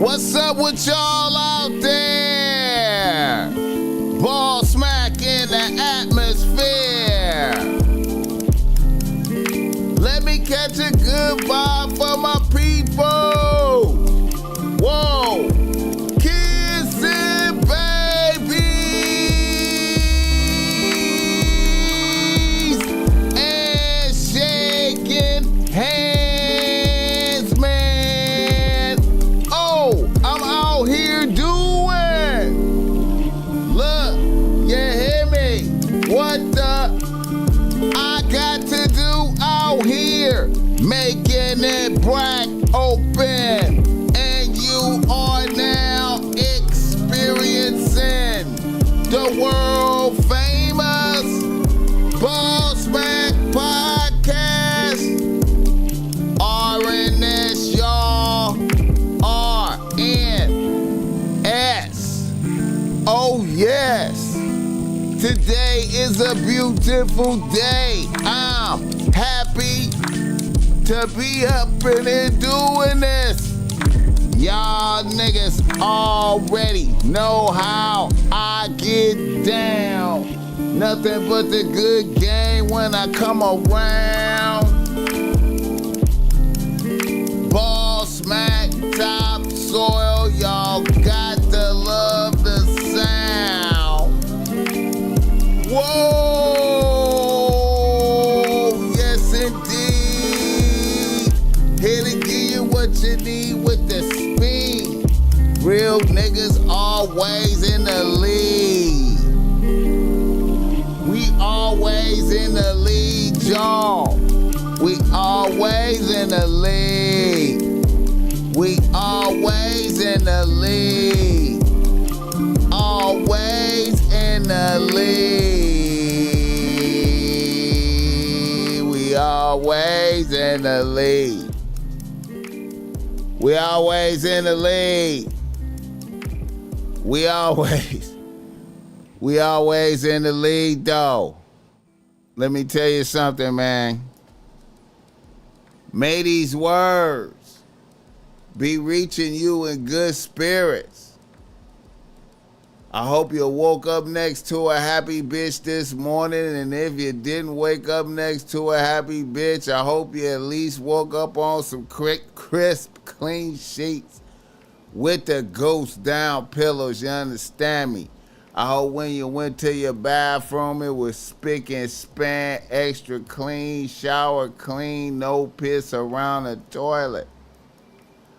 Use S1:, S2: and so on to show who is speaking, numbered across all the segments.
S1: What's up with y'all out there? BossMack in the atmosphere. Let me catch a good vibe for my people. Whoa. Kissing babies and shaking hands, man. Oh, I'm out here doing. Look, you hear me? What the? I got to do out here, making it black open. And you are now experiencing the world famous BossMack podcast. RNS, y'all. RNS. Oh, yes. Today is a beautiful day. I'm happy to be up in here doing this. Y'all niggas already know how I get down. Nothing but the good game when I come around. BossMack, topsoil, y'all got to love the sound. Whoa, yes indeed. Here to give you what you need with the speed. Real niggas always in the lead. We always in the lead, y'all. We always in the lead. We always in the lead. Always in the lead. We always in the lead. We always in the lead. We always in the lead, though. Let me tell you something, man. May these words be reaching you in good spirits. I hope you woke up next to a happy bitch this morning, and if you didn't wake up next to a happy bitch, I hope you at least woke up on some crisp, clean sheets with the ghost down pillows, you understand me? I hope when you went to your bathroom, it was spick and span, extra clean, shower clean, no piss around the toilet.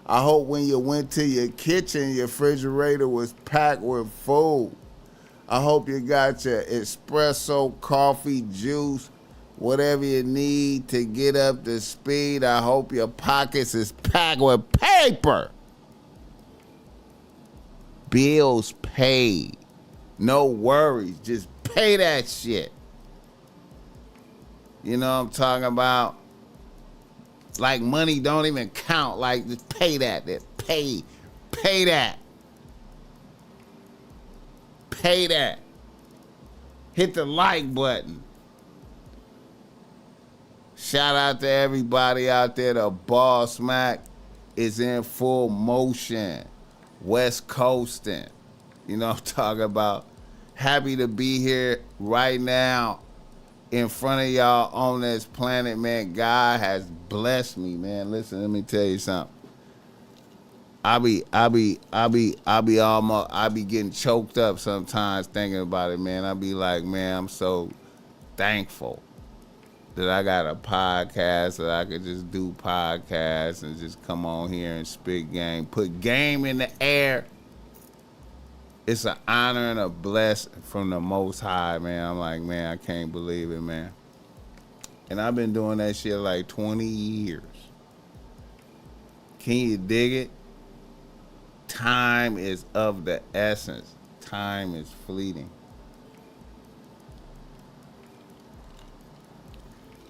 S1: I hope when you went to your kitchen, your refrigerator was packed with food. I hope you got your espresso, coffee, juice, whatever you need to get up to speed. I hope your pockets is packed with paper. Bills paid. No worries. Just pay that shit. You know what I'm talking about? Like money don't even count. Like, just pay that. Pay that. Pay that. Hit the like button. Shout out to everybody out there. The BossMack is in full motion. West Coasting. You know what I'm talking about? Happy to be here right now in front of y'all on this planet, man. God has blessed me, man. Listen, let me tell you something. I be getting choked up sometimes thinking about it, man. I be like, man, I'm so thankful that I got a podcast, that I could just do podcasts and just come on here and spit game, put game in the air. It's an honor and a blessing from the Most High, man. I'm like, man, I can't believe it, man. And I've been doing that shit like 20 years. Can you dig it? Time is of the essence. Time is fleeting.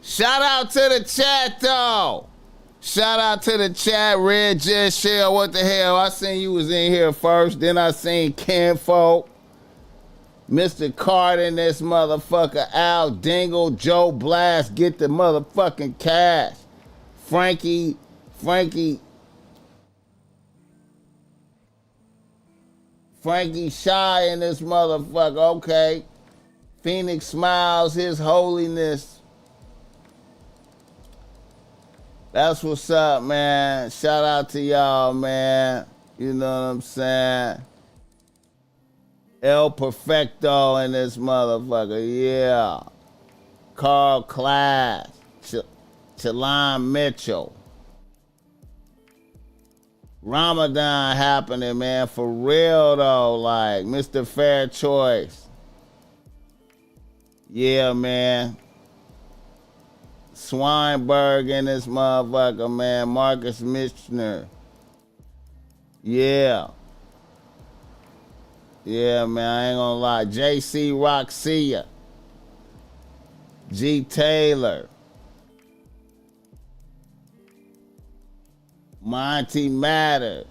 S1: Shout out to the chat, though. Shout out to the chat. Red Jet Shell, what the hell? I seen you was in here first. Then I seen Kenfolk, Mr. Carter, this motherfucker, Al Dingle, Joe Blast, get the motherfucking cash. Frankie Frankie Shy in this motherfucker. Okay. Phoenix Smiles, His Holiness. That's what's up, man. Shout out to y'all, man. You know what I'm saying? El Perfecto in this motherfucker. Yeah. Carl Class. Chalon Mitchell. Ramadan happening, man. For real, though. Like, Mr. Fair Choice. Yeah, man. Swinberg in this motherfucker, man. Marcus Michener. Yeah. Yeah, man. I ain't gonna lie. JC Roxia. G. Taylor. Monty Matters.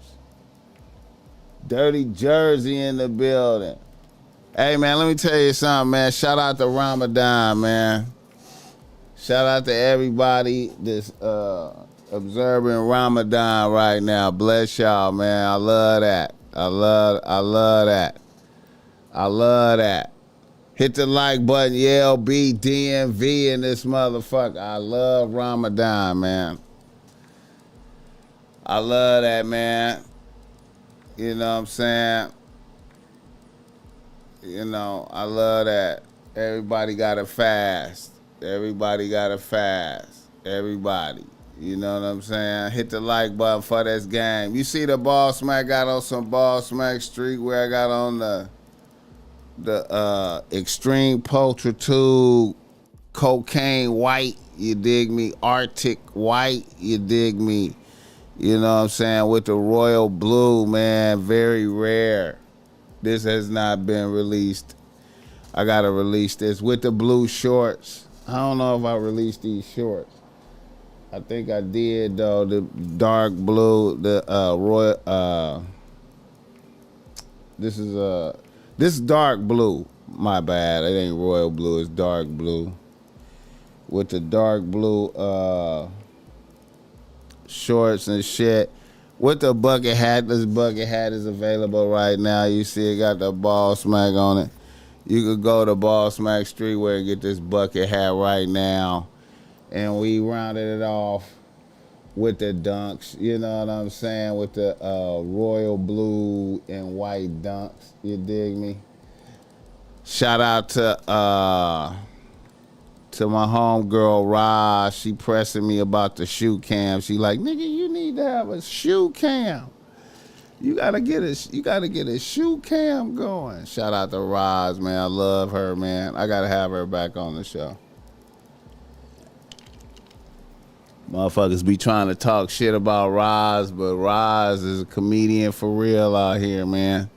S1: Dirty Jersey in the building. Hey, man, let me tell you something, man. Shout out to Ramadan, man. Shout out to everybody that's observing Ramadan right now. Bless y'all, man. I love that. I love that. I love that. Hit the like button, YLB, DMV in this motherfucker. I love Ramadan, man. I love that, man. You know what I'm saying? You know, I love that. Everybody got to fast. Everybody got to fast. Everybody. You know what I'm saying? Hit the like button for this game. You see the BossMack got on some BossMack streetwear. I got on the Extreme Pulchritude Cocaine White. You dig me? Arctic White. You dig me? You know what I'm saying? With the royal blue, man. Very rare. This has not been released. I got to release this with the blue shorts. I don't know if I released these shorts. I think I did, though. The dark blue, the royal. This is dark blue. My bad. It ain't royal blue. It's dark blue. With the dark blue shorts and shit. With the bucket hat. This bucket hat is available right now. You see it got the BossMack on it. You could go to BossMack Streetwear and get this bucket hat right now. And we rounded it off with the dunks. You know what I'm saying? With the royal blue and white dunks. You dig me? Shout out to my homegirl Raj. She pressing me about the shoe cam. She like, nigga, you need to have a shoe cam. You gotta get a shoe cam going. Shout out to Roz, man. I love her, man. I gotta have her back on the show. Motherfuckers be trying to talk shit about Roz, but Roz is a comedian for real out here, man.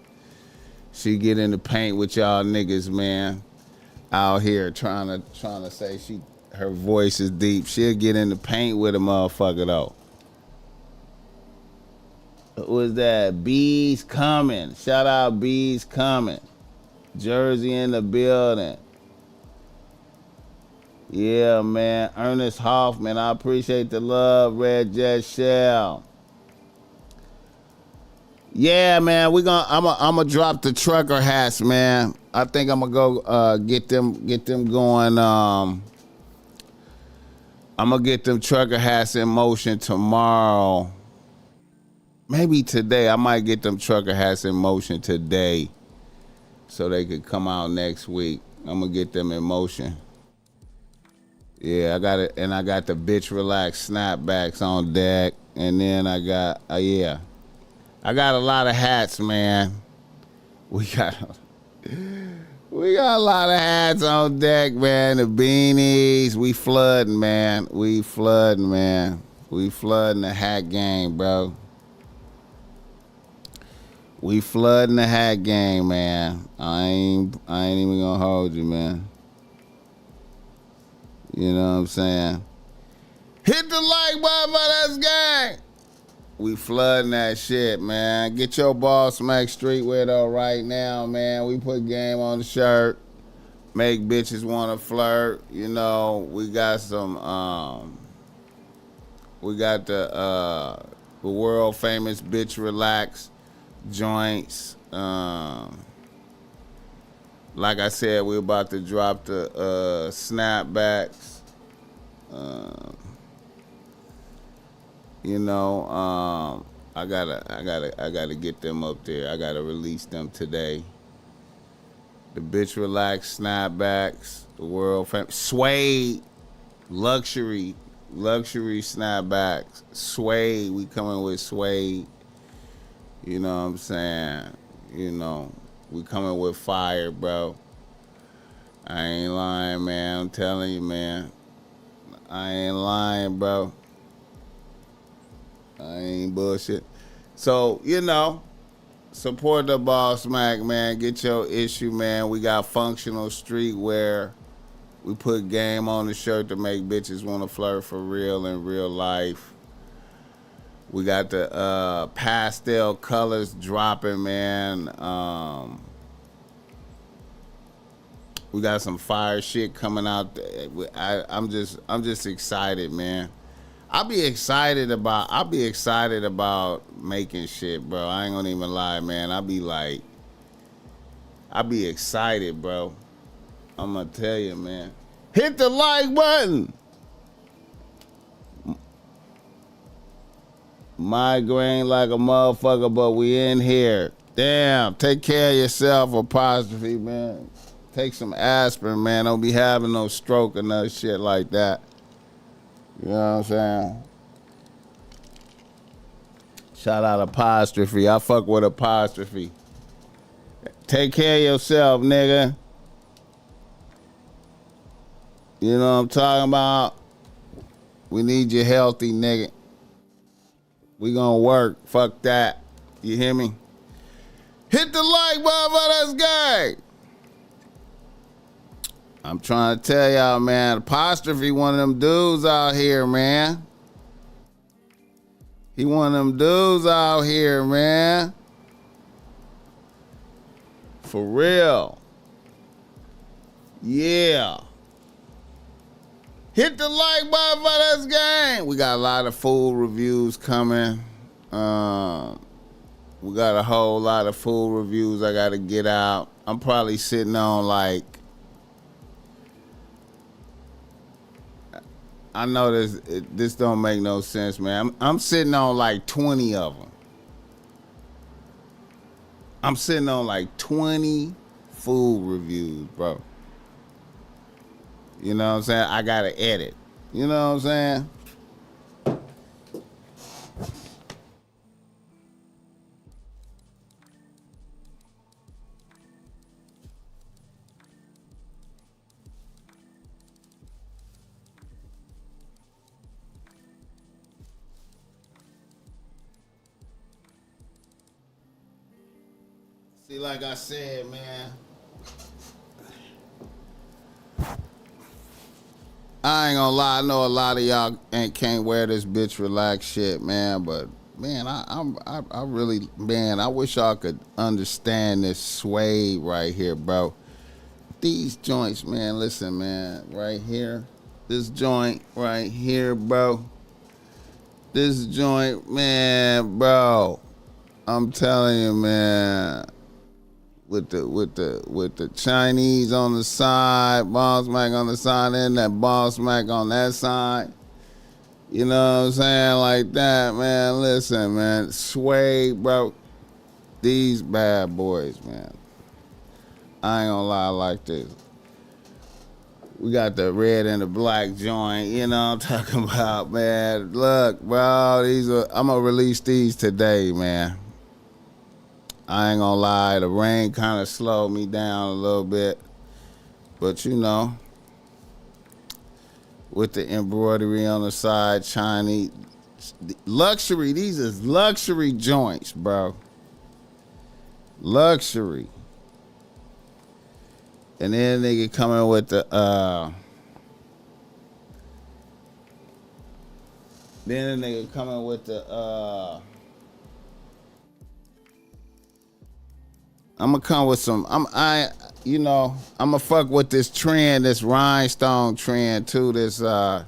S1: She get in the paint with y'all niggas, man. Out here trying to say her voice is deep. She'll get in the paint with a motherfucker though. Who was that? Bees Coming. Shout out Bees Coming. Jersey in the building. Yeah, man. Ernest Hoffman. I appreciate the love. Red Jet Shell. Yeah, man. I'm gonna drop the trucker hats, man. I think I'm gonna go get them going. I'm gonna get them trucker hats in motion tomorrow. Maybe today. I might get them trucker hats in motion today so they could come out next week. I'm going to get them in motion. Yeah, I got it. And I got the Bitch Relax snapbacks on deck. And then I got, I got a lot of hats, man. We got a lot of hats on deck, man. The beanies. We flooding, man. We flooding the hat game, bro. We flooding the hat game, man. I ain't even gonna hold you, man. You know what I'm saying? Hit the like button for this gang. We flooding that shit, man. Get your BossMack streetwear though right now, man. We put game on the shirt. Make bitches wanna flirt. You know, we got some we got the world famous Bitch Relax joints. Like I said, we're about to drop the snapbacks. You know, I gotta get them up there. I gotta release them today. The bitch relax snapbacks, the world famous suede luxury snapbacks. Suede, we coming with suede. You know what I'm saying? You know, we coming with fire, bro. I ain't lying, man. I'm telling you, man. I ain't lying, bro. I ain't bullshit. So, you know, support the BossMack, man. Get your issue, man. We got functional streetwear. We put game on the shirt to make bitches want to flirt for real in real life. We got the pastel colors dropping, man. We got some fire shit coming out. I'm just excited, man. I'll be excited about making shit, bro. I ain't gonna even lie, man. I'll be excited, bro. I'm gonna tell you, man. Hit the like button. Migraine like a motherfucker, but we in here. Damn, take care of yourself, apostrophe, man. Take some aspirin, man. Don't be having no stroke or no shit like that. You know what I'm saying? Shout out apostrophe. I fuck with apostrophe. Take care of yourself, nigga. You know what I'm talking about? We need you healthy, nigga. We gonna work. Fuck that. You hear me? Hit the like button for this guy. I'm trying to tell y'all, man. Apostrophe one of them dudes out here, man. He one of them dudes out here, man. For real. Yeah. Hit the like button for this game. We got a lot of food reviews coming. We got a whole lot of food reviews I got to get out. I'm probably sitting on like, I know this don't make no sense, man. I'm sitting on like 20 of them. I'm sitting on like 20 food reviews, bro. You know what I'm saying? I gotta edit. You know what I'm saying? See, like I said, man, I ain't gonna lie. I know a lot of y'all can't wear this bitch relax shit, man. But man, I really, man, I wish y'all could understand this suede right here, bro. These joints, man. Listen, man, right here, this joint right here, bro. This joint, man, bro. I'm telling you, man. With the Chinese on the side, BossMack on the side, and that BossMack on that side. You know what I'm saying? Like that, man. Listen, man. Suede, bro. These bad boys, man. I ain't gonna lie like this. We got the red and the black joint, you know what I'm talking about, man. Look, bro, I'm gonna release these today, man. I ain't gonna lie, the rain kind of slowed me down a little bit. But you know, with the embroidery on the side, Chinese, luxury, these is luxury joints, bro. Luxury. And then they get coming with the, I'm gonna come with some. I'm gonna fuck with this trend, this rhinestone trend too. This niggas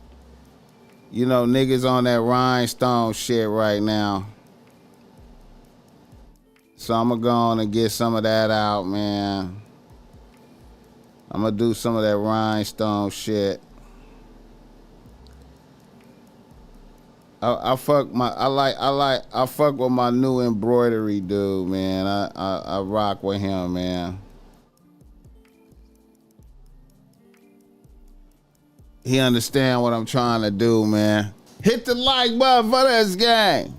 S1: on that rhinestone shit right now. So I'm gonna go on and get some of that out, man. I'm gonna do some of that rhinestone shit. I fuck with my new embroidery dude, man. I rock with him, man. He understand what I'm trying to do, man. Hit the like button for this game.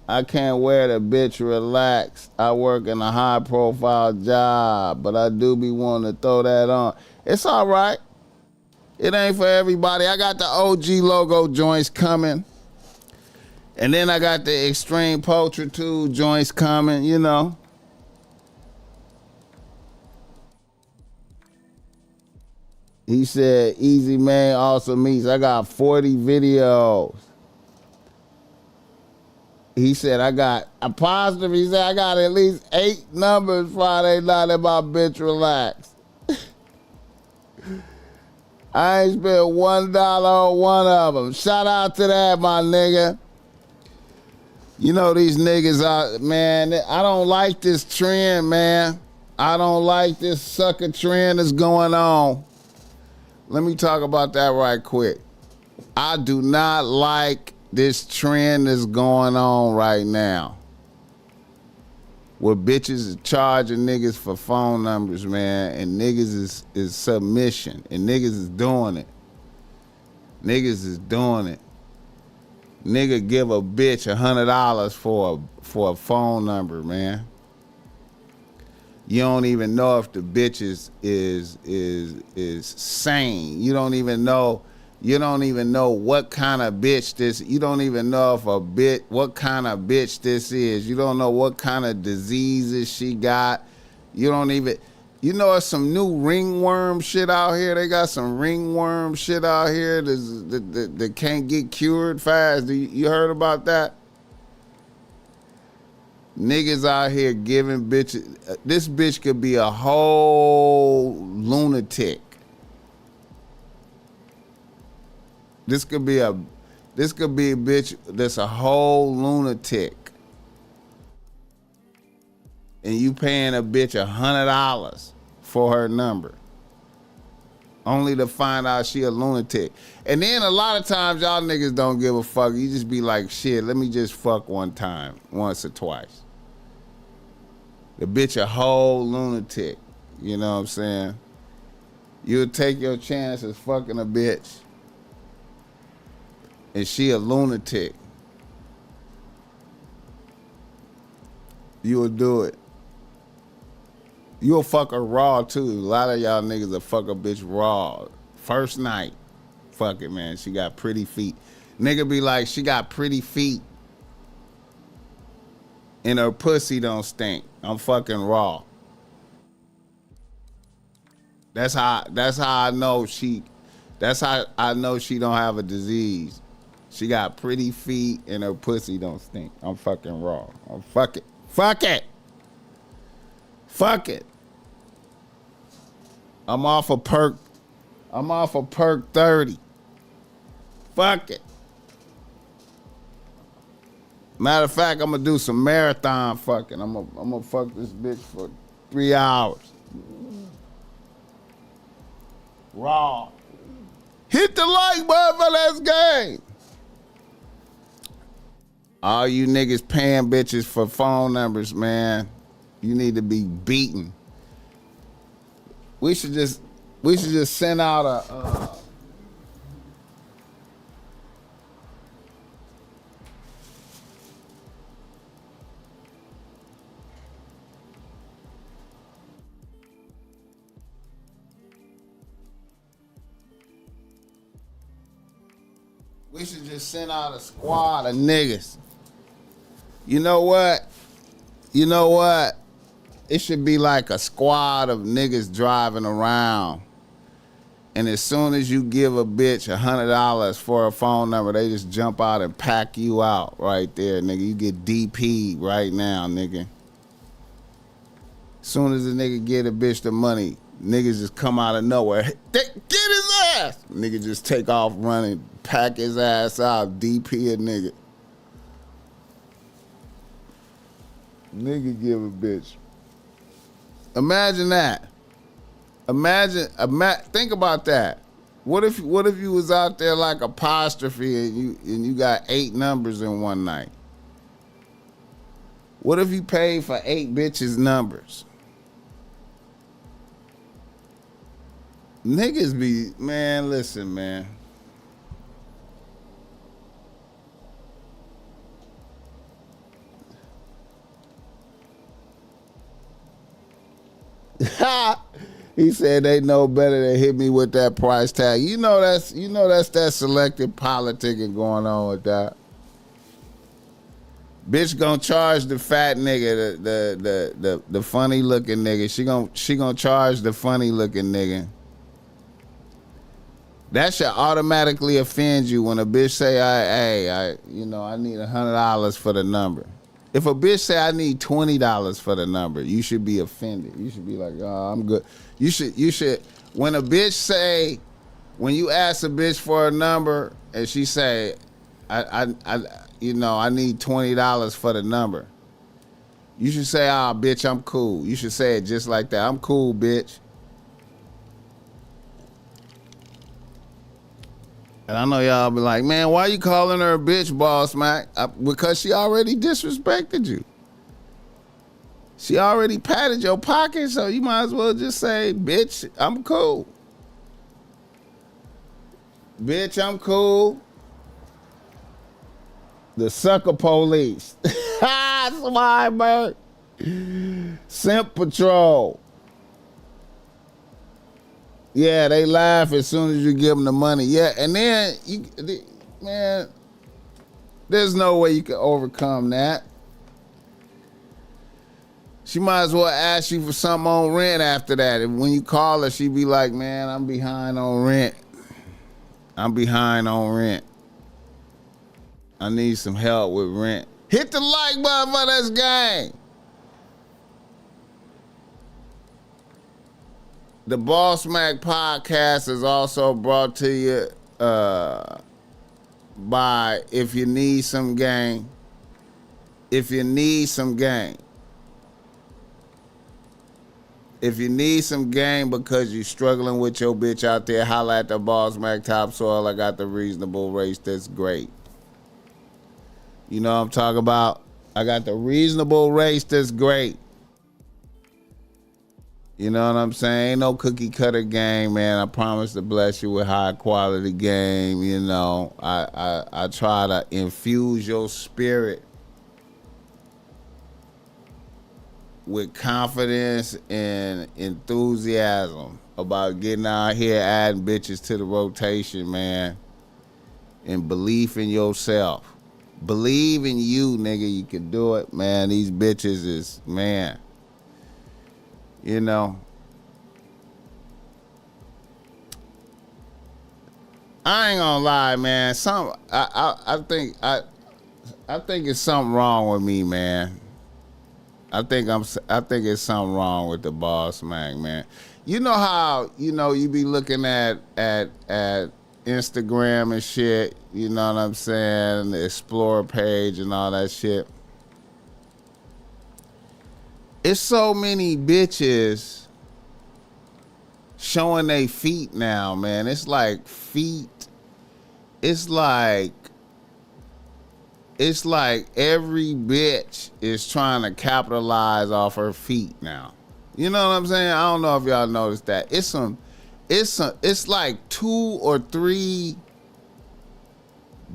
S1: I can't wear the bitch relax. I work in a high profile job, but I do be wanting to throw that on. It's all right. It ain't for everybody. I got the OG logo joints coming. And then I got the Extreme Poultry 2 joints coming, you know. He said, Easy Man Awesome Meats. I got 40 videos. He said, I got a positive. He said, I got at least 8 numbers Friday night in my bitch relax. I ain't spent $1 on one of them. Shout out to that, my nigga. You know these niggas out, man. I don't like this trend, man. I don't like this sucker trend that's going on. Let me talk about that right quick. I do not like this trend that's going on right now. Where bitches is charging niggas for phone numbers, man, and niggas is submission, and niggas is doing it. Niggas is doing it. Nigga give a bitch $100 for a phone number, man. You don't even know if the bitch is sane. You don't even know what kind of bitch this. You don't even know if what kind of bitch this is. You don't know what kind of diseases she got. You don't even. You know, there's some new ringworm shit out here. They got some ringworm shit out here that can't get cured fast. You heard about that? Niggas out here giving bitches. This bitch could be a whole lunatic. This could be a bitch that's a whole lunatic. And you paying a bitch $100 for her number, only to find out she a lunatic. And then a lot of times y'all niggas don't give a fuck. You just be like, shit, let me just fuck one time, once or twice. The bitch a whole lunatic. You know what I'm saying? You'll take your chances fucking a bitch, and she a lunatic. You'll do it. You'll fuck her raw too. A lot of y'all niggas will fuck a bitch raw. First night. Fuck it, man. She got pretty feet. Nigga be like, she got pretty feet and her pussy don't stink. I'm fucking raw. That's how I know she don't have a disease. She got pretty feet and her pussy don't stink. I'm fucking raw. Fuck it. Fuck it. Fuck it. I'm off of perk 30. Fuck it. Matter of fact, I'm gonna do some marathon fucking. I'm gonna fuck this bitch for 3 hours. Raw. Hit the like button for this game. All you niggas paying bitches for phone numbers, man. You need to be beaten. We should just send out a we should just send out a squad of niggas. You know what? It should be like a squad of niggas driving around. And as soon as you give a bitch $100 for a phone number, they just jump out and pack you out right there, nigga. You get DP'd right now, nigga. As soon as the nigga get a bitch the money, niggas just come out of nowhere. Get his ass! Nigga just take off running, pack his ass out, DP a nigga. Nigga give a bitch. Imagine that. Think about that. What if you was out there like apostrophe and you got 8 numbers in one night? What if you paid for 8 bitches' numbers? Niggas be, man, listen, man. He said they know better than hit me with that price tag. You know that's that selective politicking going on with that. Bitch gonna charge the fat nigga, the funny looking nigga. She gonna charge the funny looking nigga. That should automatically offend you when a bitch say, I need $100 for the number. If a bitch say I need $20 for the number, you should be offended. You should be like, oh, I'm good. You should. When a bitch say, when you ask a bitch for a number and she say, I need $20 for the number, you should say, bitch, I'm cool. You should say it just like that. I'm cool, bitch. And I know y'all be like, man, why you calling her a bitch, BossMack? Because she already disrespected you. She already patted your pocket, so you might as well just say, bitch, I'm cool. Bitch, I'm cool. The sucker police. Slimer. Simp Patrol. Yeah, they laugh as soon as you give them the money. Yeah, and then, man, there's no way you can overcome that. She might as well ask you for something on rent after that. And when you call her, she be like, man, I'm behind on rent. I need some help with rent. Hit the like button for this game. The BossMack podcast is also brought to you by If You Need Some Game. If you need some game. If you need some game because you're struggling with your bitch out there, holla at the BossMack Topsoil. I got the reasonable race that's great. You know what I'm talking about? I got the reasonable race that's great. You know what I'm saying? Ain't no cookie cutter game, man. I promise to bless you with high quality game. You know, I try to infuse your spirit with confidence and enthusiasm about getting out here adding bitches to the rotation, man. And belief in yourself. Believe in you, nigga. You can do it, man. These bitches is, man. You know, I ain't gonna lie, man. I think it's something wrong with me, man. I think it's something wrong with the BossMack, man. You know how you be looking at Instagram and shit. You know what I'm saying? The Explore page and all that shit. It's so many bitches showing they feet now, man. It's like feet. It's like every bitch is trying to capitalize off her feet now. You know what I'm saying? I don't know if y'all noticed that. It's like 2 or 3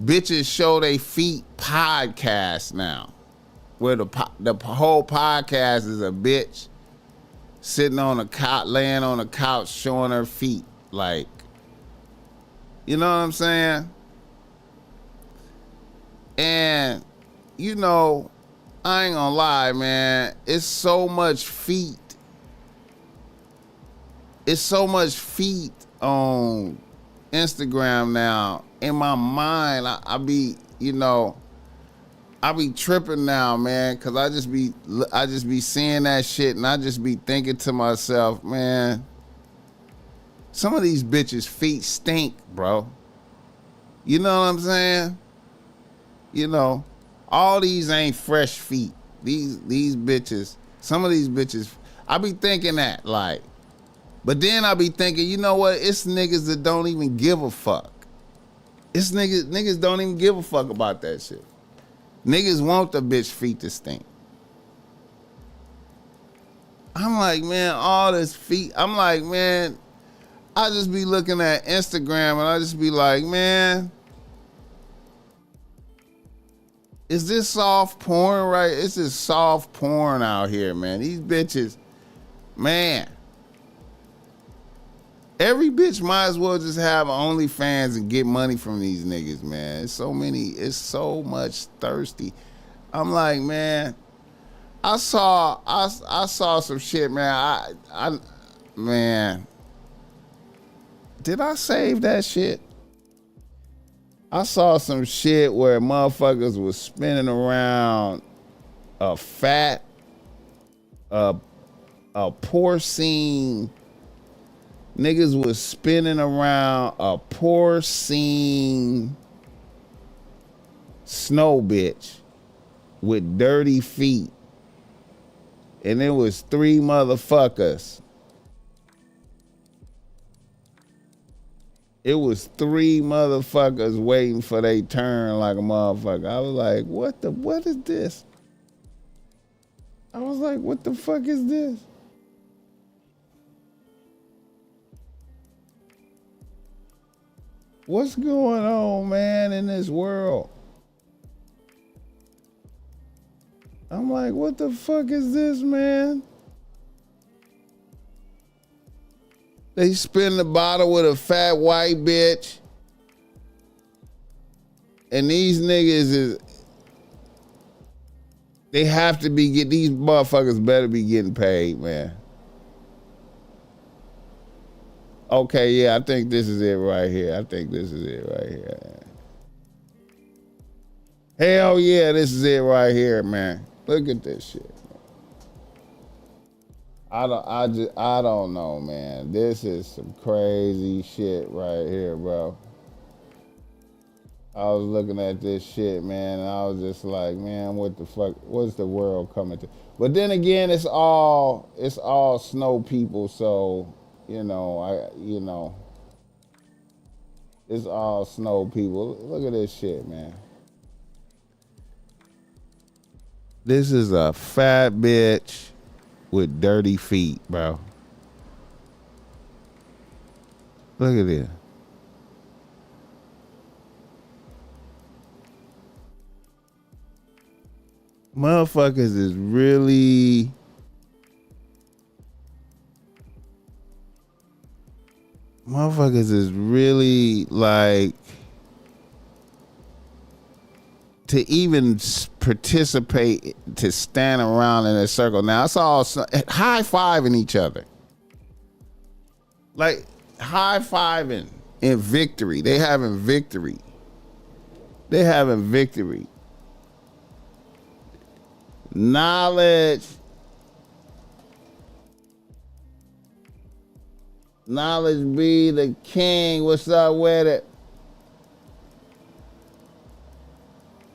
S1: bitches show they feet podcast now. Where the whole podcast is a bitch sitting on a couch, laying on a couch, showing her feet. Like, you know what I'm saying? And, you know, I ain't gonna lie, man. It's so much feet. It's so much feet on Instagram now. In my mind, I be, you know, I be tripping now, man, cause I just be seeing that shit and I just be thinking to myself, man, some of these bitches' feet stink, bro. You know what I'm saying? You know, all these ain't fresh feet. these bitches, some of these bitches, I be thinking that, like, but then I be thinking, you know what? It's niggas that don't even give a fuck. It's niggas don't even give a fuck about that shit. Niggas want the bitch feet to stink. I'm like, man, all this feet. I'm like, man, I just be looking at Instagram and I just be like, man, is this soft porn, right? It's just soft porn out here, man. These bitches, man. Every bitch might as well just have OnlyFans and get money from these niggas, man. It's so much thirsty. I'm like, man, I saw some shit, man. Man, did I save that shit? I saw some shit where motherfuckers was spinning around a fat, a porcine. Niggas was spinning around a porcine snow bitch with dirty feet. And it was 3 motherfuckers. It was 3 motherfuckers waiting for their turn like a motherfucker. I was like, what is this? I was like, what the fuck is this? What's going on, man, in this world? I'm like, what the fuck is this, man? They spin the bottle with a fat white bitch. And these niggas they have to be these motherfuckers better be getting paid, man. Okay, yeah, I think this is it right here. Hell yeah, this is it right here, man. Look at this shit. I don't know, man. This is some crazy shit right here, bro. I was looking at this shit, man, and I was just like, man, what the fuck? What's the world coming to? But then again, it's all snow people, so it's all snow people. Look at this shit, man. This is a fat bitch with dirty feet, bro. Look at this. Motherfuckers is really like to even participate, to stand around in a circle. Now it's all high-fiving each other. Like high-fiving in victory. They having victory. Knowledge be the king. What's up with it?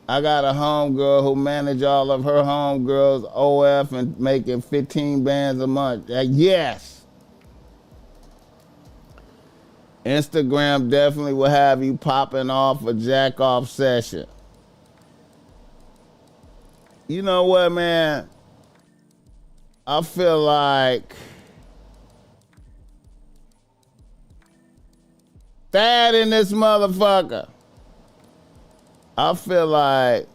S1: I got a homegirl who manage all of her homegirls OF and making 15 bands a month. Yes. Instagram definitely will have you popping off a jack off session. You know what, man? I feel like Thad in this motherfucker. I feel like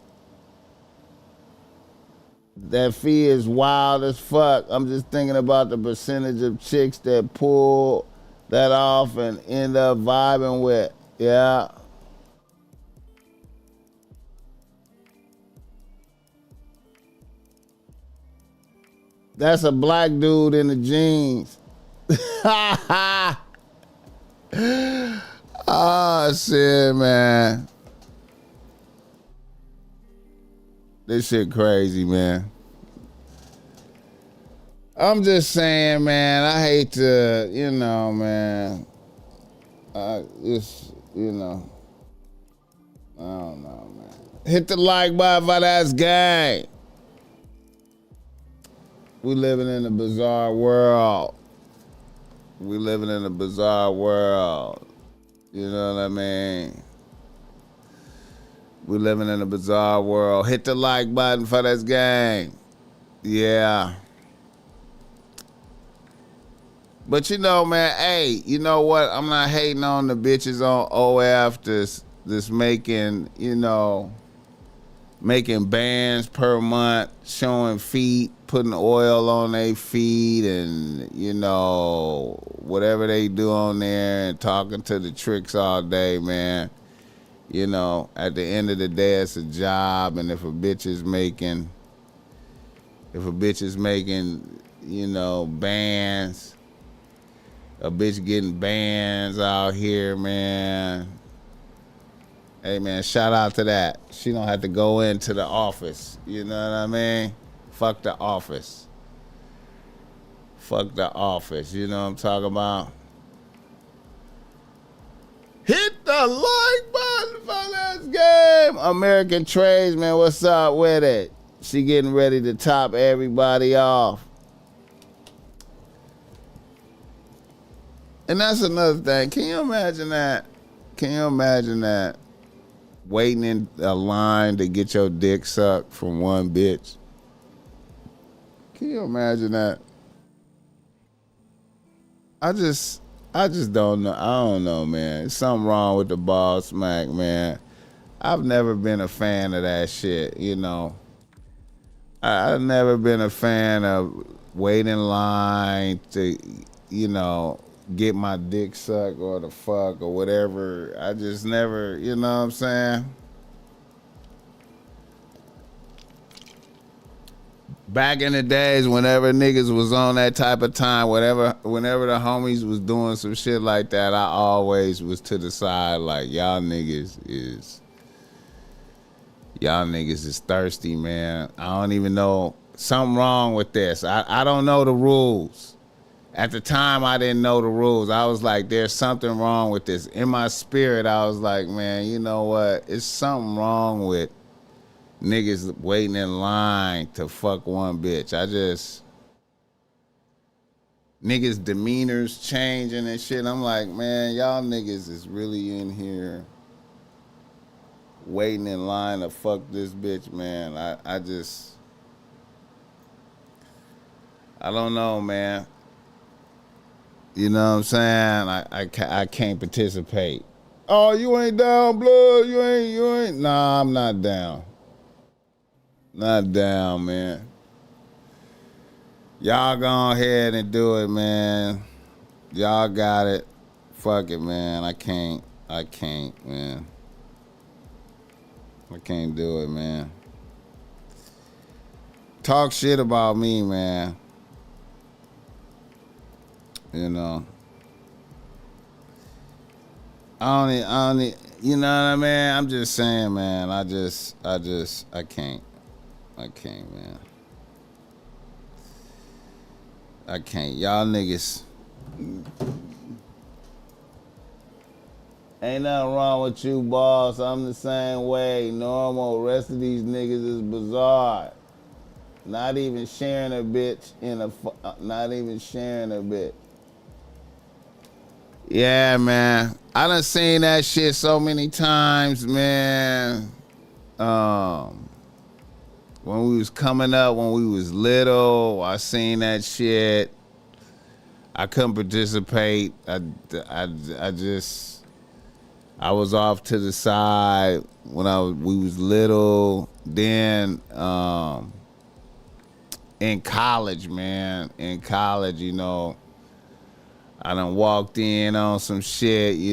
S1: that fee is wild as fuck. I'm just thinking about the percentage of chicks that pull that off and end up vibing with. Yeah. That's a black dude in the jeans. Oh, shit, man. This shit crazy, man. I'm just saying, man, I hate to, man. I don't know, man. Hit the like button for that gang. We living in a bizarre world. We living in a bizarre world. You know what I mean? We living in a bizarre world. Hit the like button for this game. Yeah. But you know, man, hey, you know what? I'm not hating on the bitches on OF this making, making bands per month, showing feet, putting oil on their feet, and whatever they do on there, and talking to the tricks all day, man. At the end of the day, it's a job, and if a bitch is making, bands, a bitch getting bands out here, man. Hey, man, shout out to that. She don't have to go into the office. You know what I mean? Fuck the office. Fuck the office. You know what I'm talking about? Hit the like button for this game. American Trades, man, what's up with it? She getting ready to top everybody off. And that's another thing. Can you imagine that? Waiting in a line to get your dick sucked from one bitch. Can you imagine that? I just don't know. I don't know, man. There's something wrong with the BossMack, man. I've never been a fan of that shit, I've never been a fan of waiting in line to, get my dick sucked or the fuck or whatever. I just never, you know what I'm saying? Back in the days, whenever niggas was on that type of time, whenever the homies was doing some shit like that, I always was to the side like, y'all niggas is thirsty, man. I don't even know, something wrong with this. I don't know the rules. At the time, I didn't know the rules. I was like, there's something wrong with this. In my spirit, I was like, man, you know what? It's something wrong with niggas waiting in line to fuck one bitch. Niggas' demeanors changing and shit. I'm like, man, y'all niggas is really in here waiting in line to fuck this bitch, man. I don't know, man. You know what I'm saying? I can't participate. Oh, you ain't down, blood. You ain't. Nah, I'm not down. Not down, man. Y'all go ahead and do it, man. Y'all got it. Fuck it, man. I can't, man. I can't do it, man. Talk shit about me, man. I don't, you know what I mean? I'm just saying, man. I can't. I can't, man. I can't. Y'all niggas. Ain't nothing wrong with you, boss. I'm the same way. Normal. Rest of these niggas is bizarre. Not even sharing a bitch not even sharing a bitch. Yeah, man. I done seen that shit so many times, man. When we was coming up, when we was little, I seen that shit. I couldn't participate. I was off to the side when we was little. Then in college, man. In college, I done walked in on some shit, cause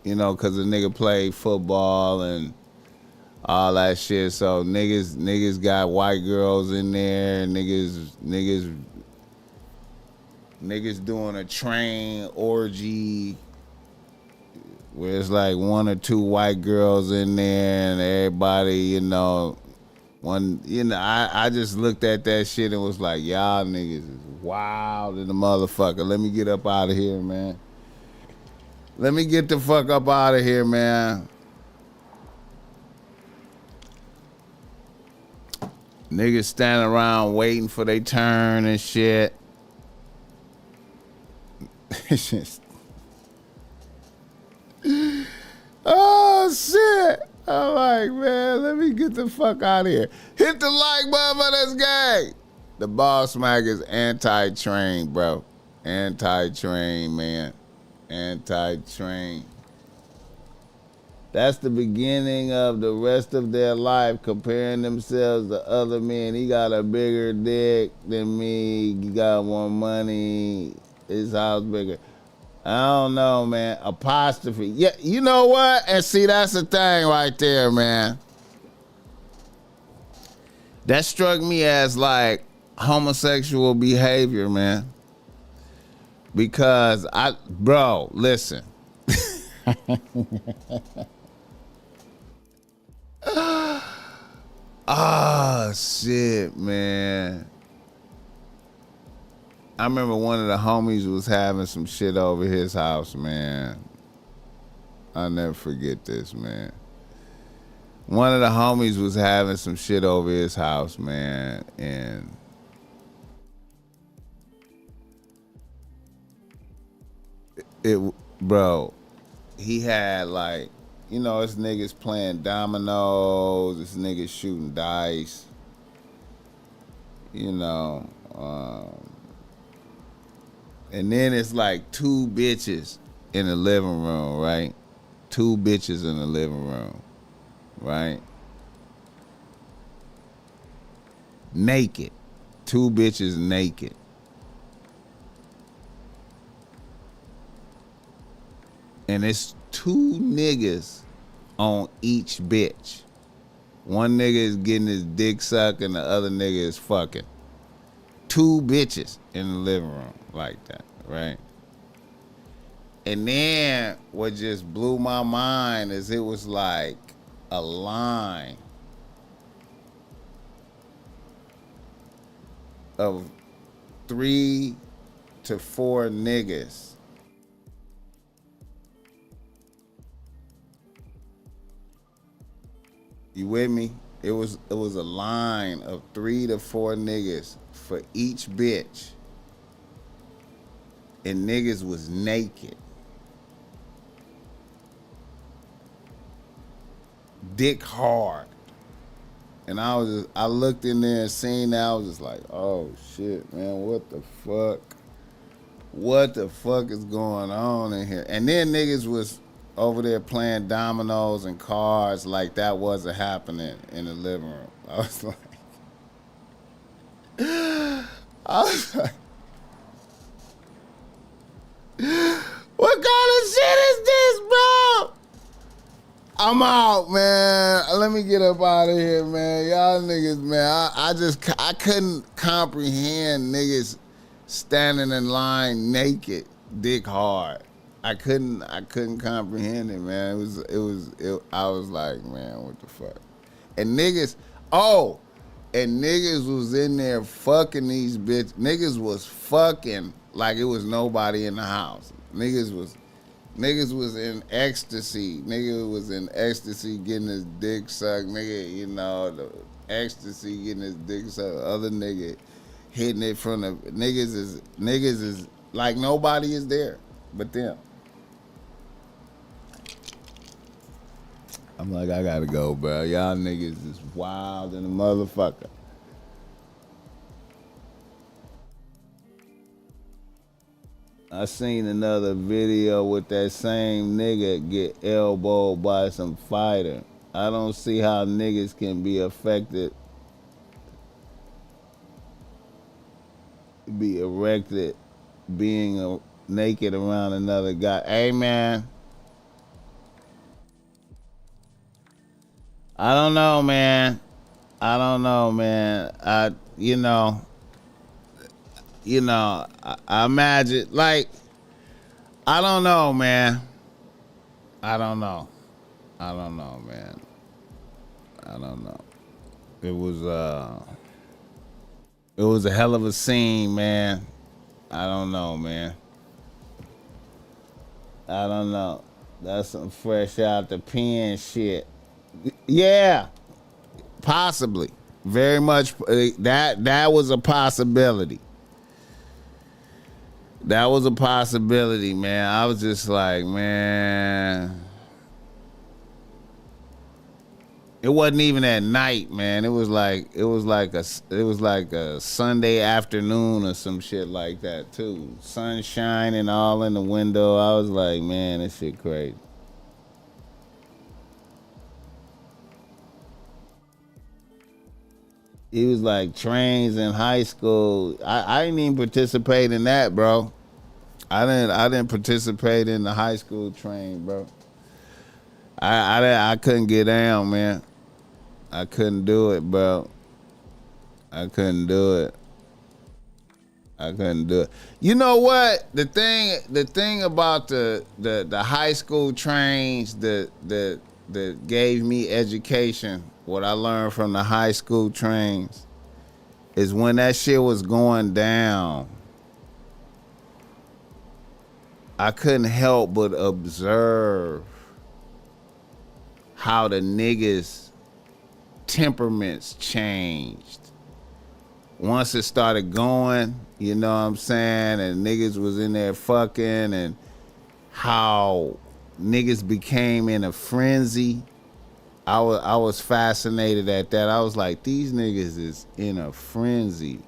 S1: a nigga played football and all that shit. So niggas got white girls in there, niggas doing a train orgy where it's like one or two white girls in there and everybody, I just looked at that shit and was like, y'all niggas is wild in the motherfucker. Let me get up out of here, man. Let me get the fuck up out of here, man. Niggas standing around waiting for their turn and shit. It's just, oh shit. I'm like, man, let me get the fuck out of here. Hit the like button for this gang. The BossMack is anti-train, bro. Anti-train, man. Anti-train. That's the beginning of the rest of their life, comparing themselves to other men. He got a bigger dick than me. He got more money. His house bigger. I don't know, man. Apostrophe. Yeah, you know what? And see, that's the thing right there, man. That struck me as like homosexual behavior, man. Because bro, listen. Ah, shit, man. I remember one of the homies was having some shit over his house, man. I'll never forget this, man. One of the homies was having some shit over his house, man, and bro, he had like, you know, this niggas playing dominoes, this niggas shooting dice, you know, and then it's like two bitches in the living room, right? Two bitches in the living room, right? Naked. Two bitches naked. And it's two niggas on each bitch. One nigga is getting his dick sucked and the other nigga is fucking. Two bitches in the living room like that, right? And then what just blew my mind is it was like a line of 3 to 4 niggas You with me? It was a line of 3 to 4 niggas for each bitch. And niggas was naked. Dick hard. And I looked in there and seen that. I was just like, oh shit, man, what the fuck? What the fuck is going on in here? And then niggas was over there playing dominoes and cards like that wasn't happening in the living room. I was like, what kind of shit is this, bro? I'm out, man. Let me get up out of here, man. Y'all niggas, man. I couldn't comprehend niggas standing in line naked, dick hard. I couldn't comprehend it, man. I was like, man, what the fuck? And niggas was in there fucking these bitches. Niggas was fucking like it was nobody in the house. Niggas was in ecstasy. Nigga was in ecstasy getting his dick sucked. Nigga, you know, the ecstasy getting his dick sucked. Other nigga hitting it from the niggas is like nobody is there but them. I'm like, I gotta go, bro. Y'all niggas is wild in a motherfucker. I seen another video with that same nigga get elbowed by some fighter. I don't see how niggas can be affected, be erected, being naked around another guy. Hey, man. I don't know, man. I imagine, like, I don't know, man. I don't know, man. I don't know. It was a hell of a scene, man. I don't know, man. I don't know. That's some fresh out the pen shit. Yeah, possibly. Very much that was a possibility. That was a possibility, man. I was just like, man. It wasn't even at night, man. It was like a Sunday afternoon or some shit like that too. Sunshine and all in the window. I was like, man, this shit crazy. He was like trains in high school. I didn't even participate in that, bro. I didn't participate in the high school train, bro. I couldn't get down, man. I couldn't do it, bro. I couldn't do it. I couldn't do it. You know what? The thing about the high school trains that gave me education, what I learned from the high school trains, is when that shit was going down, I couldn't help but observe how the niggas' temperaments changed. Once it started going, you know what I'm saying, and niggas was in there fucking, and how niggas became in a frenzy. I was fascinated at that. I was like, these niggas is in a frenzy.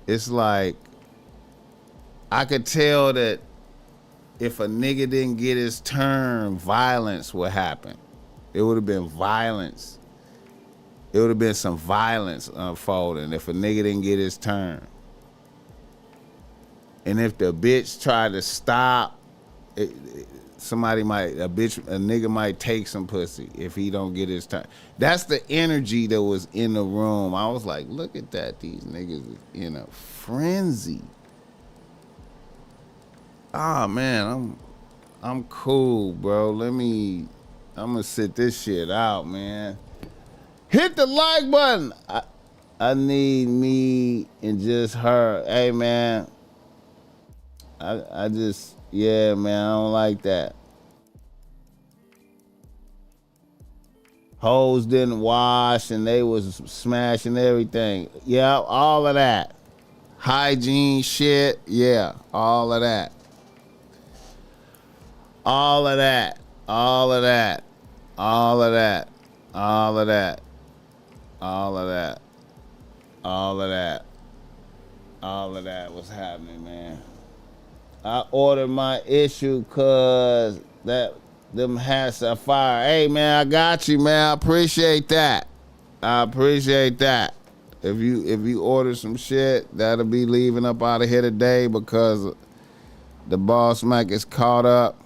S1: It's like, I could tell that if a nigga didn't get his turn, violence would happen. It would have been violence. It would have been some violence unfolding if a nigga didn't get his turn. And if the bitch tried to stop, a nigga might take some pussy if he don't get his turn. That's the energy that was in the room. I was like, look at that. These niggas is in a frenzy. Ah, man, I'm cool, bro. I'm gonna sit this shit out, man. Hit the like button. I need me and just her. Hey, man. I just, yeah, man, I don't like that. Hoes didn't wash and they was smashing everything. Yeah, all of that. Hygiene shit, yeah, all of that. All of that. All of that. All of that. All of that. All of that. All of that. All of that was happening, man. I ordered my issue cause them hats are fire. Hey, man, I got you, man. I appreciate that. I appreciate that. If you order some shit, that'll be leaving up out of here today because the BossMack is caught up.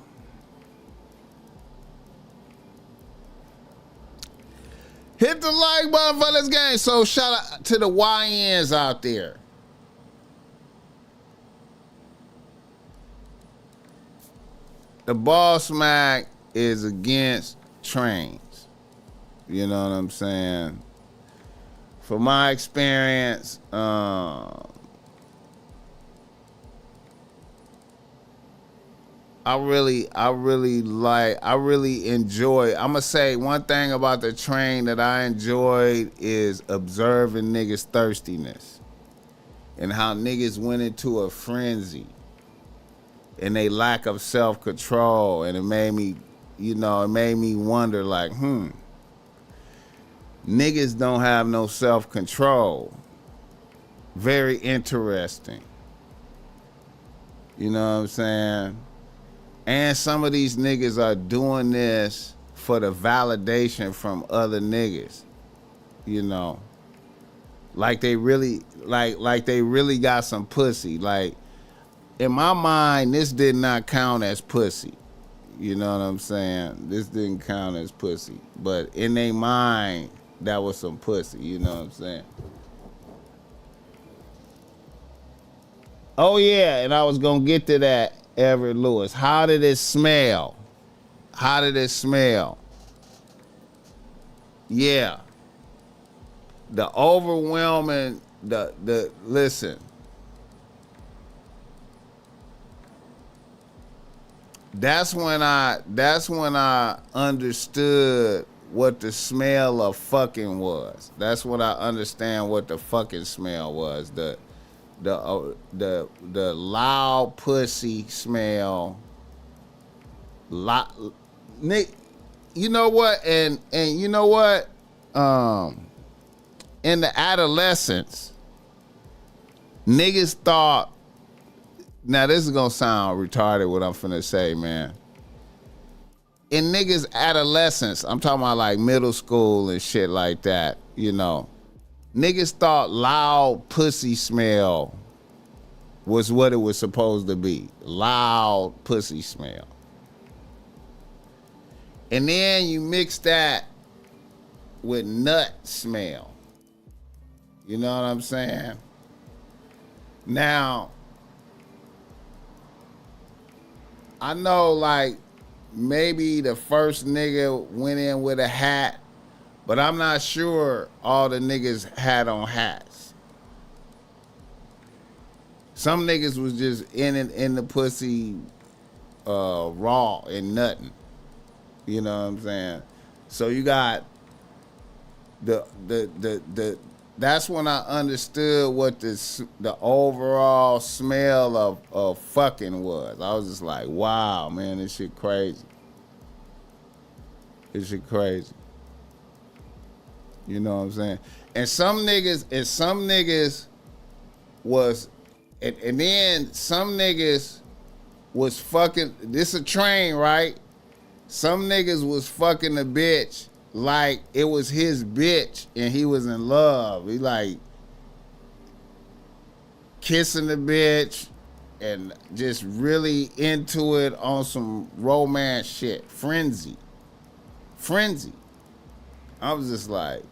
S1: Hit the like button for this game. So shout out to the YNs out there. The BossMack is against trains. You know what I'm saying? From my experience, I really enjoy. I'm gonna say one thing about the train that I enjoyed is observing niggas' thirstiness and how niggas went into a frenzy and they lack of self-control, and it made me wonder like, niggas don't have no self-control. Very interesting. You know what I'm saying? And some of these niggas are doing this for the validation from other niggas. You know. Like they really got some pussy. Like, in my mind, this did not count as pussy. You know what I'm saying? This didn't count as pussy. But in their mind, that was some pussy. You know what I'm saying? Oh, yeah, and I was going to get to that. Everett Lewis. How did it smell? How did it smell? Yeah. The overwhelming, listen. That's when I understood what the smell of fucking was. That's what I understand what the fucking smell was. The loud pussy smell. Nick, you know what? And you know what? In the adolescence, niggas thought. Now this is gonna sound retarded. What I'm finna say, man. In niggas' adolescence, I'm talking about like middle school and shit like that, you know. Niggas thought loud pussy smell was what it was supposed to be. Loud pussy smell. And then you mix that with nut smell. You know what I'm saying? Now, I know like maybe the first nigga went in with a hat, but I'm not sure all the niggas had on hats. Some niggas was just in the pussy raw and nothing. You know what I'm saying? So you got the that's when I understood what the overall smell of fucking was. I was just like, wow, man, this shit crazy. This shit crazy. You know what I'm saying? And some niggas was, and then some niggas was fucking, this a train, right? Some niggas was fucking a bitch like it was his bitch and he was in love. He like kissing the bitch and just really into it on some romance shit. Frenzy. I was just like,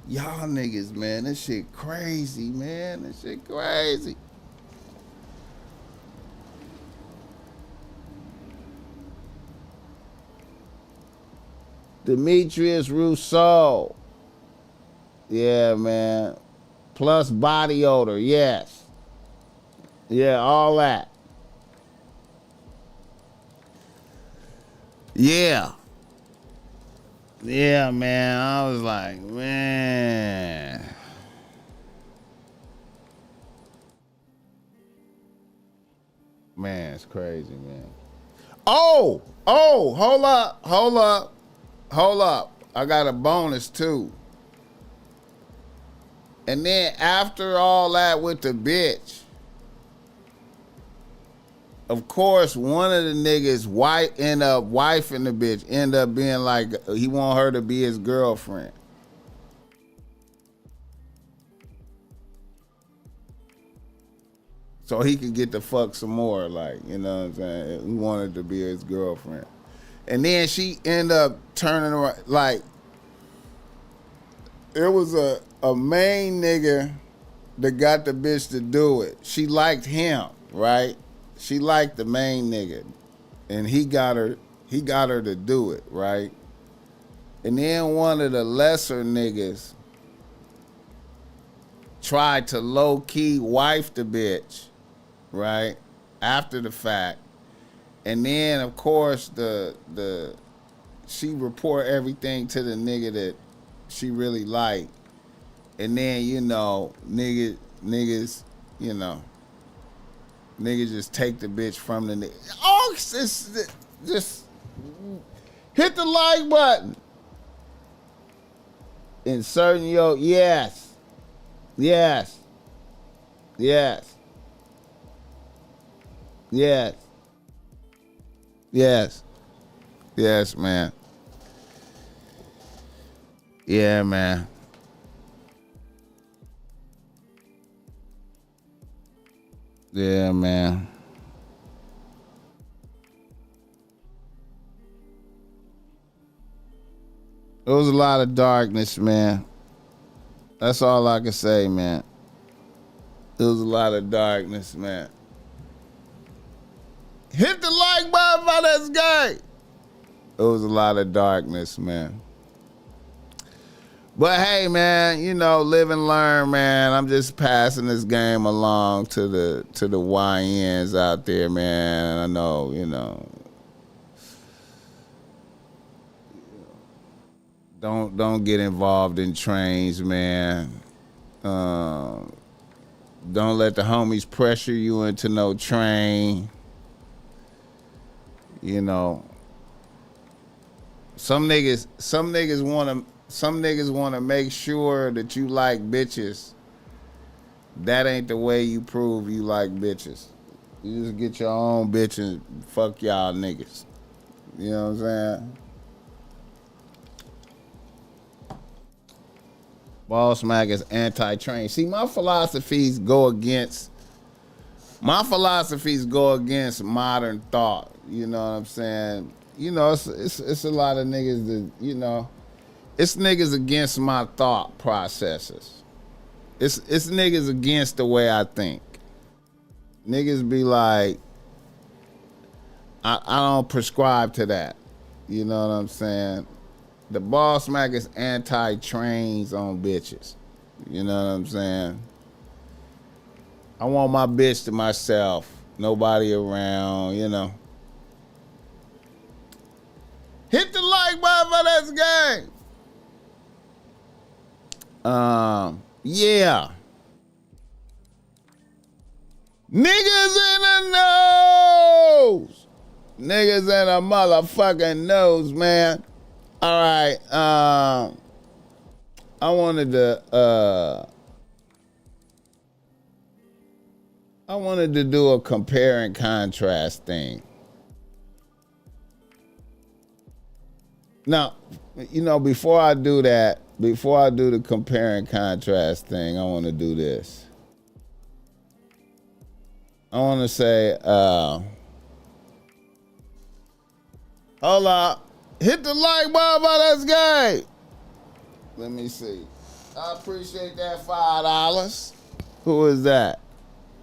S1: y'all niggas, man, this shit crazy, man. This shit crazy. Demetrius Rousseau. Yeah, man. Plus body odor, yes. Yeah, all that. Yeah. Yeah, man. I was like, man. Man, it's crazy, man. Oh, hold up. I got a bonus too. And then after all that with the bitch, of course, one of the niggas end up wifing the bitch, end up being like, he want her to be his girlfriend. So he could get to fuck some more, like, you know what I'm saying? He wanted to be his girlfriend. And then she end up turning around, like, it was a main nigga that got the bitch to do it. She liked him, right? She liked the main nigga. And he got her to do it, right? And then one of the lesser niggas tried to low-key wife the bitch, right? After the fact. And then, of course, she report everything to the nigga that she really liked. And then, you know, niggas, you know, niggas just take the bitch from the nigga. Oh, just hit the like button. Inserting yes. Yes. Yes. Yes. Yes. Yes, man. Yeah, man. Yeah, man. It was a lot of darkness, man. That's all I can say, man. It was a lot of darkness, man. Hit the like button for this guy. It was a lot of darkness, man. But hey, man, you know, live and learn, man. I'm just passing this game along to the YNs out there, man. I know, you know. Don't get involved in trains, man. Don't let the homies pressure you into no train. You know, some niggas wanna make sure that you like bitches. That ain't the way you prove you like bitches. You just get your own bitch and fuck y'all niggas. You know what I'm saying? BossMack is anti-train. See, my philosophies go against modern thought. You know what I'm saying? You know, it's a lot of niggas that, you know, it's niggas against my thought processes. It's niggas against the way I think. Niggas be like, I don't prescribe to that. You know what I'm saying? The BossMack is anti-trains on bitches. You know what I'm saying? I want my bitch to myself. Nobody around, you know. Hit the like button for this game. Yeah. Niggas in the nose. Niggas in the motherfucking nose, man. All right. I wanted to do a compare and contrast thing. Now, you know, before I do the compare and contrast thing, I want to do this. I want to say, hold up. Hit the like button for this game. Let me see. I appreciate that $5. Who is that?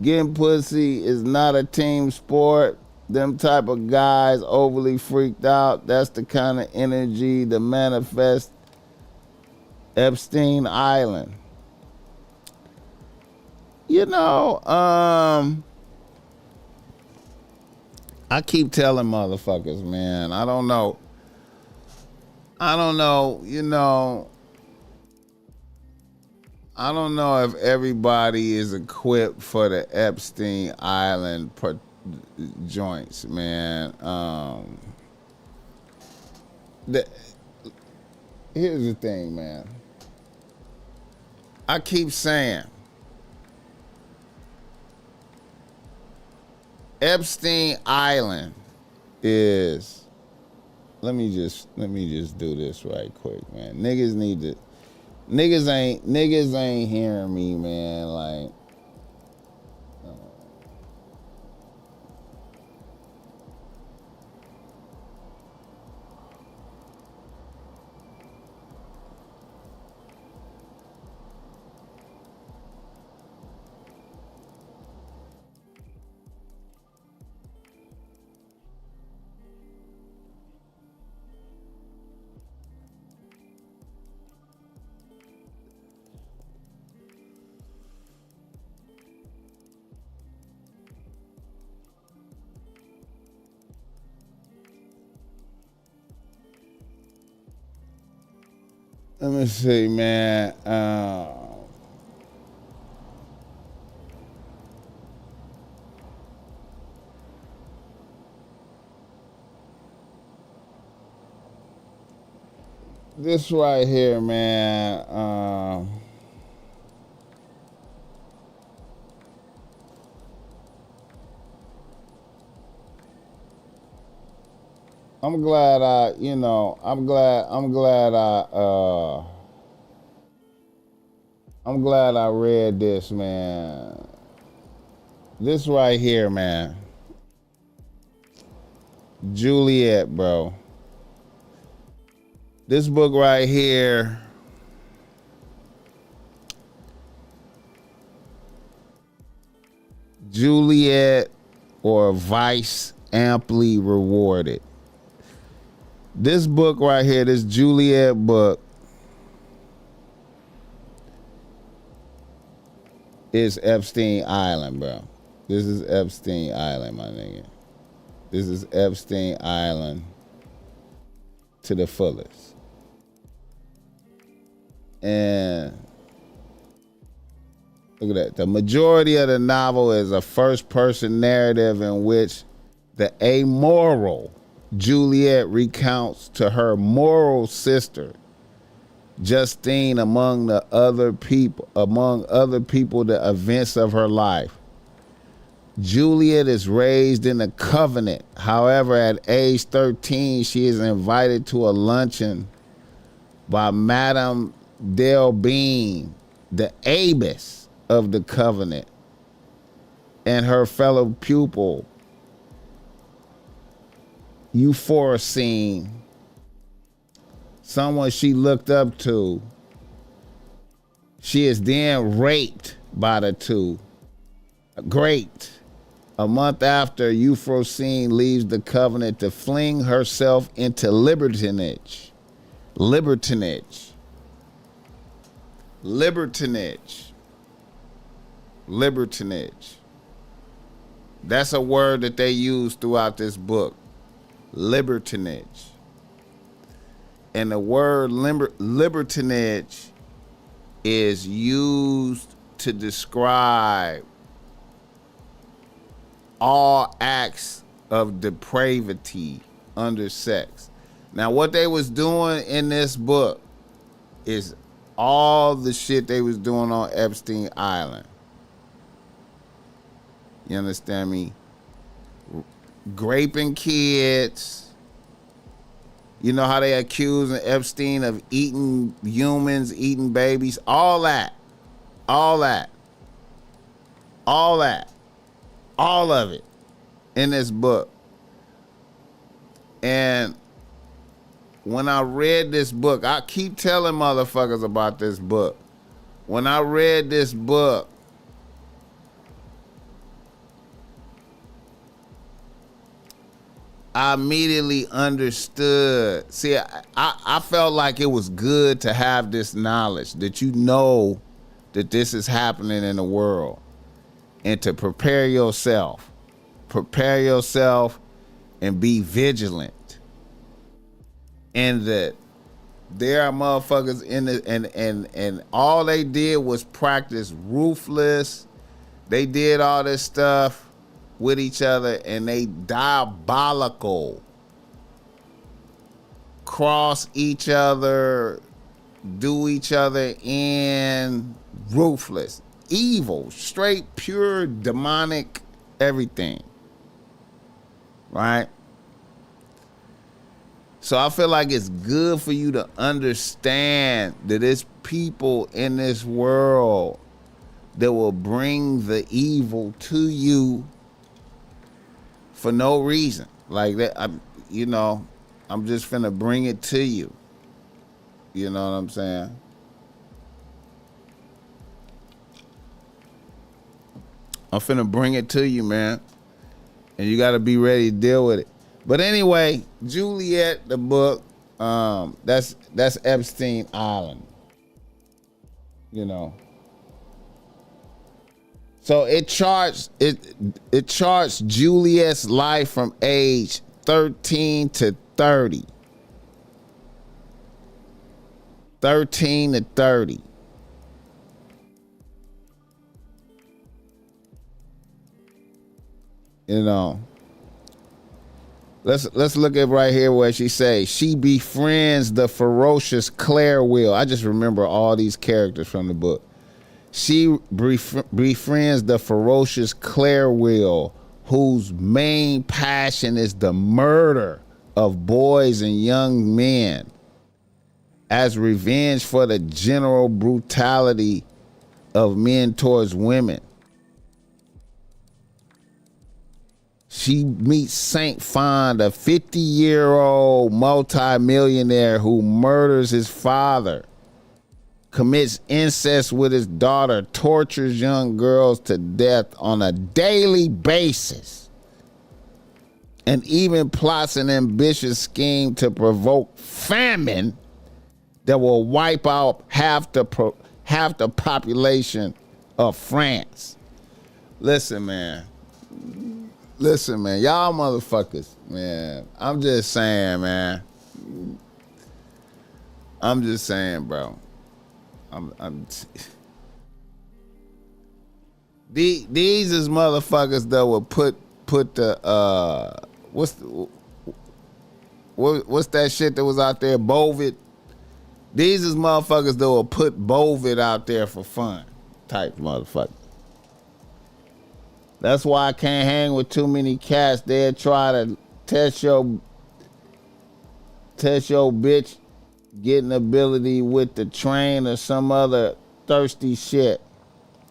S1: Getting pussy is not a team sport. Them type of guys overly freaked out. That's the kind of energy that manifests Epstein Island. You know, I keep telling motherfuckers, man, I don't know, you know, I don't know if everybody is equipped for the Epstein Island joints, man. Here's the thing, man. I keep saying, Epstein Island is. Let me just do this right quick, man. Niggas ain't hearing me, man. Like, let me see, man. This right here, man. I'm glad I read this, man. This right here, man. Juliet, bro. This book right here. Juliet or Vice Amply Rewarded. This book right here, this Juliet book, is Epstein Island, bro. This is Epstein Island, my nigga. This is Epstein Island to the fullest. And look at that. The majority of the novel is a first-person narrative in which the amoral Juliet recounts to her moral sister Justine among other people the events of her life. Juliet is raised in a convent. However, at age 13, she is invited to a luncheon by Madame Delbene, the abbess of the convent, and her fellow pupil, Euphorosine, someone she looked up to. She is then raped by the two. Great. A month after, Euphorosine leaves the convent to fling herself into libertinage. Libertinage. That's a word that they use throughout this book. Libertinage. And the word libertinage is used to describe all acts of depravity under sex. Now, what they was doing in this book is all the shit they was doing on Epstein Island. You understand me? Raping kids. You know how they accusing Epstein of eating humans, eating babies, all that. All of it in this book. And when I read this book, I keep telling motherfuckers about this book. When I read this book, I immediately understood. See, I felt like it was good to have this knowledge, that you know that this is happening in the world, and to prepare yourself and be vigilant. And that there are motherfuckers in the and all they did was practice ruthless. They did all this stuff with each other, and they diabolical, cross each other, do each other in, ruthless, evil, straight, pure, demonic, everything. Right? So I feel like it's good for you to understand that there's people in this world that will bring the evil to you for no reason. Like that, I'm just finna bring it to you. You know what I'm saying? I'm finna bring it to you, man. And you gotta be ready to deal with it. But anyway, Juliet, the book, that's Epstein Island. You know. So it charts Juliet's life from age 13 to 30. 13 to 30. You know. Let's look at right here where she says she befriends the ferocious Claire Will. I just remember all these characters from the book. She befriends the ferocious Claire Will, whose main passion is the murder of boys and young men as revenge for the general brutality of men towards women. She meets Saint Fond, a 50-year-old multimillionaire who murders his father, commits incest with his daughter, tortures young girls to death on a daily basis, and even plots an ambitious scheme to provoke famine that will wipe out half the population of France. Listen, man, y'all motherfuckers, man. I'm just saying, man. I'm just saying, bro. I'm these is motherfuckers that will put the what's that shit that was out there, Bovid. These is motherfuckers that will put Bovid out there for fun type motherfucker. That's why I can't hang with too many cats. They'll try to test your bitch getting ability with the train or some other thirsty shit.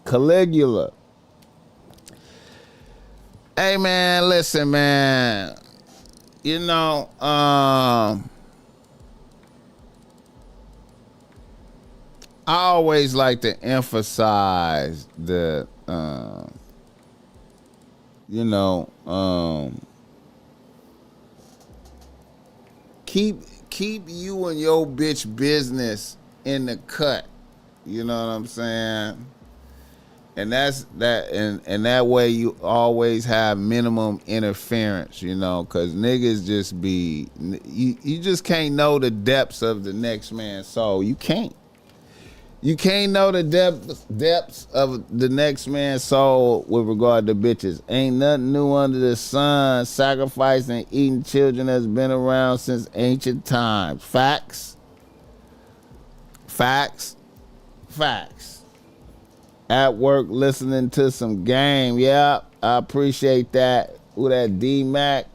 S1: Caligula. Hey man, listen man. You know, I always like to emphasize the keep you and your bitch business in the cut. You know what I'm saying? And that's that, and that way you always have minimum interference, you know, because niggas just be, you just can't know the depths of the next man's soul. You can't. You can't know the depths of the next man's soul with regard to bitches. Ain't nothing new under the sun. Sacrificing, eating children has been around since ancient times. Facts. Facts. Facts. At work listening to some game. Yeah, I appreciate that. Who that D-Mac?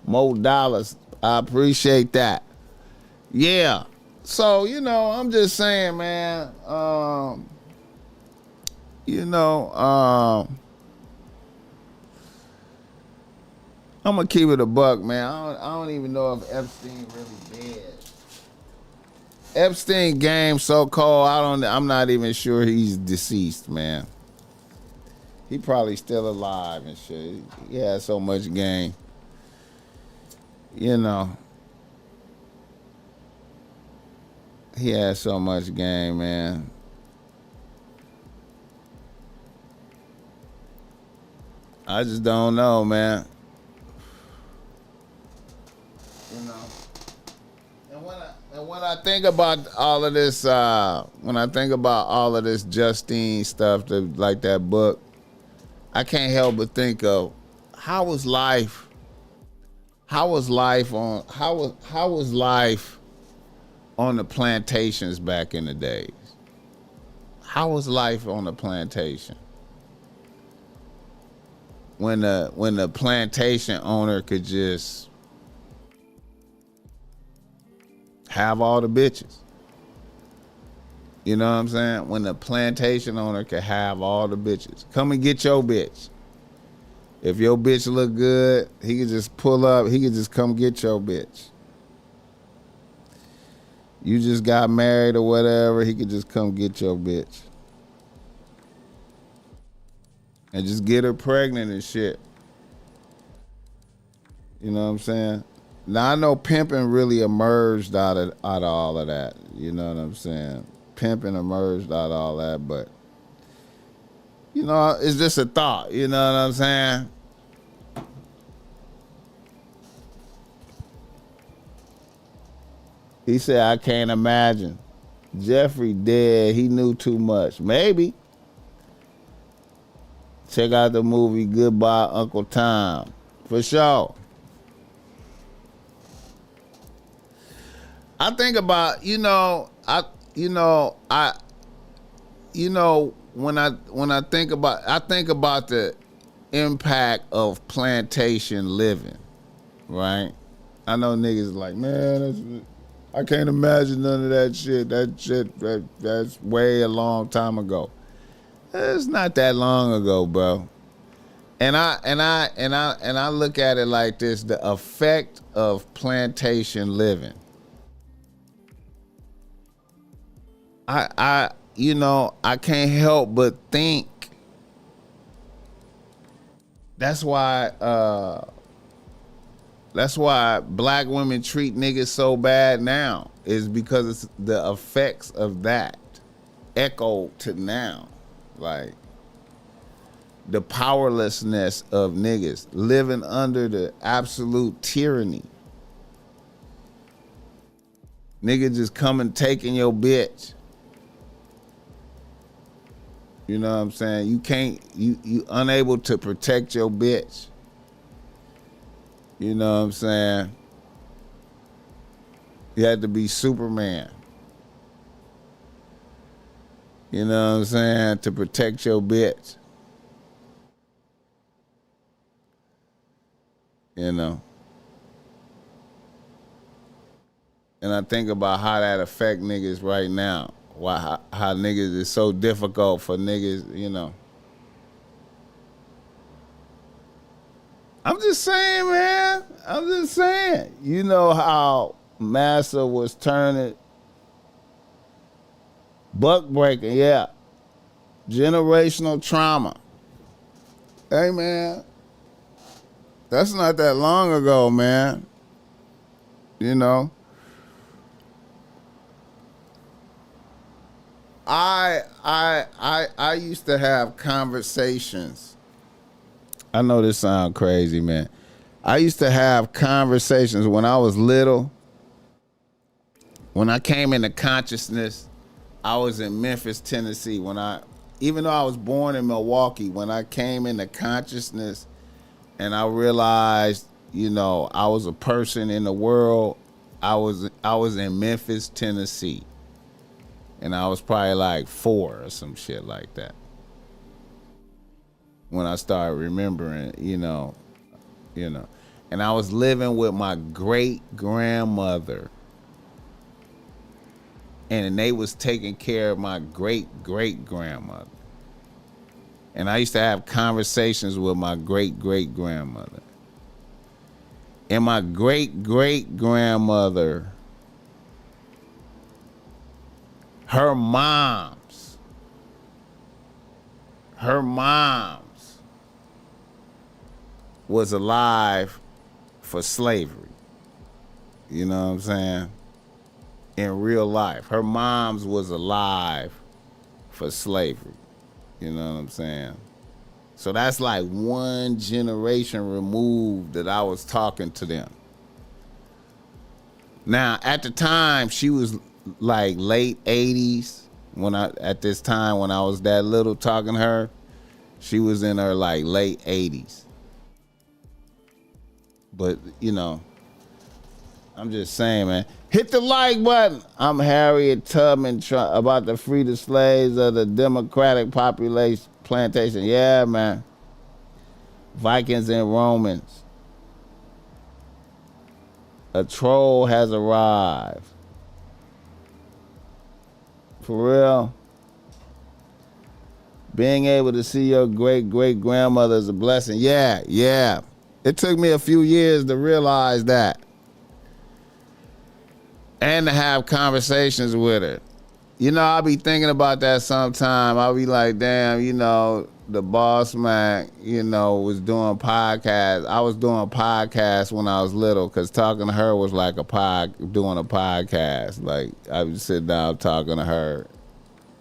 S1: More dollars. I appreciate that. Yeah. So, you know, I'm just saying, man, I'm going to keep it a buck, man. I don't even know if Epstein really dead. Epstein game so cold, I'm not even sure he's deceased, man. He probably still alive and shit. He had so much game. You know. He had so much game, man. I just don't know, man. You know. And when I think about all of this, Justine stuff, like that book, I can't help but think of how was life on the plantations back in the days? How was life on the plantation? When the plantation owner could just have all the bitches. You know what I'm saying? When the plantation owner could have all the bitches. Come and get your bitch. If your bitch look good, he could just pull up. He could just come get your bitch. You just got married or whatever, he could just come get your bitch. And just get her pregnant and shit. You know what I'm saying? Now I know pimping really emerged out of all of that. You know what I'm saying? Pimping emerged out of all that, but you know, it's just a thought. You know what I'm saying? He said, I can't imagine. Jeffrey dead. He knew too much. Maybe. Check out the movie Goodbye Uncle Tom. For sure. I think about, when I think about the impact of plantation living, right? I know niggas like, man, I can't imagine none of that shit. That's way a long time ago. It's not that long ago, bro. And I look at it like this: the effect of plantation living. I can't help but think that's why black women treat niggas so bad now, is because it's the effects of that echo to now. Like the powerlessness of niggas living under the absolute tyranny. Nigga just coming taking your bitch. You know what I'm saying? You can't, you unable to protect your bitch. You know what I'm saying? You had to be Superman. You know what I'm saying? To protect your bitch. You know? And I think about how that affect niggas right now. How niggas is so difficult for niggas, you know. I'm just saying, man. I'm just saying. You know how Massa was turning buck breaking, yeah. Generational trauma. Hey, man. That's not that long ago, man. You know. I used to have conversations. I know this sounds crazy, man. I used to have conversations when I was little. When I came into consciousness, I was in Memphis, Tennessee. Even though I was born in Milwaukee, when I came into consciousness and I realized, you know, I was a person in the world, I was in Memphis, Tennessee. And I was probably like 4 or some shit like that. When I started remembering, you know. And I was living with my great grandmother. And they was taking care of my great great grandmother. And I used to have conversations with my great great grandmother. And my great great grandmother, her moms was alive for slavery. You know what I'm saying? In real life. Her moms was alive for slavery. You know what I'm saying? So that's like one generation removed that I was talking to them. Now, at the time, she was like late 80s. At this time when I was that little talking to her, she was in her like late 80s. But, you know, I'm just saying, man. Hit the like button. I'm Harriet Tubman about to free the slaves of the Democratic population plantation. Yeah, man. Vikings and Romans. A troll has arrived. For real. Being able to see your great great grandmother is a blessing. Yeah, yeah. It took me a few years to realize that. And to have conversations with her. You know, I'll be thinking about that sometime. I'll be like, damn, you know, the BossMack, you know, was doing podcasts. I was doing podcasts when I was little because talking to her was like doing a podcast. Like, I would sit down talking to her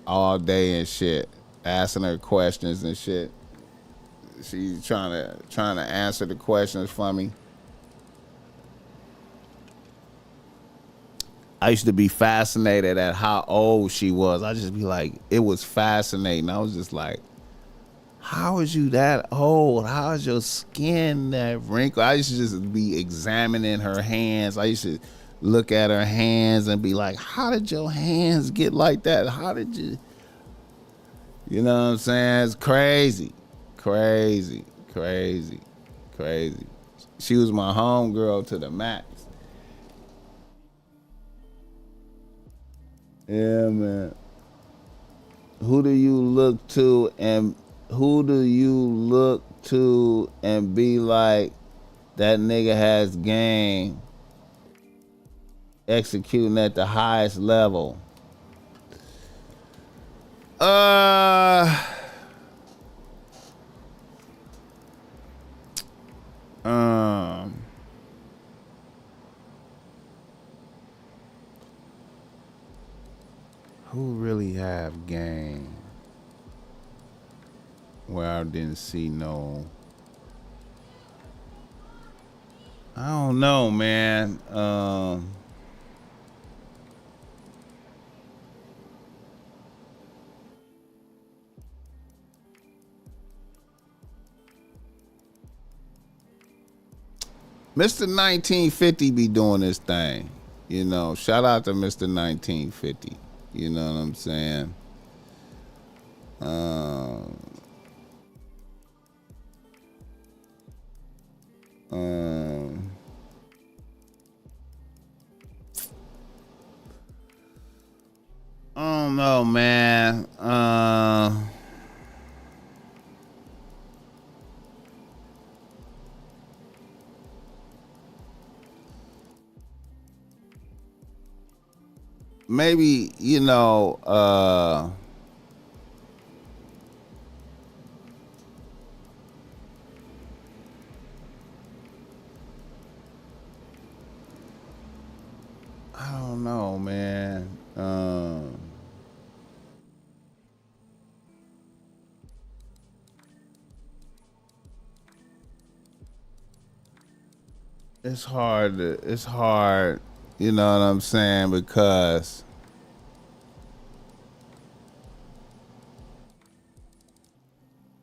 S1: all day and shit, asking her questions and shit. She's trying to answer the questions for me. I used to be fascinated at how old she was. I just be like, it was fascinating. I was just like, how is you that old? How is your skin that wrinkled? I used to just be examining her hands. I used to look at her hands and be like, how did your hands get like that? How did you? You know what I'm saying? It's crazy. Crazy. She was my homegirl to the max. Yeah, man. Who do you look to and be like, that nigga has game executing at the highest level? Who really have game where I didn't see no? I don't know, man. Mr. 1950 be doing this thing. You know, shout out to Mr. 1950. You know what I'm saying? Um, um, I don't know, man. Maybe, you know, I don't know, man. It's hard, you know what I'm saying, because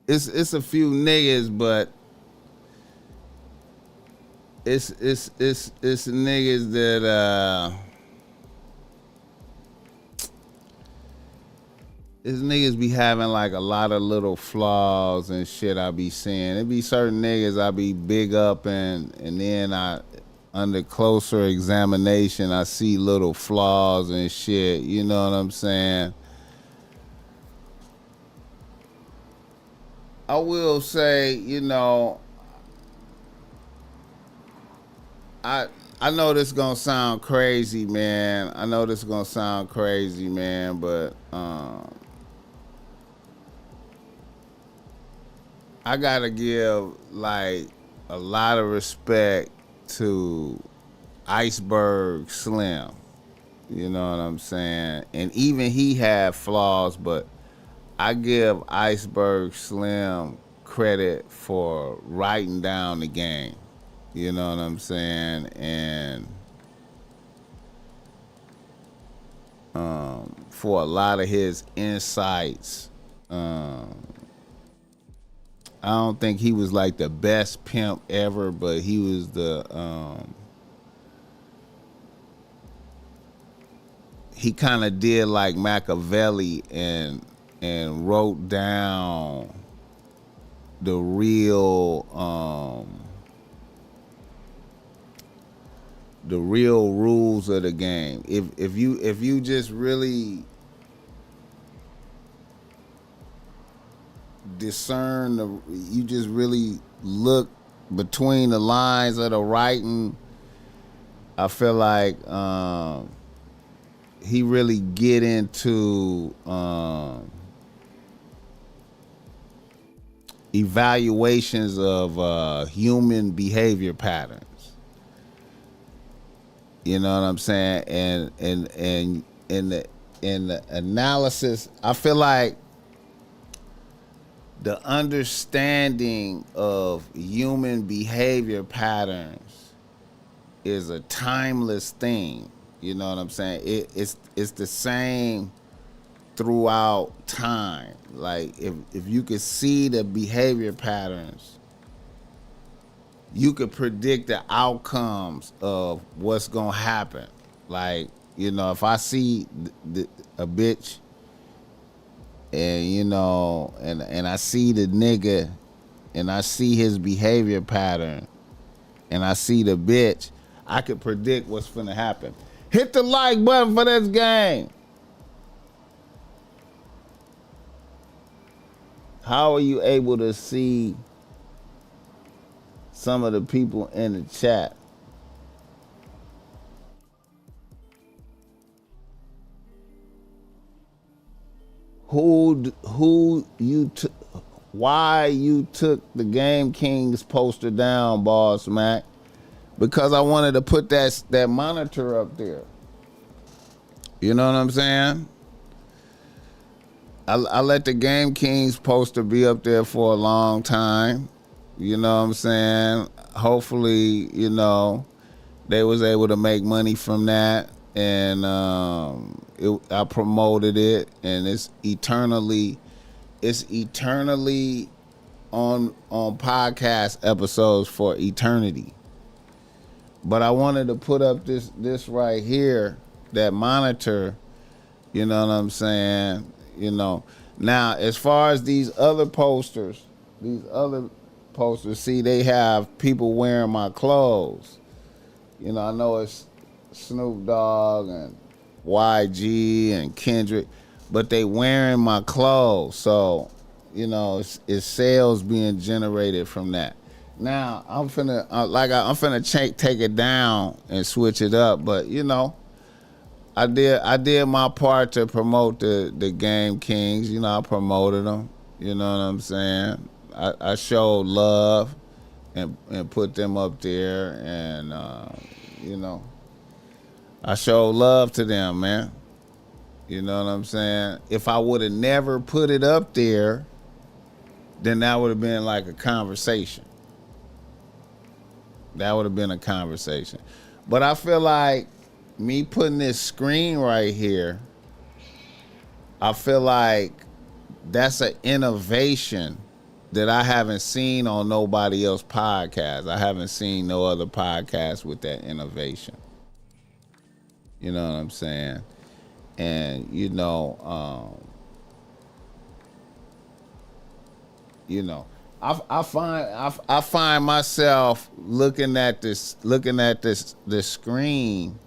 S1: it's a few niggas, but it's niggas that it's niggas be having like a lot of little flaws and shit. I be seeing it be certain niggas I be big up, and then I under closer examination I see little flaws and shit. You know what I'm saying? I will say, you know, I I know this gonna sound crazy, man. I know this gonna sound crazy, man, but I gotta give like a lot of respect to Iceberg Slim. You know what I'm saying? And even he had flaws, but I give Iceberg Slim credit for writing down the game. You know what I'm saying? And for a lot of his insights, I don't think he was like the best pimp ever, but he was the he kind of did like Machiavelli and wrote down the real rules of the game. If you just really discern you just really look between the lines of the writing, I feel like he really get into evaluations of human behavior patterns. You know what I'm saying? And in the analysis, I feel like the understanding of human behavior patterns is a timeless thing. You know what I'm saying? It's the same throughout time. Like if you could see the behavior patterns, you could predict the outcomes of what's gonna happen. Like, you know, if I see a bitch, and you know, and I see the nigga, and I see his behavior pattern, and I see the bitch, I could predict what's finna happen. Hit the like button for this game. How are you able to see some of the people in the chat? Why you took the Game Kings poster down, BossMack? Because I wanted to put that monitor up there. You know what I'm saying? I let the Game Kings poster be up there for a long time. You know what I'm saying? Hopefully, you know, they was able to make money from that, and I promoted it, and it's eternally on podcast episodes for eternity. But I wanted to put up this right here, that monitor. You know what I'm saying? You know. Now, as far as these other posters, see, they have people wearing my clothes. You know, I know it's Snoop Dogg and YG and Kendrick, but they wearing my clothes. So, you know, it's sales being generated from that. Now I'm finna I'm finna take it down and switch it up, but you know, I did my part to promote the Game Kings. You know, I promoted them. You know what I'm saying? I showed love and put them up there, and you know, I showed love to them, man. You know what I'm saying? If I would have never put it up there, then that would have been like a conversation. That would have been a conversation. But I feel like me putting this screen right here, I feel like that's an innovation that I haven't seen on nobody else podcast. I haven't seen no other podcast with that innovation. You know what I'm saying? And you know, I find myself looking at this screen.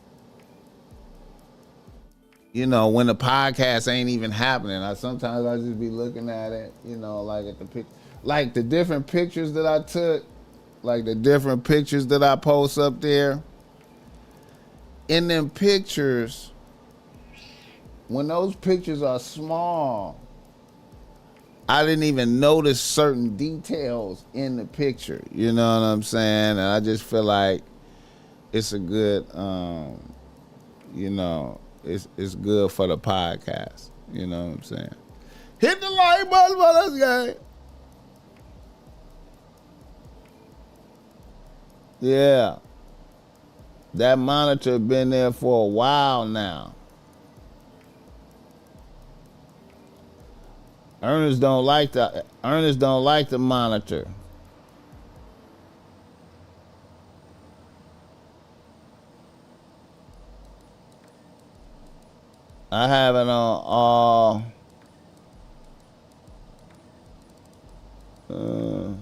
S1: You know, when the podcast ain't even happening, I just be looking at it. You know, like at like the different pictures that I took, like the different pictures that I post up there. In them pictures, when those pictures are small, I didn't even notice certain details in the picture. You know what I'm saying? And I just feel like it's a good, you know, it's good for the podcast. You know what I'm saying? Hit the like button for this guy. Yeah, that monitor been there for a while now. Ernest don't like the monitor. I have it on all. Uh,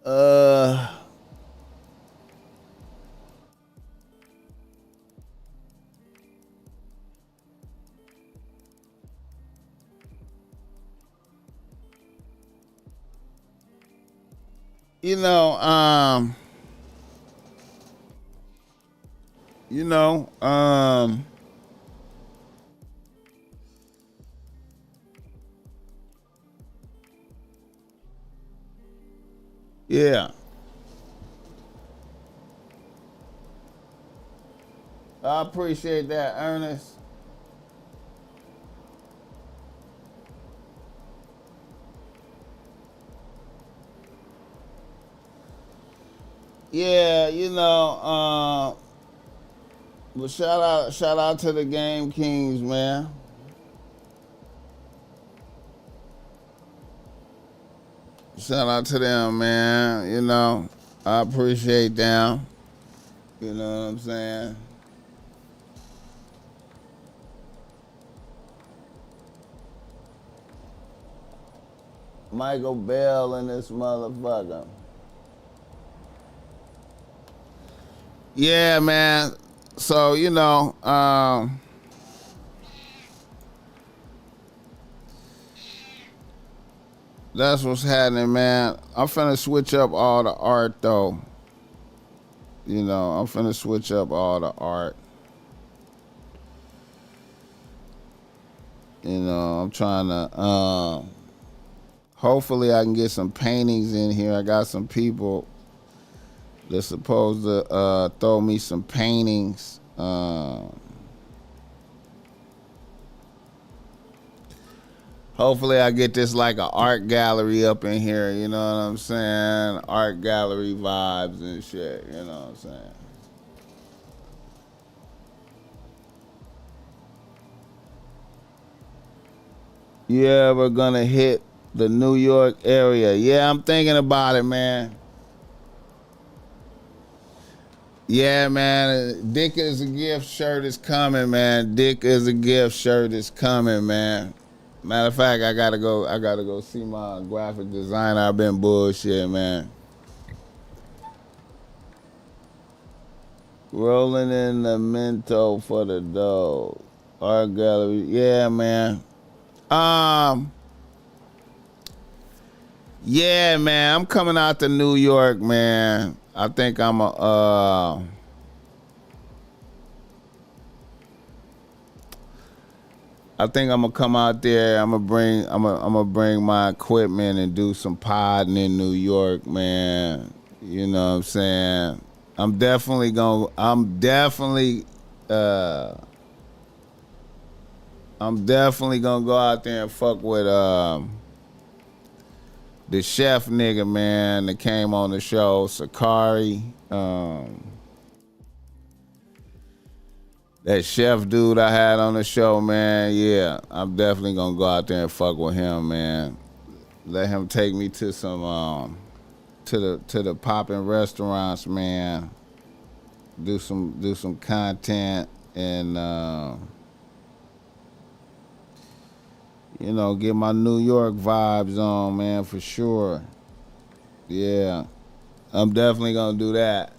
S1: uh, you know, you know, yeah. I appreciate that, Ernest. Yeah, you know, but shout out to the Game Kings, man. Shout out to them, man. You know, I appreciate them. You know what I'm saying? Michael Bell and this motherfucker. Yeah, man. So, you know, that's what's happening, man. I'm finna switch up all the art, though. You know, I'm finna switch up all the art. You know, I'm trying to, hopefully I can get some paintings in here. I got some people that's supposed to throw me some paintings. Hopefully I get this like an art gallery up in here, you know what I'm saying? Art gallery vibes and shit, you know what I'm saying? You ever gonna hit the New York area? Yeah, I'm thinking about it, man. Yeah, man. Dick is a gift shirt is coming, man. Dick is a gift shirt is coming, man. Matter of fact, I gotta go see my graphic designer. I've been bullshit, man. Rolling in the Mento for the dough. Art gallery. Yeah, man. Um, yeah, man. I'm coming out to New York, man. I think I'm gonna come out there. I'm gonna bring my equipment and do some podding in New York, man. You know what I'm saying? Uh I'm definitely gonna go out there and fuck with the chef nigga, man, that came on the show, Sakari. That chef dude I had on the show, man, yeah, I'm definitely gonna go out there and fuck with him, man. Let him take me to some to the poppin' restaurants, man. Do some content and get my New York vibes on, man, for sure. Yeah, I'm definitely gonna do that.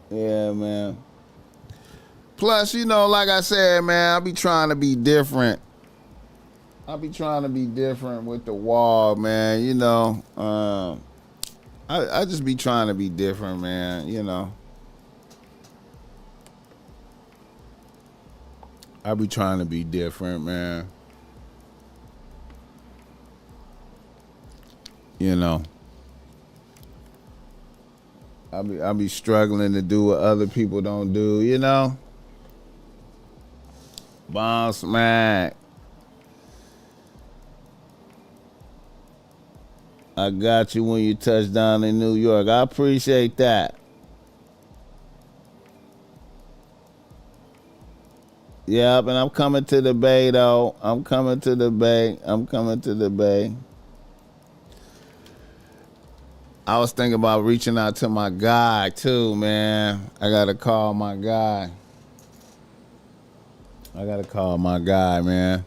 S1: Yeah, man. Plus, like I said, man, I be trying to be different. I be trying to be different with the wall, man. I just be trying to be different, man. I be trying to be different, man. You know, I be struggling to do what other people don't do. BossMack. I got you when you touch down in New York. I appreciate that. Yep, and I'm coming to the Bay, though. I'm coming to the Bay. I'm coming to the Bay. I was thinking about reaching out to my guy, too, man. I got to call my guy. Man.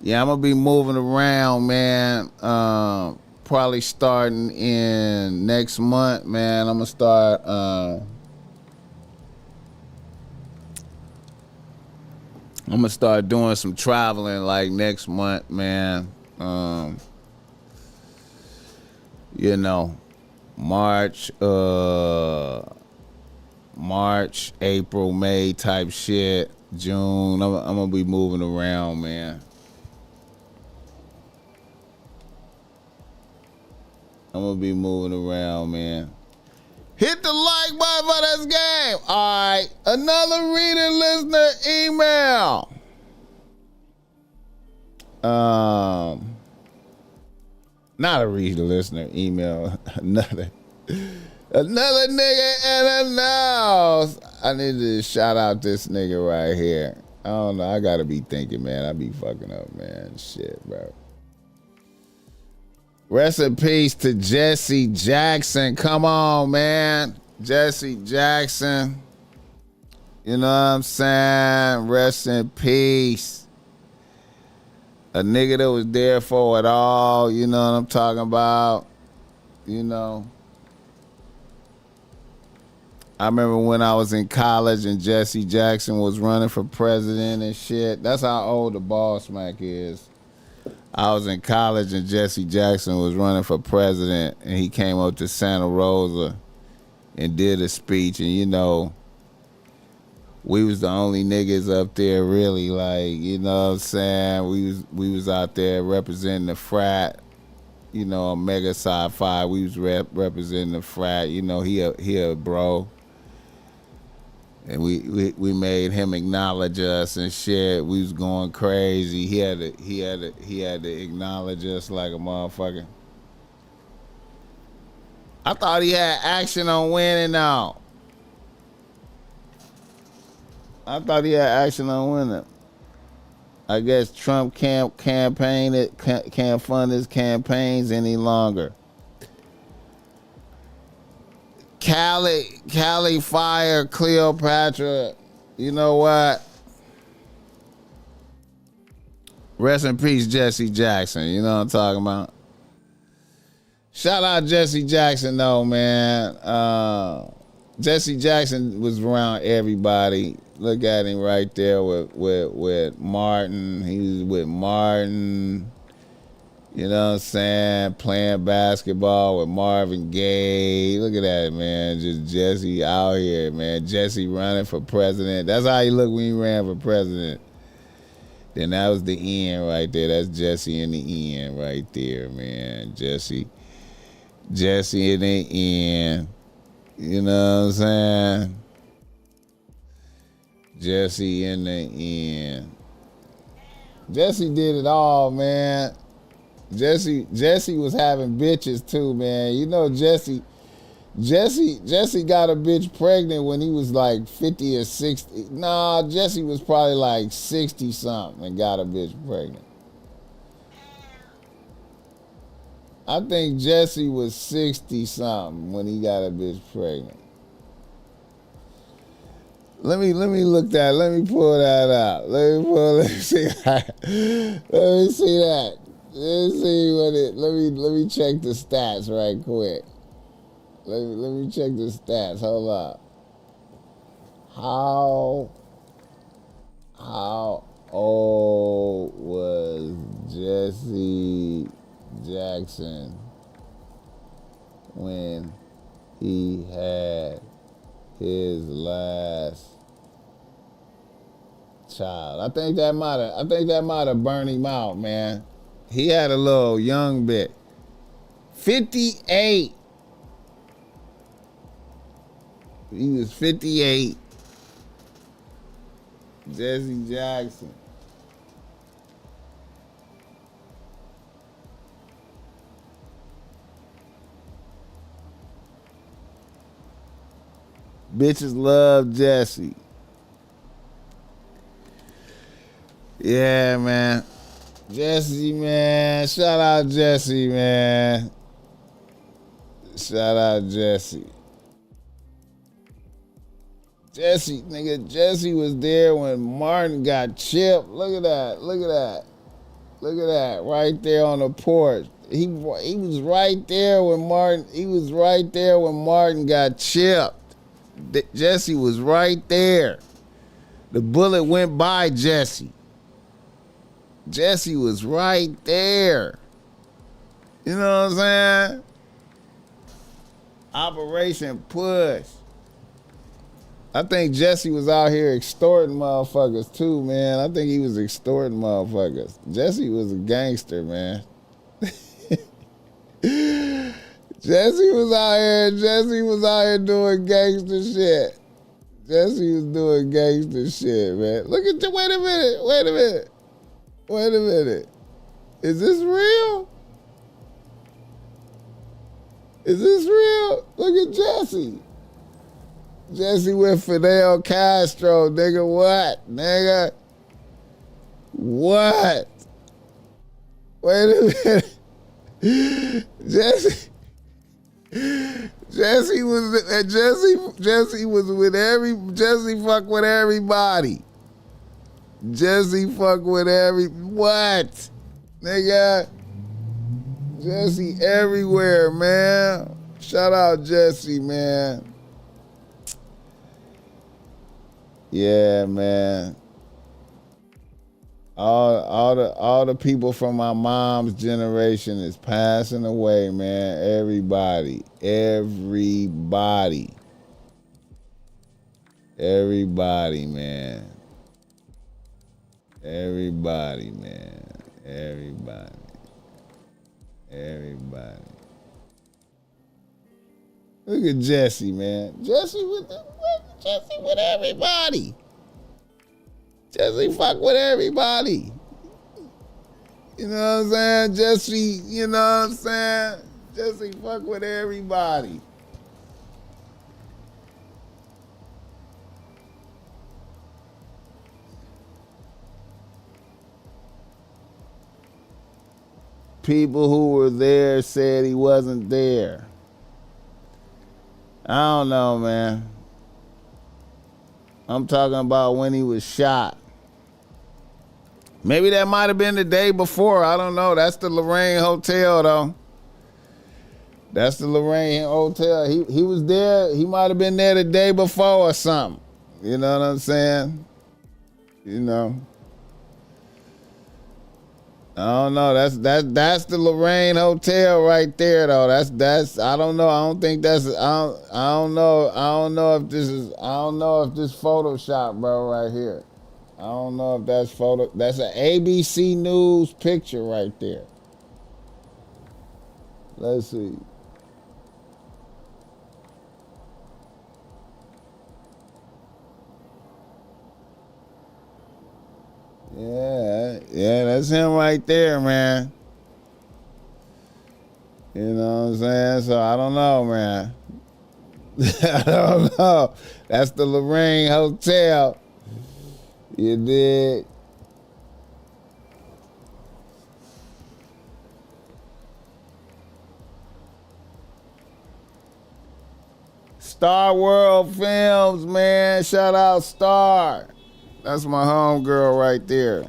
S1: Yeah, I'm going to be moving around, man. Probably starting in next month, man. I'm going to start... I'm gonna start doing some traveling like next month, man. March, April, May type shit. June. I'm gonna be moving around, man. Hit the like button for this game. All right. Another reader listener email. Not a reader listener email. Another nigga in the nose. I need to shout out this nigga right here. I don't know. I gotta be thinking, man. I be fucking up, man. Shit, bro. Rest in peace to Jesse Jackson. Come on, man. Jesse Jackson. You know what I'm saying? Rest in peace. A nigga that was there for it all. You know what I'm talking about? I remember when I was in college and Jesse Jackson was running for president and shit. That's how old the BossMack is. I was in college and Jesse Jackson was running for president, and he came up to Santa Rosa and did a speech, and we was the only niggas up there really, like, you know what I'm saying? We was out there representing the frat, a mega sci-fi. We was representing the frat, he a bro. And we made him acknowledge us and shit. We was going crazy. He had to acknowledge us like a motherfucker. I thought he had action on winning now. I thought he had action on winning. I guess Trump can't fund his campaigns any longer. Cali fire Cleopatra. You know what? Rest in peace, Jesse Jackson. You know what I'm talking about? Shout out Jesse Jackson though, man. Jesse Jackson was around everybody. Look at him right there with Martin. He was with Martin. You know what I'm saying? Playing basketball with Marvin Gaye. Look at that, man. Just Jesse out here, man. Jesse running for president. That's how he looked when he ran for president. Then that was the end right there. That's Jesse in the end right there, man. Jesse in the end. You know what I'm saying? Jesse in the end. Jesse did it all, man. Jesse was having bitches too, man. You know Jesse got a bitch pregnant when he was like 50 or 60. Nah, Jesse was probably like 60 something and got a bitch pregnant. I think Jesse was 60 something when he got a bitch pregnant. Let me look that. Let me pull that out. Let me see that. Let me see that. Let me see what it. Let me check the stats right quick. Let me check the stats. Hold up. How old was Jesse Jackson when he had his last child? I think that might have burned him out, man. He had a little young bit. 58. He was 58. Jesse Jackson. Bitches love Jesse. Yeah, man. Jesse, man. Shout out Jesse, man. Shout out Jesse. Jesse was there when Martin got chipped. Look at that. Right there on the porch. He was right there when Martin got chipped. Jesse was right there. The bullet went by Jesse. Jesse was right there. You know what I'm saying? Operation Push. I think Jesse was out here extorting motherfuckers too, man. I think he was extorting motherfuckers. Jesse was a gangster, man. Jesse was out here doing gangster shit. Jesse was doing gangster shit, man. Look at you. Wait a minute. Is this real? Look at Jesse. Jesse with Fidel Castro, nigga. What, nigga? What? Wait a minute. Jesse fuck with everybody. What? Nigga. Jesse everywhere, man. Shout out Jesse, man. Yeah, man. All the people from my mom's generation is passing away, man. Everybody, man. Everybody. Look at Jesse, man. Jesse with everybody. Jesse fuck with everybody. You know what I'm saying? Jesse, you know what I'm saying? Jesse fuck with everybody. People who were there said he wasn't there. I don't know, man. I'm talking about when he was shot. Maybe that might have been the day before. I don't know. That's the Lorraine Hotel, though. That's the Lorraine Hotel. He was there. He might have been there the day before or something. You know what I'm saying? You know. I don't know. That's the Lorraine Hotel right there, though. That's I don't know. I don't think that's I don't know. I don't know if this Photoshop, bro, right here. I don't know if that's photo. That's an ABC News picture right there. Let's see. Yeah, that's him right there, man. You know what I'm saying? So I don't know, man. I don't know. That's the Lorraine Hotel. You did. Star World Films, man. Shout out Star. That's my homegirl right there.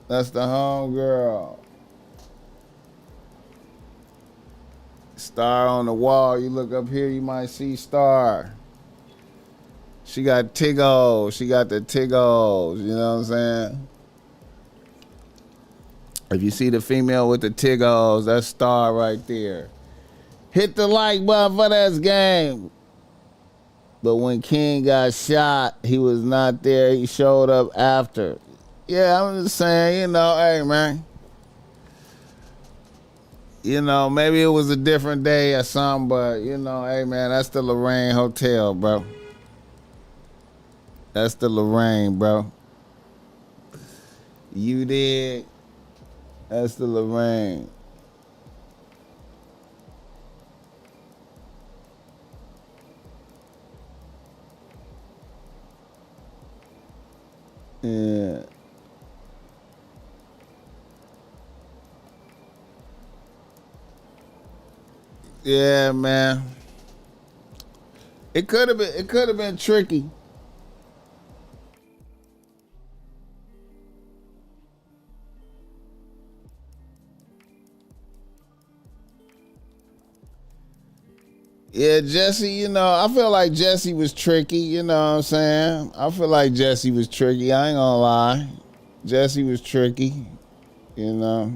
S1: That's the homegirl. Star on the wall. You look up here, you might see Star. She got Tiggles. She got the Tiggles. You know what I'm saying? If you see the female with the Tiggles, that's Star right there. Hit the like button for that game. But when King got shot, he was not there. He showed up after. Yeah, I'm just saying, you know, hey, man. You know, maybe it was a different day or something, but, you know, hey, man, that's the Lorraine Hotel, bro. That's the Lorraine, bro. You did. That's the Lorraine. Yeah. Yeah, man. It could have been tricky. Yeah, Jesse, you know, I feel like Jesse was tricky, you know what I'm saying? I feel like Jesse was tricky, I ain't gonna lie. Jesse was tricky, you know.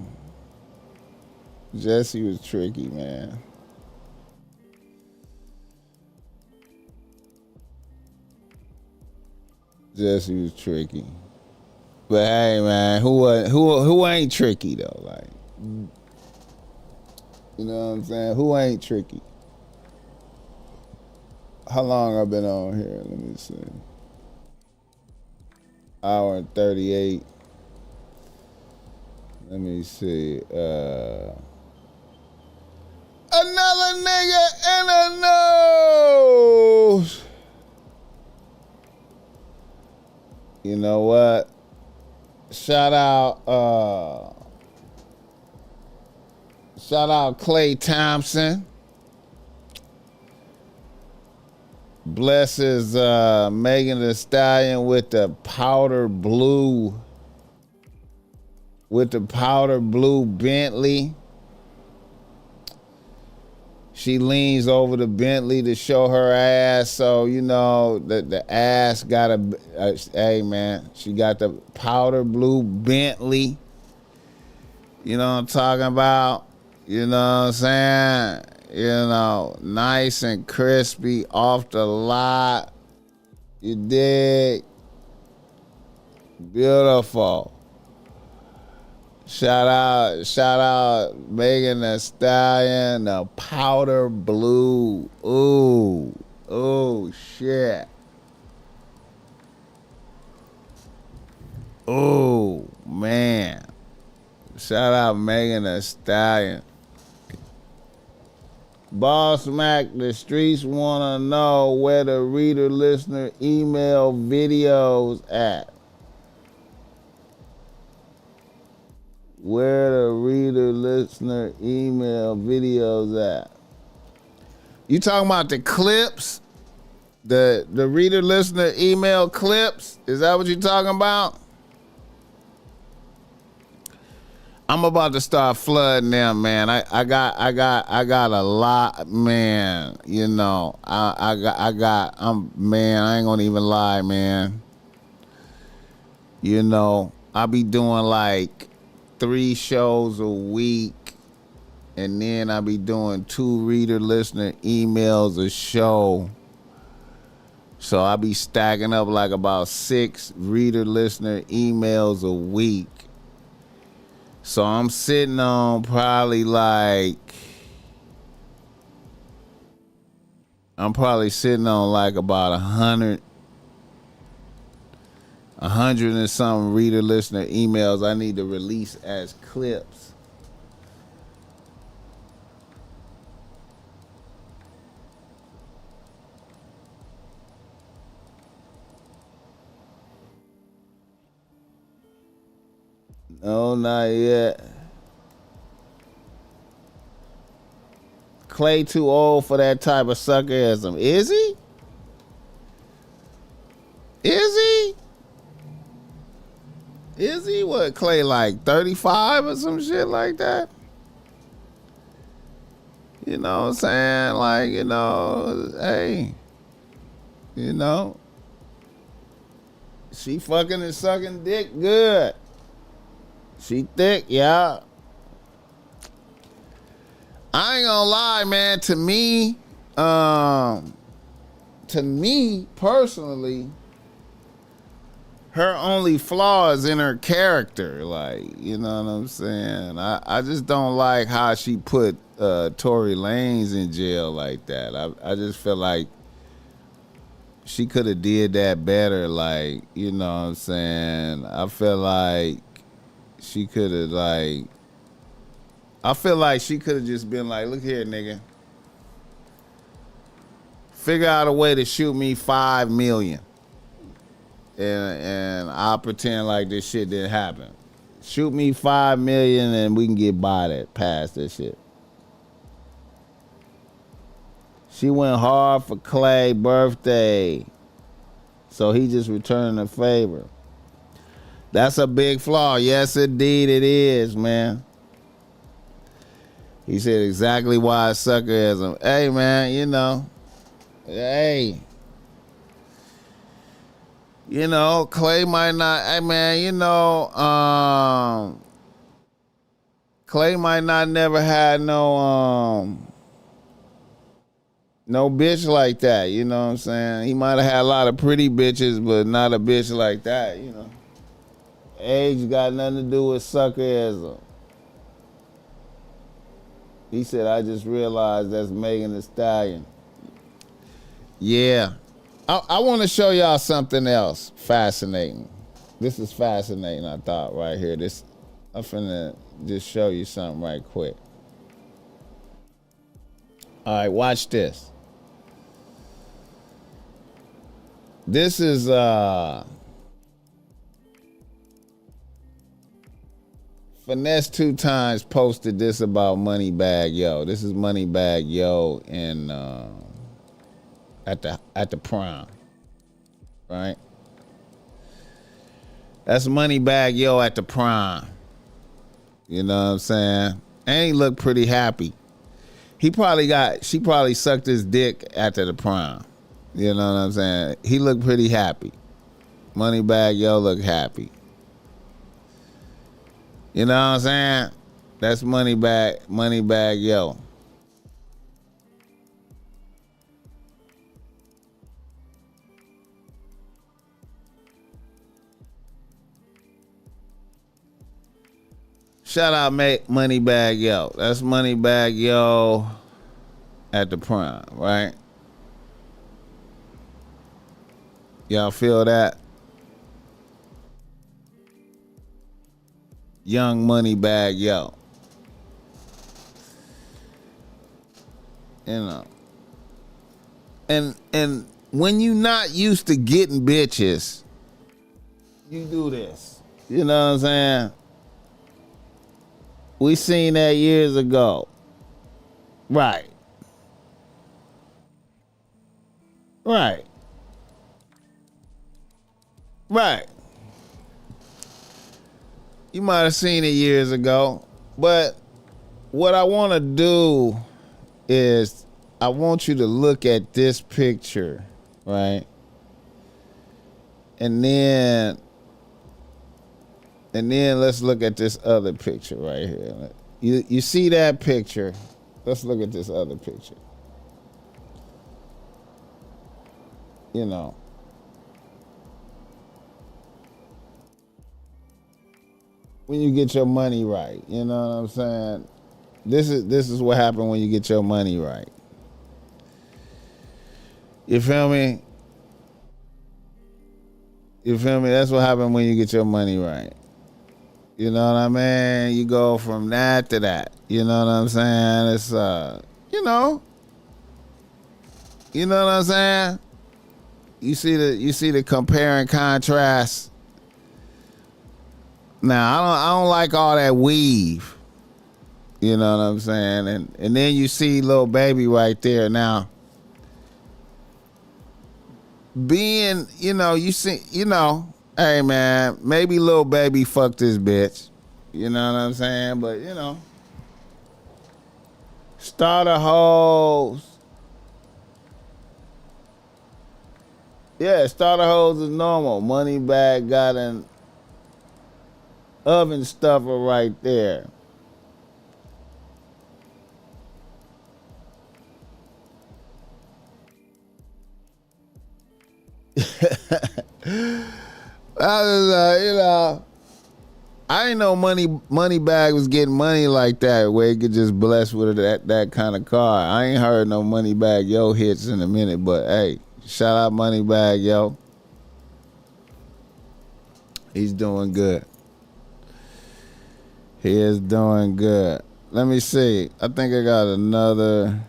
S1: Jesse was tricky, man. Jesse was tricky. But hey, man, who ain't tricky though? Like, you know what I'm saying? Who ain't tricky? How long I been on here? Let me see. Hour and 38. Let me see. Another nigga in the nose. You know what? Shout out Clay Thompson. Blesses Megan Thee Stallion with the powder blue Bentley. She leans over the Bentley to show her ass, so you know the ass got a hey man, she got the powder blue Bentley. You know what I'm talking about? You know what I'm saying? You know, nice and crispy off the lot. You dig? Beautiful. Shout out Megan Thee Stallion, the powder blue. Ooh, shit. Ooh, man. Shout out Megan Thee Stallion. BossMack, the streets want to know where the reader listener email videos at. Where the reader listener email videos at. You talking about the clips? The reader listener email clips? Is that what you talking about? I'm about to start flooding them, man. I got a lot, man. You know, man, I ain't gonna even lie, man. You know, I be doing like 3 shows a week, and then I be doing 2 reader listener emails a show. So I be stacking up like about 6 reader listener emails a week. So I'm sitting on probably like, about 100 and some reader listener emails I need to release as clips. No, not yet. Clay too old for that type of suckerism. Is he? Is he? Is he? What, Clay, like 35 or some shit like that? You know what I'm saying? Like, you know, hey, you know, she fucking and sucking dick good. She thick, yeah. I ain't gonna lie, man. To me personally, her only flaw is in her character. Like, you know what I'm saying? I just don't like how she put Tory Lanez in jail like that. I just feel like she could have did that better. Like, you know what I'm saying? I feel like she could have just been like, look here, nigga. Figure out a way to shoot me $5 million. And I'll pretend like this shit didn't happen. Shoot me $5 million and we can get by that, past this shit. She went hard for Clay birthday. So he just returned the favor. That's a big flaw. Yes, indeed it is, man. He said exactly why it's suckerism. Hey, man, you know. Hey. You know, Clay might not, hey, man, you know, Clay might not never had no bitch like that, you know what I'm saying? He might have had a lot of pretty bitches, but not a bitch like that, you know. Age got nothing to do with suckerism. He said, I just realized that's Megan Thee Stallion. Yeah. I want to show y'all something else fascinating. This is fascinating, I thought, right here. I'm finna just show you something right quick. All right, watch this. This is Finesse 2 times posted this about Moneybagg Yo. This is Moneybagg Yo in at the Prime, right? That's Moneybagg Yo at the Prime. You know what I'm saying? And he looked pretty happy. She probably sucked his dick after the Prime. You know what I'm saying? He looked pretty happy. Moneybagg Yo looked happy. You know what I'm saying? That's Moneybagg Yo. Shout out Moneybagg Yo. That's Moneybagg Yo at the Prime, right? Y'all feel that? Young money bag, yo. You know. And when you not used to getting bitches, you do this. You know what I'm saying? We seen that years ago. Right. Right. Right. You might have seen it years ago. But what I want to do is I want you to look at this picture, right? And then let's look at this other picture right here. You see that picture? Let's look at this other picture. You know. When you get your money right, you know what I'm saying? This is what happened when you get your money right. You feel me? You feel me? That's what happened when you get your money right. You know what I mean? You go from that to that. You know what I'm saying? It's you know what I'm saying? You see the compare and contrast. Now I don't like all that weave. You know what I'm saying? And then you see little baby right there. Now being, you see, hey man, maybe little baby fucked this bitch. You know what I'm saying? But starter hoes. Yeah, starter hoes is normal. Money bag got an oven stuffer right there. I was, I ain't know money bag was getting money like that where he could just bless with that kind of car. I ain't heard no money bag yo hits in a minute, but hey, shout out money bag yo. He's doing good. He is doing good. Let me see. I think I got another.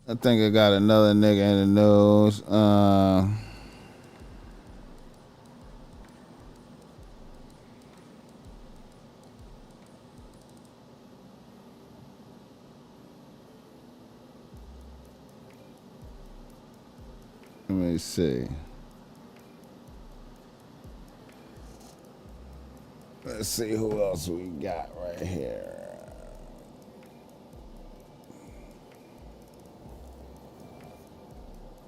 S1: I think I got another nigga in the news. Let me see. Let's see who else we got right here.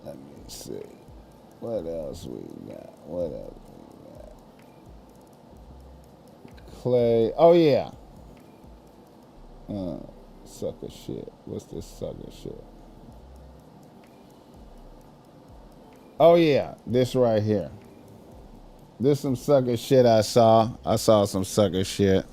S1: Let me see. What else we got? Clay. Oh, yeah. Sucker shit. What's this sucker shit? Oh, yeah. This right here. This some sucker shit I saw. I saw some sucker shit.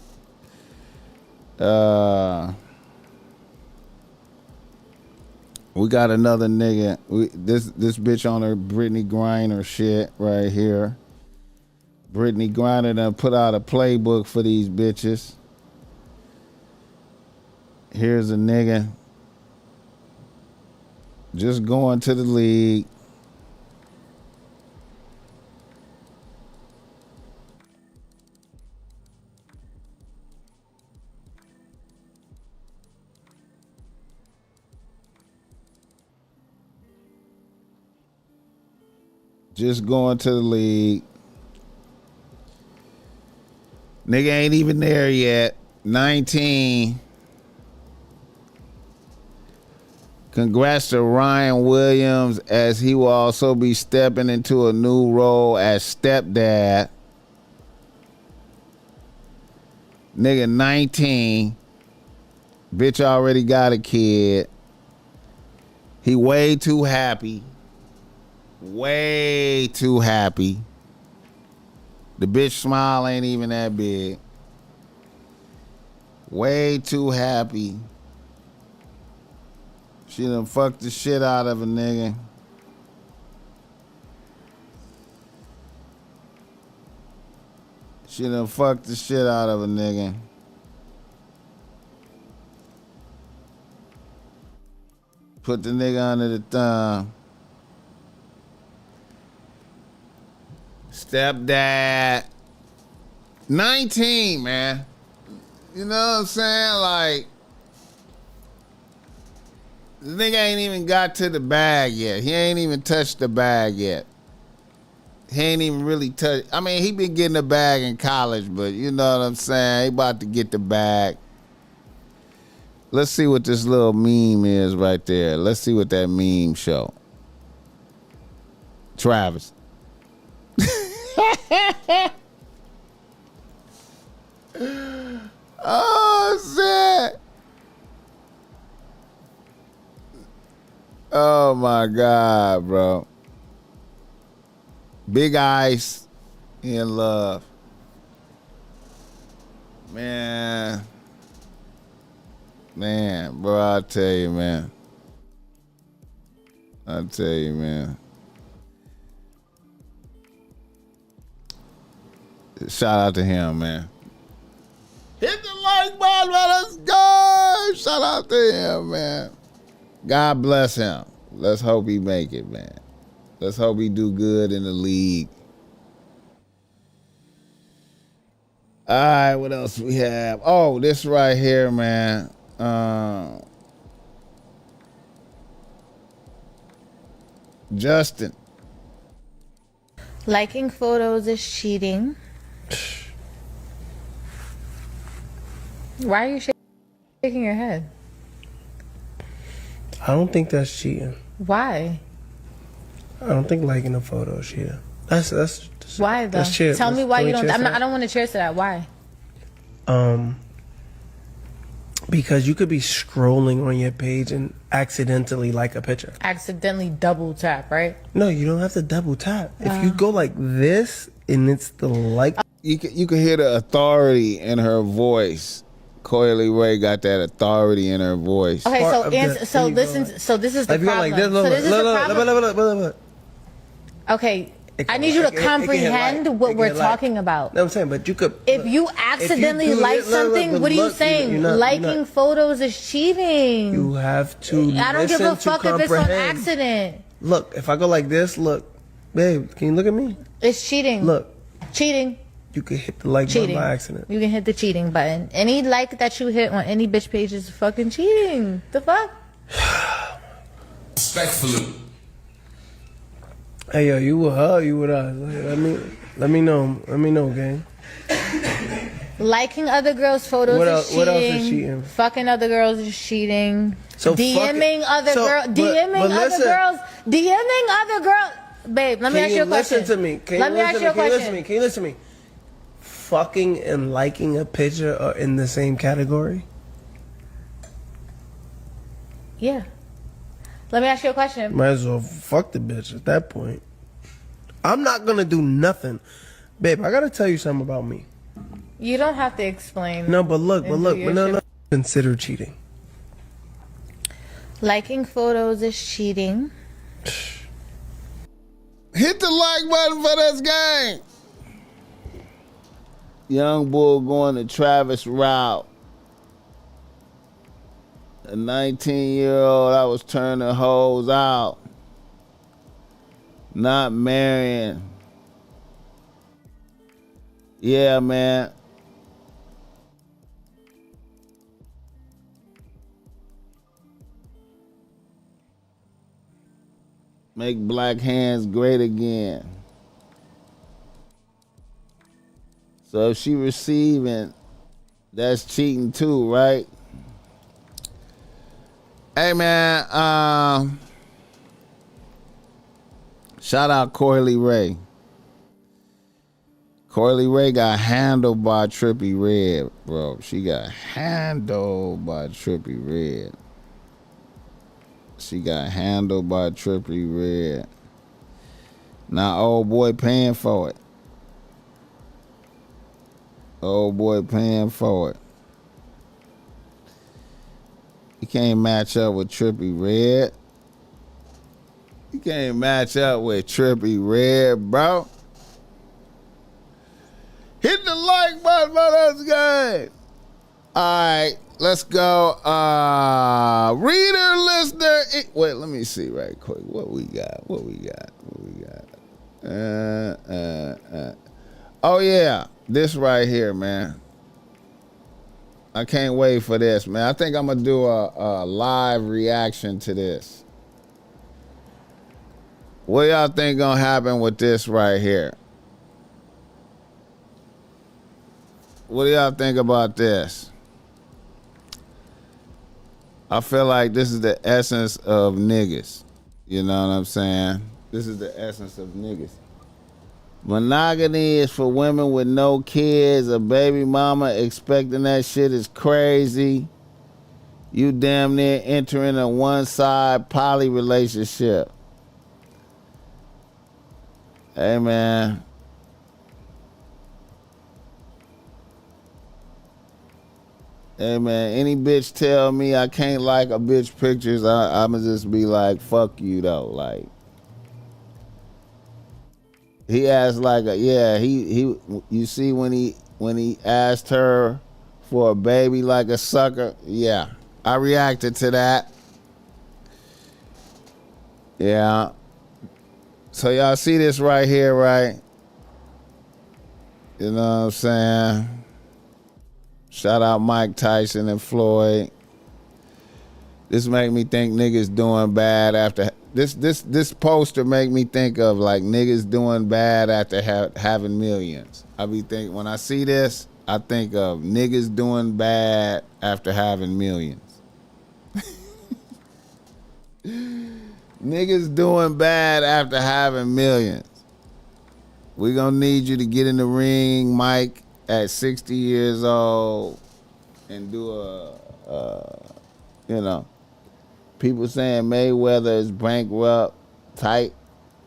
S1: We got another nigga. This bitch on her Brittany Griner shit right here. Brittany Griner done put out a playbook for these bitches. Here's a nigga just going to the league. Just going to the league. Nigga ain't even there yet. 19. Congrats to Ryan Williams as he will also be stepping into a new role as stepdad. Nigga 19. Bitch already got a kid. He way too happy. Way too happy. The bitch smile ain't even that big. Way too happy. She done fucked the shit out of a nigga. She done fucked the shit out of a nigga. Put the nigga under the thumb. Stepdad. 19, man. You know what I'm saying? Like, the nigga ain't even got to the bag yet. He ain't even touched the bag yet. He ain't even really touched. I mean, he been getting the bag in college, but you know what I'm saying? He about to get the bag. Let's see what this little meme is right there. Let's see what that meme show. Travis. Oh, shit. Oh, my God, bro. Big Ice in love. Man, bro, I'll tell you, man. Shout out to him, man. Hit the like button, let's go. Shout out to him, man. God bless him. Let's hope he make it, man. Let's hope he do good in the league. All right, what else we have? Oh, this right here, man. Justin.
S2: Liking photos is cheating. Why are you shaking your head?
S3: I don't think that's cheating.
S2: Why?
S3: I don't think liking a photo is cheating. That's
S2: why though?
S3: That's cheating.
S2: Tell me why you don't.
S3: I
S2: I don't want to cheers to that. Why?
S3: Because you could be scrolling on your page and accidentally like a picture.
S2: Accidentally double tap, right?
S3: No, you don't have to double tap. If you go like this and it's the like,
S1: you can hear the authority in her voice. Coily Ray got that authority in her voice.
S2: Okay, so listen. So this is the problem.
S3: Like this,
S2: so this is the problem.
S3: Look.
S2: Okay. I need you to comprehend what we're talking about.
S3: No, I'm saying, but you could.
S2: If you accidentally like something, what are you saying? Liking photos is cheating.
S3: You have to.
S2: I don't give a fuck if it's on accident.
S3: Look, if I go like this, look, babe, can you look at me?
S2: It's cheating.
S3: Look,
S2: cheating.
S3: You can hit the like button by accident.
S2: You can hit the cheating button. Any like that you hit on any bitch page is fucking cheating. The fuck?
S4: Respectfully.
S3: Hey yo, you with her, you with us? Let me know, gang.
S2: Liking other girls' photos is cheating.
S3: What else is cheating?
S2: Fucking other girls is cheating.
S3: So
S2: DMing other girls. DMing other girls. Babe, let me ask you a question.
S3: Listen to me. Can you listen to me? Fucking and liking a picture are in the same category?
S2: Yeah. Let me ask you a question.
S3: Might as well fuck the bitch at that point. I'm not gonna do nothing. Babe, I gotta tell you something about me.
S2: You don't have to explain.
S3: No, but no. Consider cheating.
S2: Liking photos is cheating.
S1: Hit the like button for this game. Young Bull going the Travis route. A 19-year-old, I was turning hoes out. Not marrying. Yeah, man. Make black hands great again. So if she receiving, that's cheating too, right? Hey man, shout out Coily Ray. Coily Ray got handled by Trippie Redd, bro. She got handled by Trippie Redd. She got handled by Trippie Redd. Now old boy paying for it. Old boy paying for it. You can't match up with Trippie Redd. You can't match up with Trippie Redd, bro. Hit the like button for this game. All right, let's go. Reader, listener. Wait, let me see right quick. What we got? Oh, yeah. This right here, man. I can't wait for this, man. I think I'm going to do a live reaction to this. What y'all think going to happen with this right here? What do y'all think about this? I feel like this is the essence of niggas. You know what I'm saying? This is the essence of niggas. Monogamy is for women with no kids. A baby mama expecting that shit is crazy. You damn near entering a one-side poly relationship. Hey, man. Hey, man, any bitch tell me I can't like a bitch pictures, I'ma just be like, fuck you, though. Like, he asked like, you see when he asked her for a baby like a sucker? Yeah, I reacted to that. Yeah. So y'all see this right here, right? You know what I'm saying? Shout out Mike Tyson and Floyd. This make me think niggas doing bad after this poster make me think of like niggas doing bad after having millions. I be think when I see this, I think of niggas doing bad after having millions. Niggas doing bad after having millions. We gonna need you to get in the ring, Mike, at 60 years old and do people saying Mayweather is bankrupt,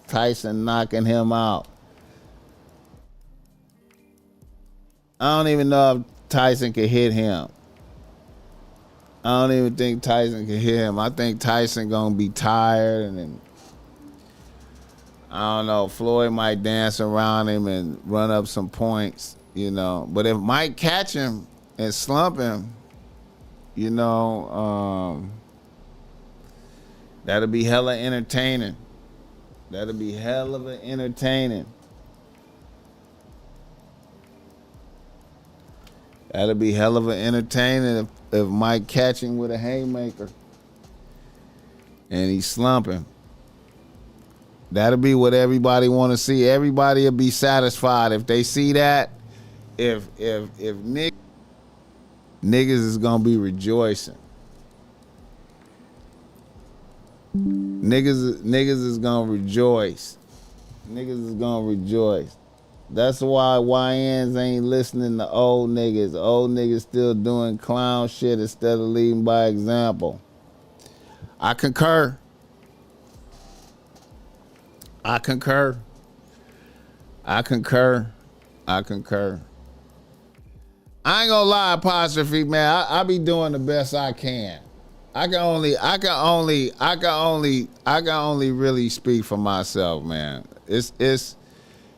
S1: Tyson knocking him out. I don't even know if Tyson could hit him. I don't even think Tyson can hit him. I think Tyson gonna be tired and then I don't know, Floyd might dance around him and run up some points, you know. But if Mike catch him and slump him, you know, that'll be hella entertaining. That'll be hell of an entertaining. That'll be hell of an entertaining if Mike catch him with a haymaker and he slumping. That'll be what everybody want to see. Everybody will be satisfied if they see that. If niggas is gonna be rejoicing. Niggas is gonna rejoice. Niggas is gonna rejoice. That's why YNs ain't listening to old niggas. Old niggas still doing clown shit instead of leading by example. I concur. I concur. I ain't gonna lie, apostrophe, man. I be doing the best I can. I can only really speak for myself, man. It's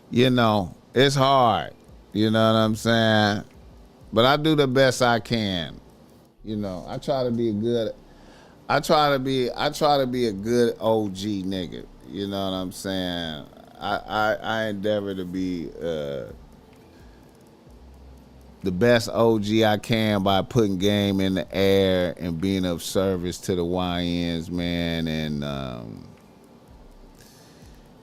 S1: you know, it's hard. You know what I'm saying? But I do the best I can. You know, I try to be a good OG nigga. You know what I'm saying? I endeavor to be the best OG I can by putting game in the air and being of service to the YNs, man. And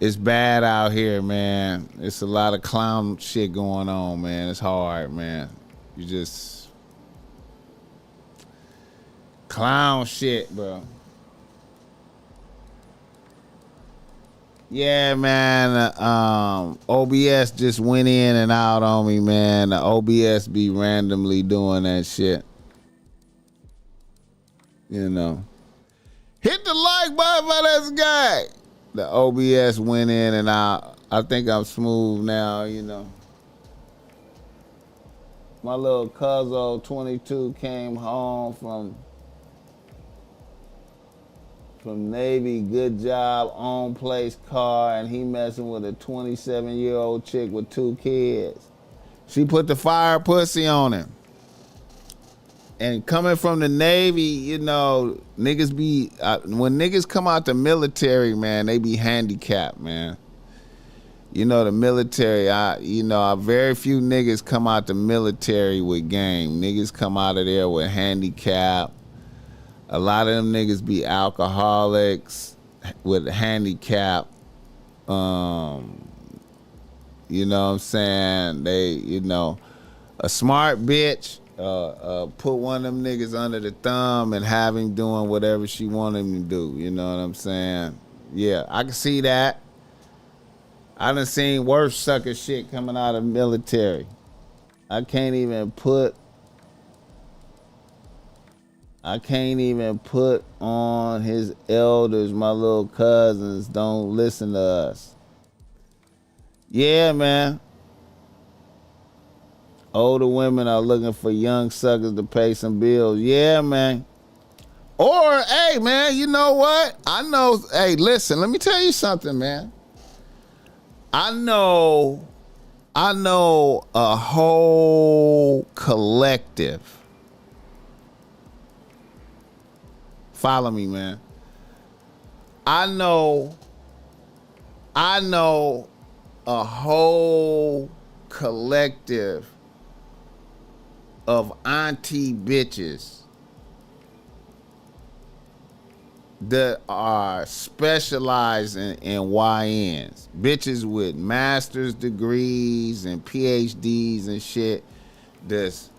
S1: it's bad out here, man. It's a lot of clown shit going on, man. It's hard, man. You just clown shit, bro. Yeah, man. OBS just went in and out on me, man. The OBS be randomly doing that shit. You know. Hit the like button for this guy. The OBS went in and out. I think I'm smooth now, you know. My little cousin 22 came home from Navy, good job, own place car, and he messing with a 27-year-old chick with 2 kids. She put the fire pussy on him. And coming from the Navy, you know, niggas be, when niggas come out the military, man, they be handicapped, man. You know, the military, very few niggas come out the military with game. Niggas come out of there with handicap. A lot of them niggas be alcoholics with handicap. You know what I'm saying? They, you know, a smart bitch put one of them niggas under the thumb and have him doing whatever she want him to do. You know what I'm saying? Yeah, I can see that. I done seen worse sucker shit coming out of the military. I can't even put on his elders, my little cousins don't listen to us. Yeah, man. Older women are looking for young suckers to pay some bills. Yeah, man. Or, hey, man, you know what? Hey, listen, let me tell you something, man. I know a whole collective. Follow me, man. I know a whole collective of auntie bitches that are specializing in YNs. Bitches with master's degrees and PhDs and shit that's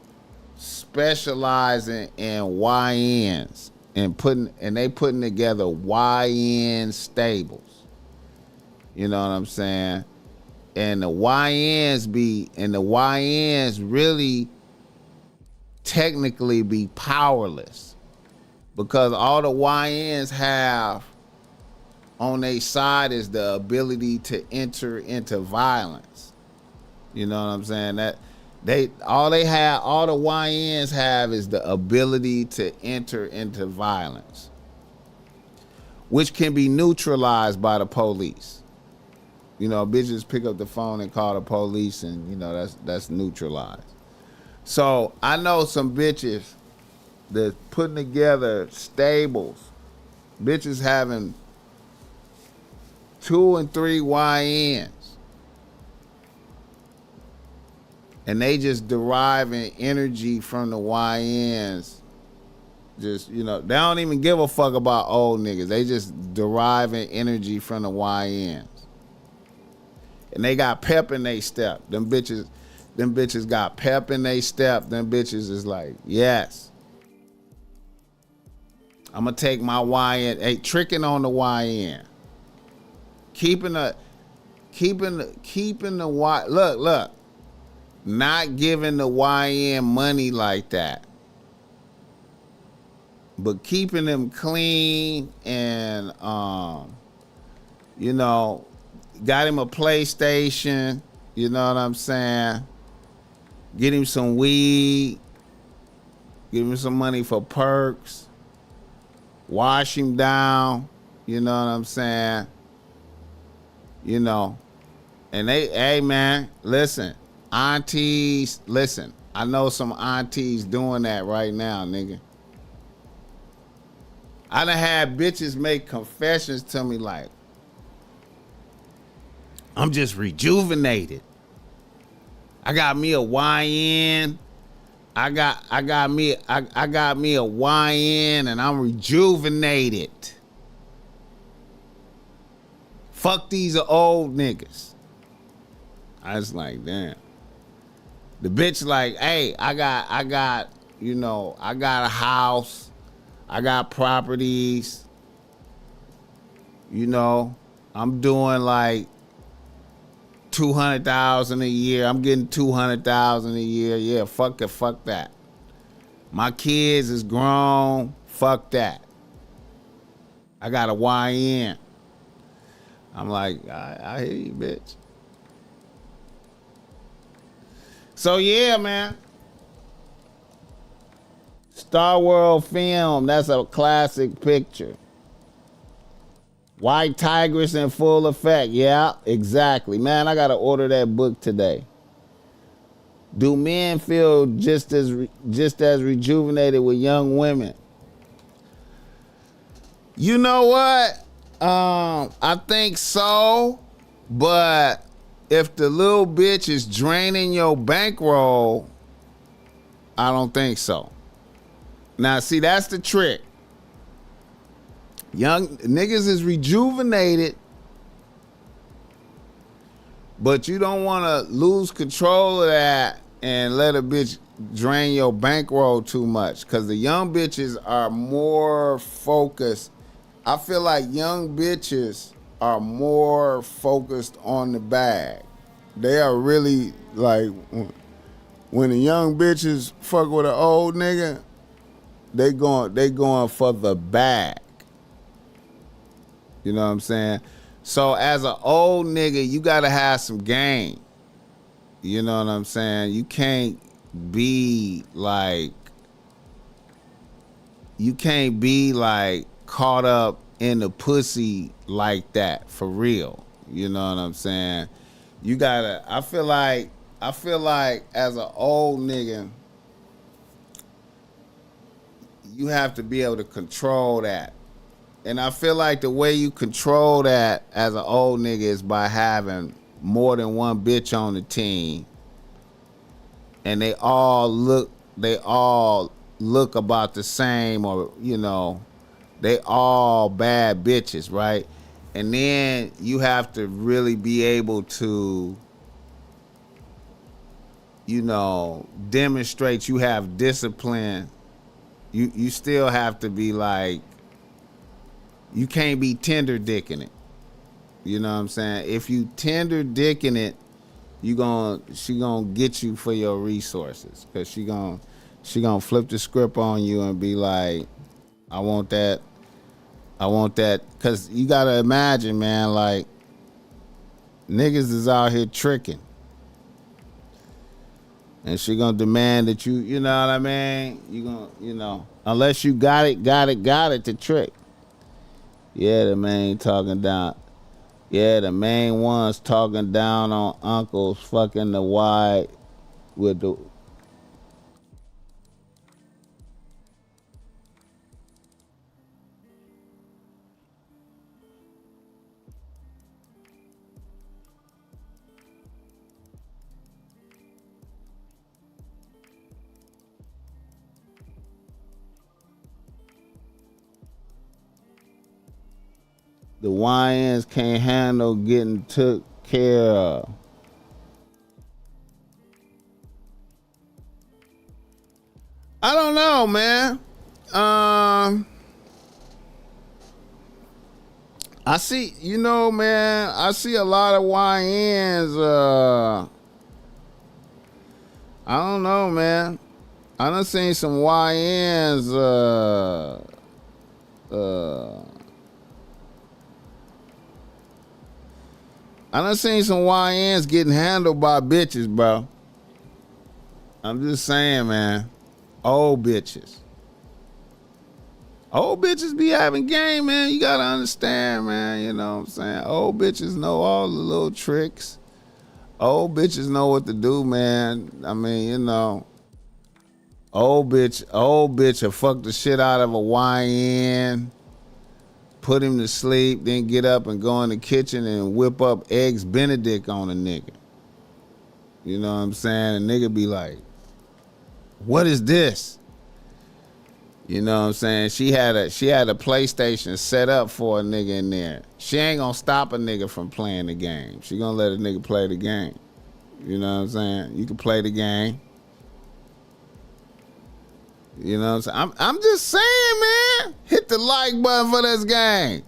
S1: specializing in YNs and they putting together YN stables. You know what I'm saying? And the YNs really technically be powerless because all the YNs have on their side is the ability to enter into violence. You know what I'm saying? All the YNs have is the ability to enter into violence, which can be neutralized by the police. You know, bitches pick up the phone and call the police, and you know that's neutralized. So I know some bitches that's putting together stables, bitches having 2 and 3 YNs, and they just deriving energy from the YNs. Just, you know, they don't even give a fuck about old niggas. They just deriving energy from the YNs. And they got pep in they step. Them bitches got pep in they step. Them bitches is like, yes. I'm gonna take my YN. Hey, tricking on the YN. Keeping the Y. Look. Not giving the YN money like that. But keeping them clean and you know, got him a PlayStation, you know what I'm saying? Get him some weed, give him some money for perks, wash him down, you know what I'm saying? You know, and hey man, listen, aunties, listen, I know some aunties doing that right now, nigga. I done had bitches make confessions to me like, I'm just rejuvenated. I got me a YN. I got me a YN and I'm rejuvenated. Fuck these old niggas. I was like, damn. The bitch like, hey, I got, you know, I got a house. I got properties. You know, I'm doing like 200,000 a year. I'm getting 200,000 a year. Yeah, fuck it, fuck that. My kids is grown. Fuck that. I got a YN. I'm like, I hear you, bitch. So yeah, man. Star World film. That's a classic picture. White Tigress in full effect. Yeah, exactly. Man, I gotta order that book today. Do men feel just as rejuvenated with young women? You know what? I think so, but if the little bitch is draining your bankroll, I don't think so. Now, see, that's the trick. Young niggas is rejuvenated, but you don't want to lose control of that and let a bitch drain your bankroll too much, because the young bitches are more focused. I feel like young bitches are more focused on the bag. They are really like, when the young bitches fuck with an old nigga, they going for the bag. You know what I'm saying? So as an old nigga, you gotta have some game. You know what I'm saying? You can't be like caught up in the pussy like that for real. You know what I'm saying? You gotta. I feel like as an old nigga, you have to be able to control that. And I feel like the way you control that as an old nigga is by having more than one bitch on the team, and they all look about the same, or you know, they all bad bitches, right? And then you have to really be able to, you know, demonstrate you have discipline. You still have to be like, you can't be tender dicking it. You know what I'm saying? If you tender dicking it, she gonna get you for your resources, because she gonna flip the script on you and be like, I want that, because you gotta imagine, man, like, niggas is out here tricking, and she gonna demand that you know what I mean? You gonna, you know, unless you got it to trick. Yeah, the main ones talking down on uncles fucking the wide with the. The YNs can't handle getting took care of. I don't know, man. I see, you know, man, I see a lot of YNs. I don't know, man. I done seen some YNs. I done seen some YNs getting handled by bitches, bro. I'm just saying, man. Old bitches. Old bitches be having game, man. You gotta understand, man. You know what I'm saying? Old bitches know all the little tricks. Old bitches know what to do, man. I mean, you know. Old bitch will fuck the shit out of a YN. Put him to sleep, then get up and go in the kitchen and whip up eggs Benedict on a nigga. You know what I'm saying? A nigga be like, what is this? You know what I'm saying? She had a PlayStation set up for a nigga in there. She ain't gonna stop a nigga from playing the game. She gonna let a nigga play the game. You know what I'm saying? You can play the game. You know what I'm saying? I'm just saying, man. Hit the like button for this game.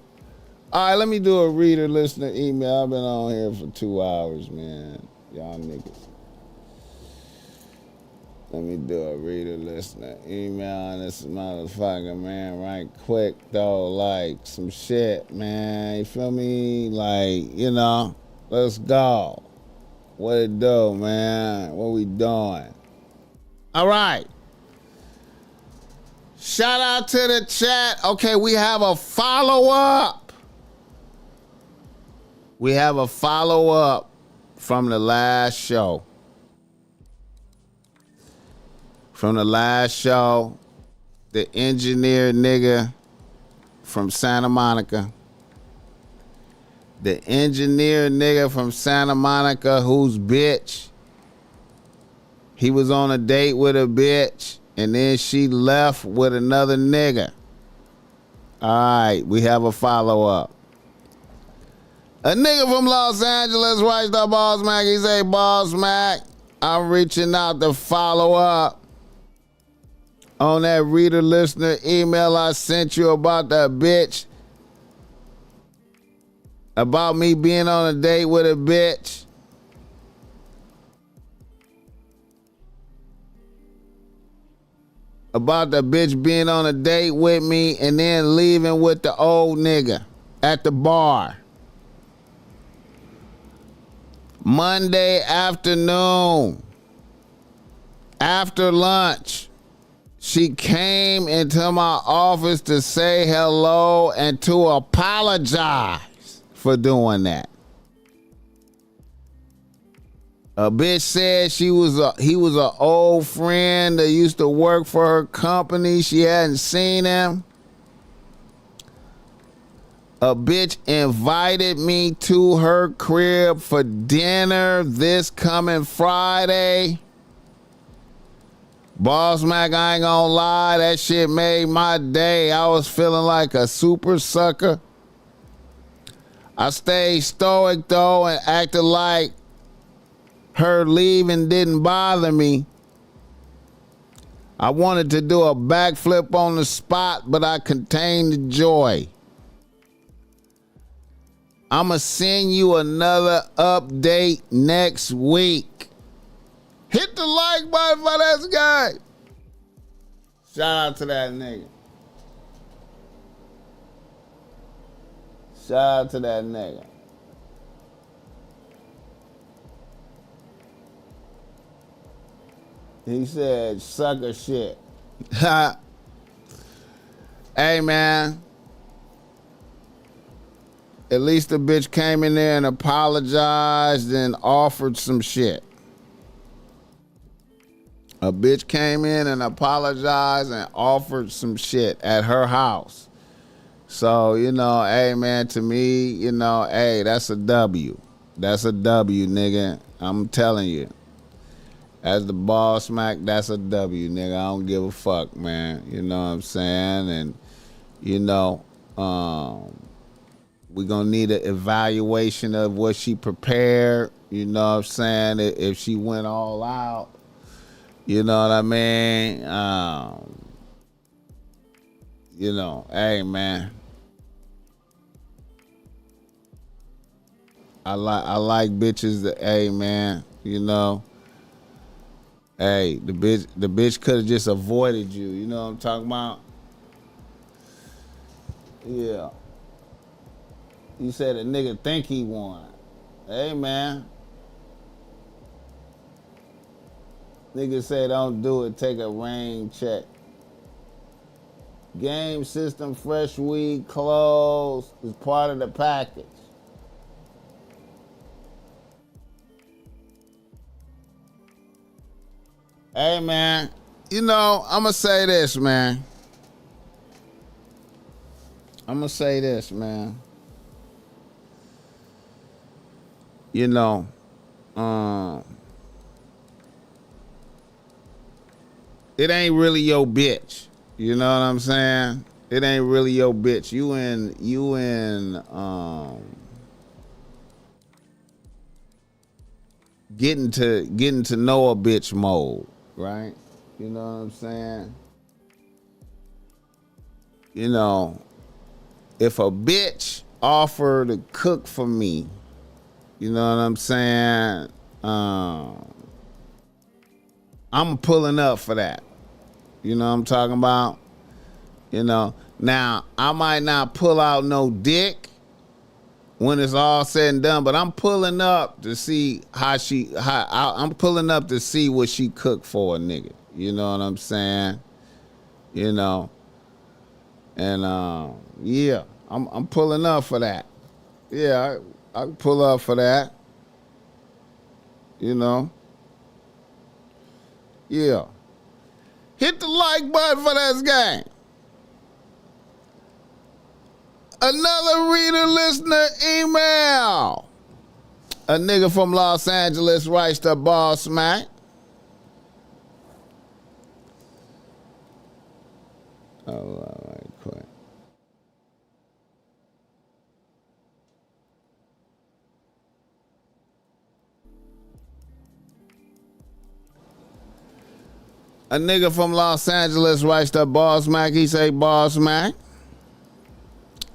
S1: All right, let me do a reader listener email. I've been on here for 2 hours, man. Y'all niggas. Let me do a reader listener email on this motherfucker, man, right quick, though. Like, some shit, man. You feel me? Like, you know, let's go. What it do, man? What we doing? All right. Shout out to the chat. Okay, we have a follow-up. We have a follow-up from the last show. From the last show, the engineer nigga from Santa Monica. The engineer nigga from Santa Monica whose bitch, he was on a date with a bitch and then she left with another nigga. All right, we have a follow-up. A nigga from Los Angeles writes to BossMack. He say, BossMack, I'm reaching out to follow up on that reader listener email I sent you about that bitch. About me being on a date with a bitch. About the bitch being on a date with me and then leaving with the old nigga at the bar. Monday afternoon, after lunch, she came into my office to say hello and to apologize for doing that. A bitch said he was an old friend that used to work for her company. She hadn't seen him. A bitch invited me to her crib for dinner this coming Friday. BossMack, I ain't gonna lie, that shit made my day. I was feeling like a super sucker. I stayed stoic though and acted like her leaving didn't bother me. I wanted to do a backflip on the spot, but I contained the joy. I'ma send you another update next week. Hit the like button for this guy. Shout out to that nigga. Shout out to that nigga. He said sucker shit. Hey, man. At least the bitch came in there and apologized and offered some shit. A bitch came in and apologized and offered some shit at her house. So, you know, hey, man, to me, you know, hey, that's a W. That's a W, nigga. I'm telling you. As the BossMack, that's a W, nigga. I don't give a fuck, man. You know what I'm saying? And, you know, we're going to need an evaluation of what she prepared. You know what I'm saying? If she went all out. You know what I mean? You know, hey, man. I like bitches that, hey, man, you know. Hey, the bitch could have just avoided you. You know what I'm talking about? Yeah. You said a nigga think he won. Hey, man. Niggas say don't do it, take a rain check. Game system, fresh weed, clothes is part of the package. Hey, man, you know, I'm going to say this, man. You know, it ain't really your bitch. You know what I'm saying? It ain't really your bitch. You in getting to know a bitch mode, right? You know what I'm saying? You know, if a bitch offer to cook for me. You know what I'm saying? I'm pulling up for that. You know what I'm talking about? You know, now I might not pull out no dick when it's all said and done, but I'm pulling up to see I'm pulling up to see what she cooked for a nigga. You know what I'm saying? You know, and yeah, I'm pulling up for that. Yeah, I can pull up for that. You know, yeah. Hit the like button for this game. Another reader listener email. A nigga from Los Angeles writes to BossMack. Oh, all right, quick. A nigga from Los Angeles writes to BossMack. He say, BossMack,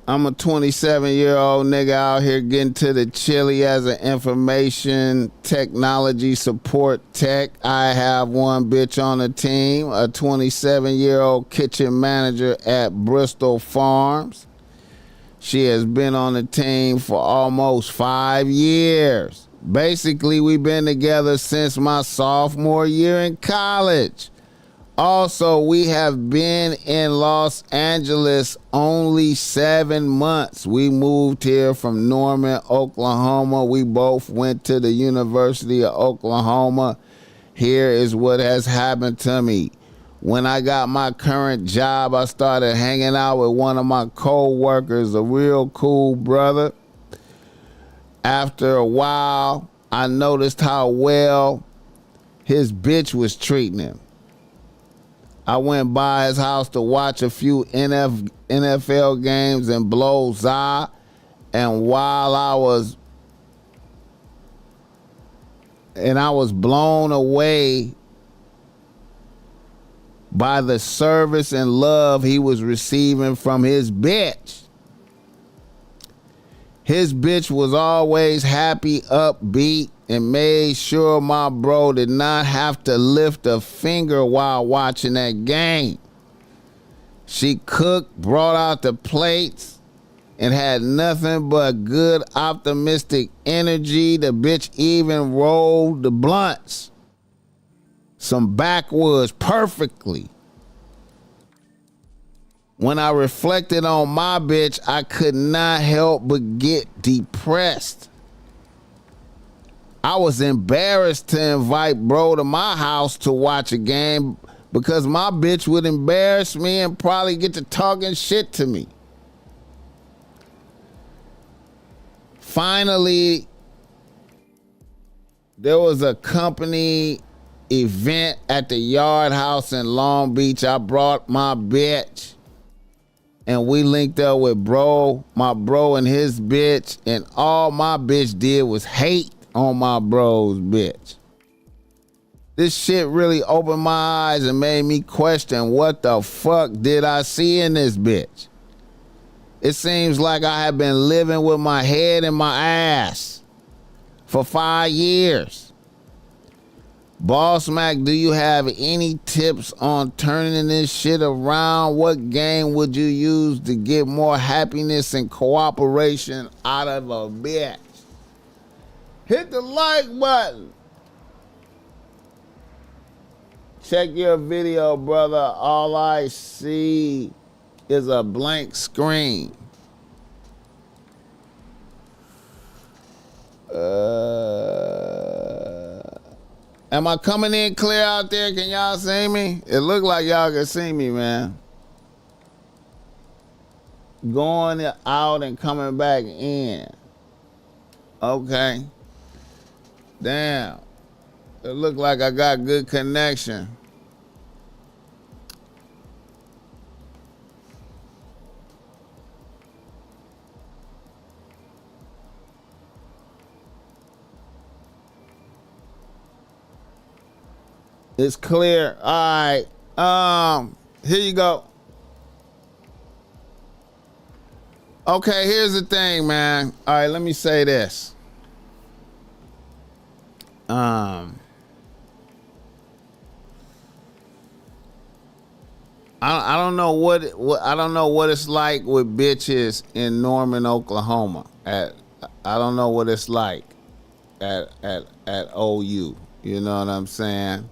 S1: I'm a 27-year-old nigga out here getting to the chili as an information technology support tech. I have one bitch on the team, a 27-year-old kitchen manager at Bristol Farms. She has been on the team for almost 5 years. Basically, we've been together since my sophomore year in college. Also, we have been in Los Angeles only 7 months. We moved here from Norman, Oklahoma. We both went to the University of Oklahoma. Here is what has happened to me. When I got my current job, I started hanging out with one of my co-workers, a real cool brother. After a while, I noticed how well his bitch was treating him. I went by his house to watch a few NFL games and blow za. And while I was blown away by the service and love he was receiving from his bitch. His bitch was always happy, upbeat, and made sure my bro did not have to lift a finger while watching that game. She cooked, brought out the plates, and had nothing but good, optimistic energy. The bitch even rolled the blunts, some backwoods, perfectly. When I reflected on my bitch, I could not help but get depressed. I was embarrassed to invite bro to my house to watch a game because my bitch would embarrass me and probably get to talking shit to me. Finally, there was a company event at the Yard House in Long Beach. I brought my bitch and we linked up with my bro and his bitch, and all my bitch did was hate on my bro's bitch. This shit really opened my eyes and made me question what the fuck did I see in this bitch. It seems like I have been living with my head in my ass for 5 years. BossMack, do you have any tips on turning this shit around? What game would you use to get more happiness and cooperation out of a bitch? Hit the like button. Check your video, brother. All I see is a blank screen. Am I coming in clear out there? Can y'all see me? It look like y'all can see me, man. Going out and coming back in. Okay. Damn. It look like I got good connection. It's clear. All right. Here you go. Okay, here's the thing, man. All right, let me say this. I don't know what I don't know what it's like with bitches in Norman, Oklahoma. I don't know what it's like at OU. You know what I'm saying?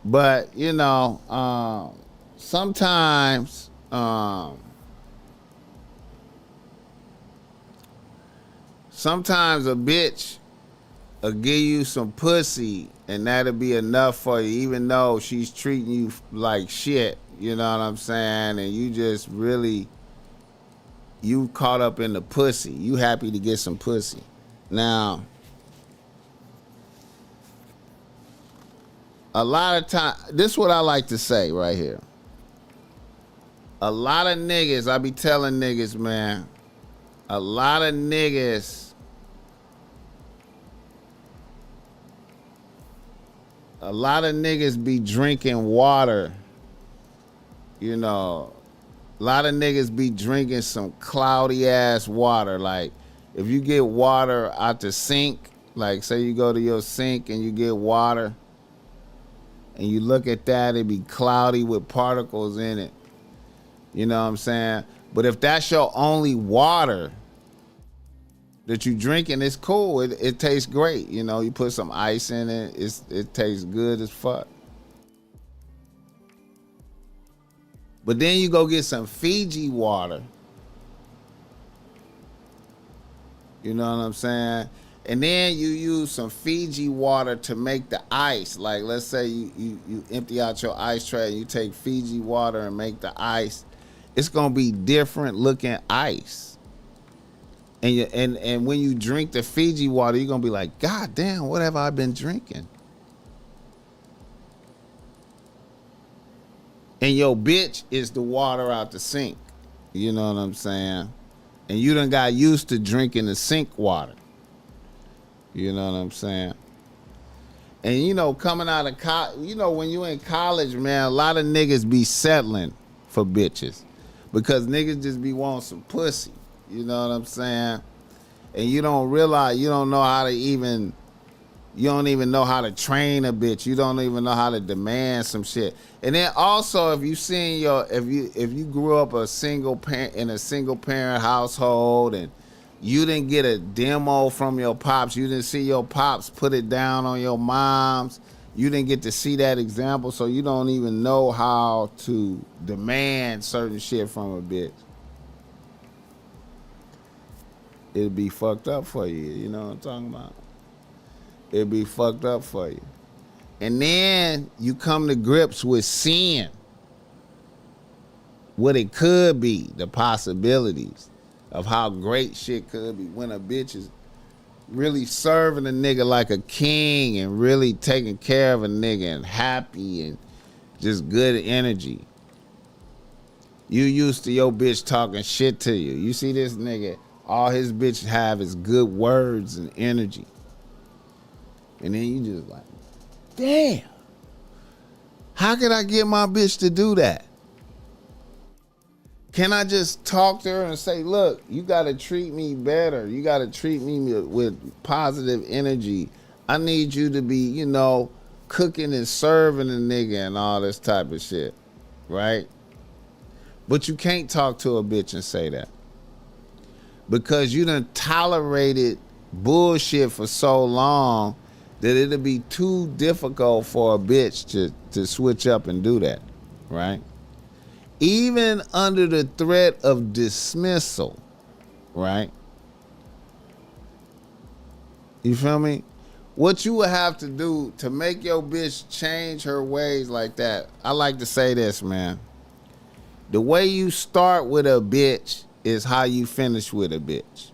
S1: But you know, sometimes sometimes a bitch will give you some pussy and that'll be enough for you, even though she's treating you like shit. You know what I'm saying? And you just really, you caught up in the pussy. You happy to get some pussy. Now, a lot of time, this is what I like to say right here. A lot of niggas, I be telling niggas, man, a lot of niggas be drinking water. You know, a lot of niggas be drinking some cloudy ass water. Like, if you get water out the sink, like say you go to your sink and you get water and you look at that, it be cloudy with particles in it. You know what I'm saying? But if that's your only water that you drinking, it's cool. It tastes great. You know, you put some ice in it, it tastes good as fuck. But then you go get some Fiji water. You know what I'm saying? And then you use some Fiji water to make the ice. Like, let's say you empty out your ice tray and you take Fiji water and make the ice. It's going to be different looking ice. And when you drink the Fiji water, you're going to be like, God damn, what have I been drinking? And your bitch is the water out the sink. You know what I'm saying? And you done got used to drinking the sink water. You know what I'm saying? And you know, coming out of college, you know, when you in college, man, a lot of niggas be settling for bitches. Because niggas just be wanting some pussy. You know what I'm saying? And you don't realize, you don't know how to even, you don't even know how to train a bitch. You don't even know how to demand some shit. And then also, if you grew up a single parent in a single parent household and you didn't get a demo from your pops, you didn't see your pops put it down on your moms, you didn't get to see that example, so you don't even know how to demand certain shit from a bitch. It'll be fucked up for you. You know what I'm talking about? It'll be fucked up for you. And then you come to grips with seeing what it could be, the possibilities of how great shit could be when a bitch is really serving a nigga like a king and really taking care of a nigga and happy and just good energy. You used to your bitch talking shit to you. You see this nigga, all his bitch have is good words and energy. And then you just like, damn, how can I get my bitch to do that? Can I just talk to her and say, look, you got to treat me better. You got to treat me with positive energy. I need you to be, you know, cooking and serving a nigga and all this type of shit, right? But you can't talk to a bitch and say that. Because you done tolerated bullshit for so long that it'll be too difficult for a bitch to switch up and do that, right? Even under the threat of dismissal, right? You feel me? What you would have to do to make your bitch change her ways like that, I like to say this, man. The way you start with a bitch is how you finish with a bitch.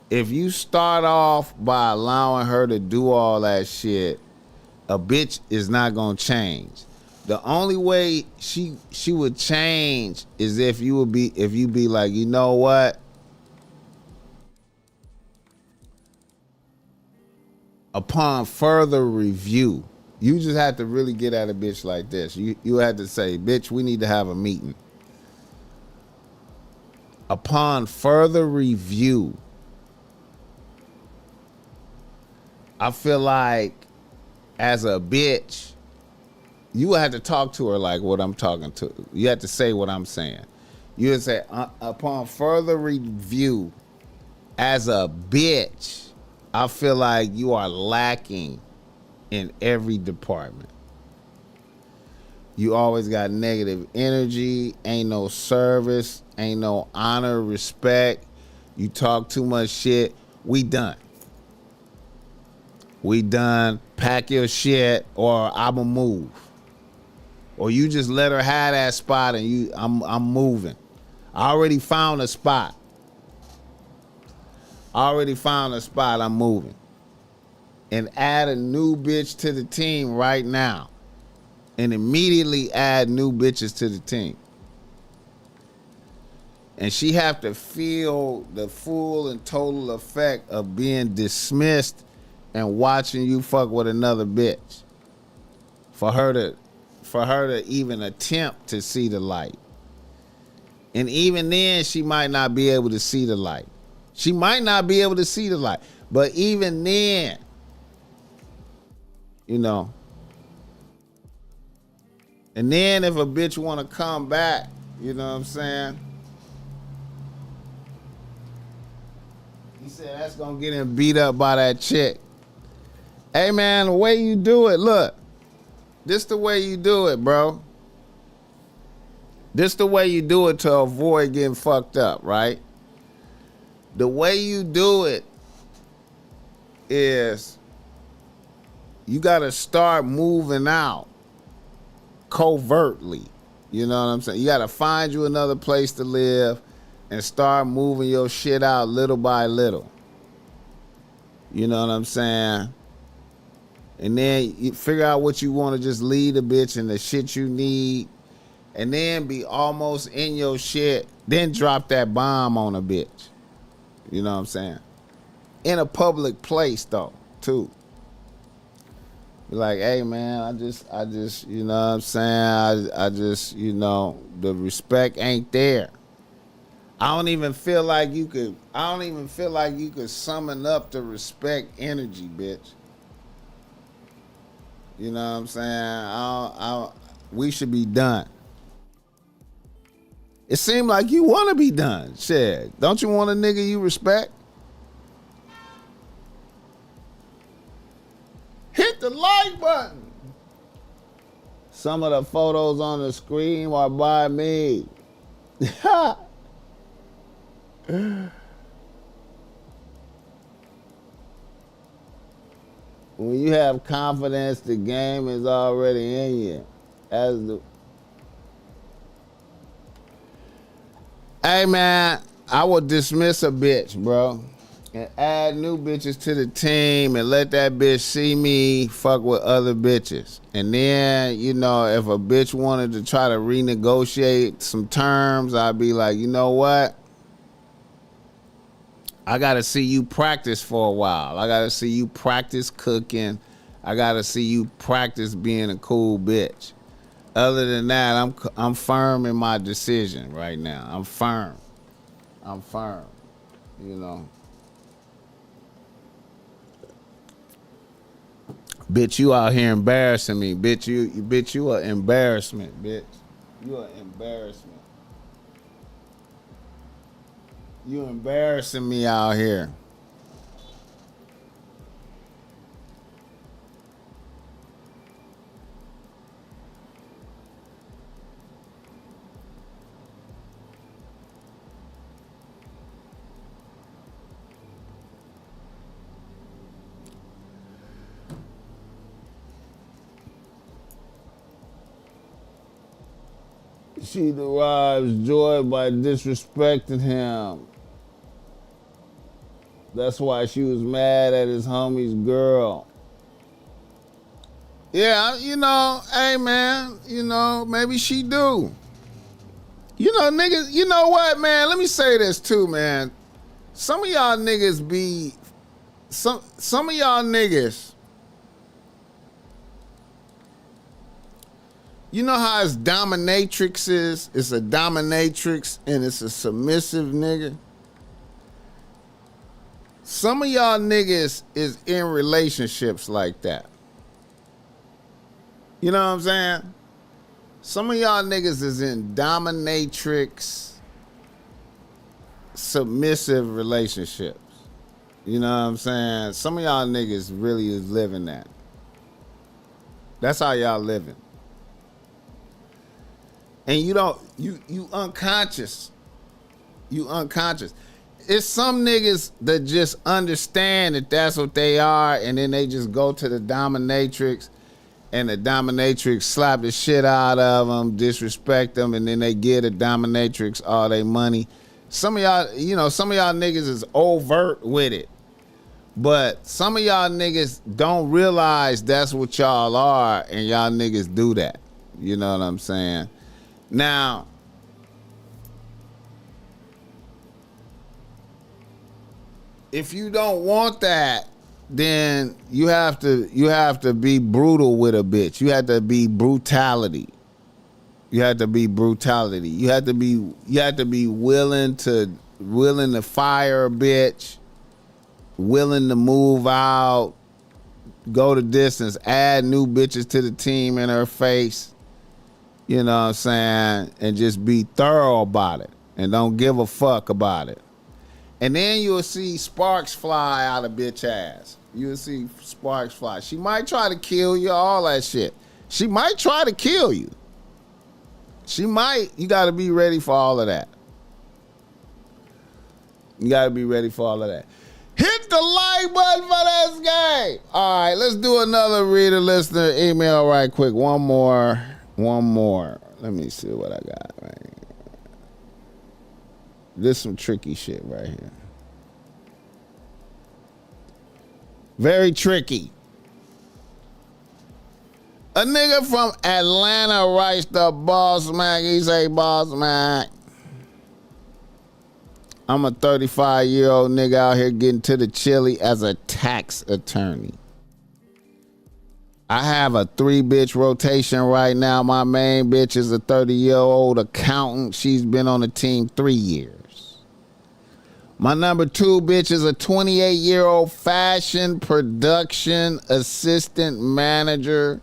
S1: If you start off by allowing her to do all that shit, a bitch is not gonna change. The only way she would change is if you be like, you know what? Upon further review, you just have to really get at a bitch like this. You had to say, bitch, we need to have a meeting. Upon further review, I feel like as a bitch, you have to talk to her like what I'm talking to. You have to say what I'm saying. You would say, upon further review, as a bitch, I feel like you are lacking in every department. You always got negative energy, ain't no service, ain't no honor, respect. You talk too much shit. We done. We done. Pack your shit or I'ma move. Or you just let her have that spot and I'm moving. I already found a spot. I'm moving. And add a new bitch to the team right now. And immediately add new bitches to the team. And she have to feel the full and total effect of being dismissed and watching you fuck with another bitch. For her to even attempt to see the light. And even then, she might not be able to see the light. But even then, you know. And then if a bitch want to come back, you know what I'm saying? He said that's going to get him beat up by that chick. Hey, man, the way you do it, look. This the way you do it, bro. This the way you do it to avoid getting fucked up, right? The way you do it is you got to start moving out covertly. You know what I'm saying? You got to find you another place to live and start moving your shit out little by little. You know what I'm saying? And then you figure out what you want to just leave the bitch and the shit you need. And then be almost in your shit. Then drop that bomb on a bitch. You know what I'm saying? In a public place though, too. Be like, hey man, I just, you know what I'm saying? I just, you know, the respect ain't there. I don't even feel like you could summon up the respect energy, bitch. You know what I'm saying? We should be done. It seemed like you want to be done. Shit. Don't you want a nigga you respect? Hit the like button. Some of the photos on the screen are by me. When you have confidence, the game is already in you. Hey man, I would dismiss a bitch, bro, and add new bitches to the team and let that bitch see me fuck with other bitches. And then, you know, if a bitch wanted to try to renegotiate some terms, I'd be like, you know what? I gotta see you practice for a while. I gotta see you practice cooking. I gotta see you practice being a cool bitch. Other than that, I'm firm in my decision right now. I'm firm. You know. Bitch, you out here embarrassing me. Bitch, you an embarrassment, bitch. You an embarrassment. You embarrassing me out here. She derives joy by disrespecting him. That's why she was mad at his homie's girl. Yeah, you know, hey man, you know, maybe she do. You know, niggas, you know what, man? Let me say this too, man. Some of y'all niggas be, some of y'all niggas, You know how it's dominatrix is? It's a dominatrix and it's a submissive nigga. Some of y'all niggas is in relationships like that. You know what I'm saying? Some of y'all niggas is in dominatrix, submissive relationships. You know what I'm saying? Some of y'all niggas really is living that. That's how y'all living. And you unconscious. You unconscious. It's some niggas that just understand that that's what they are, and then they just go to the dominatrix, and the dominatrix slap the shit out of them, disrespect them, and then they give the dominatrix all their money. Some of y'all, some of y'all niggas is overt with it. But some of y'all niggas don't realize that's what y'all are, and y'all niggas do that. You know what I'm saying? Now, if you don't want that, then you have to be brutal with a bitch. You have to be brutality. You have to be brutality. You have to be willing to fire a bitch, willing to move out, go the distance, add new bitches to the team in her face. You know what I'm saying? And just be thorough about it and don't give a fuck about it. And then you'll see sparks fly out of bitch ass. You'll see sparks fly. She might try to kill you, all that shit. She might try to kill you. She might. You got to be ready for all of that. You got to be ready for all of that. Hit the like button for this game. All right, let's do another reader, listener, email right quick. One more. Let me see what I got right here. This some tricky shit right here. Very tricky. A nigga from Atlanta writes to BossMack. He say, BossMack, I'm a 35-year-old nigga out here getting to the chili as a tax attorney. I have a 3-bitch rotation right now. My main bitch is a 30-year-old accountant. She's been on the team 3 years. My number 2 bitch is a 28-year-old fashion production assistant manager.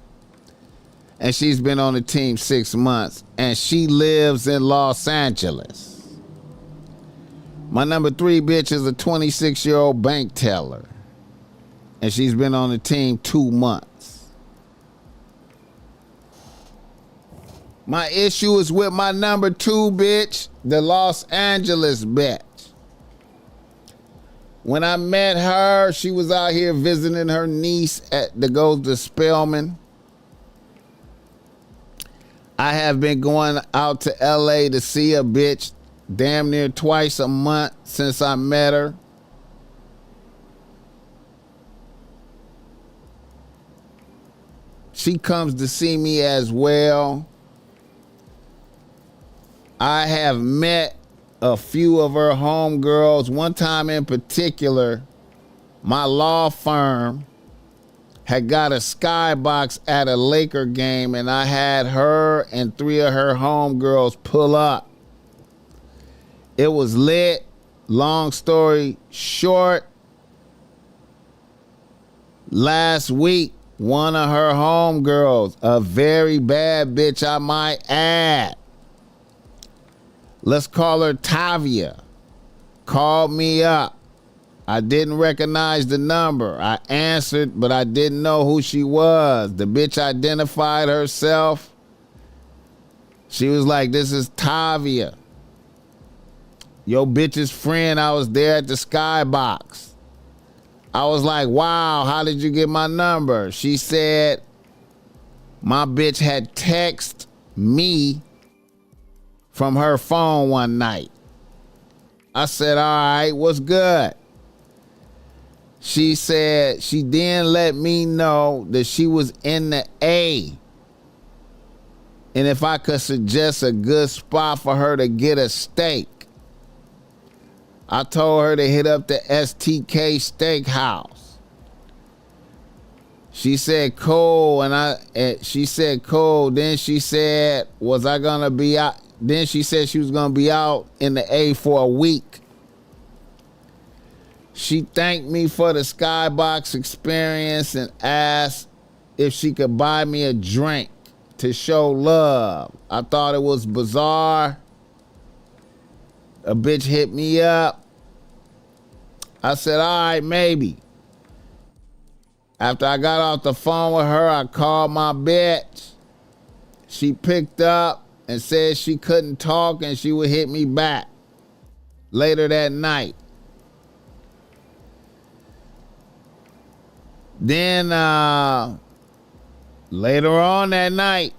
S1: And she's been on the team 6 months. And she lives in Los Angeles. My number 3 bitch is a 26-year-old bank teller. And she's been on the team 2 months. My issue is with my number 2 bitch, the Los Angeles bitch. When I met her, she was out here visiting her niece that goes to Spelman. I have been going out to LA to see a bitch damn near twice a month since I met her. She comes to see me as well. I have met a few of her homegirls. One time in particular, my law firm had got a skybox at a Laker game, and I had her and 3 of her homegirls pull up. It was lit. Long story short, last week, one of her homegirls, a very bad bitch I might add, let's call her Tavia, called me up. I didn't recognize the number. I answered, but I didn't know who she was. The bitch identified herself. She was like, this is Tavia, your bitch's friend. I was there at the skybox. I was like, wow, how did you get my number? She said, my bitch had texted me from her phone one night. I said, all right, what's good? She said she then let me know that she was in the A, and if I could suggest a good spot for her to get a steak. I told her to hit up the STK Steakhouse. She said cool, and she said cool. Then she said, was I gonna be out? Then she said she was gonna be out in the A for a week. She thanked me for the skybox experience and asked if she could buy me a drink to show love. I thought it was bizarre. A bitch hit me up. I said, all right, maybe. After I got off the phone with her, I called my bitch. She picked up and said she couldn't talk and she would hit me back later that night. Then later on that night,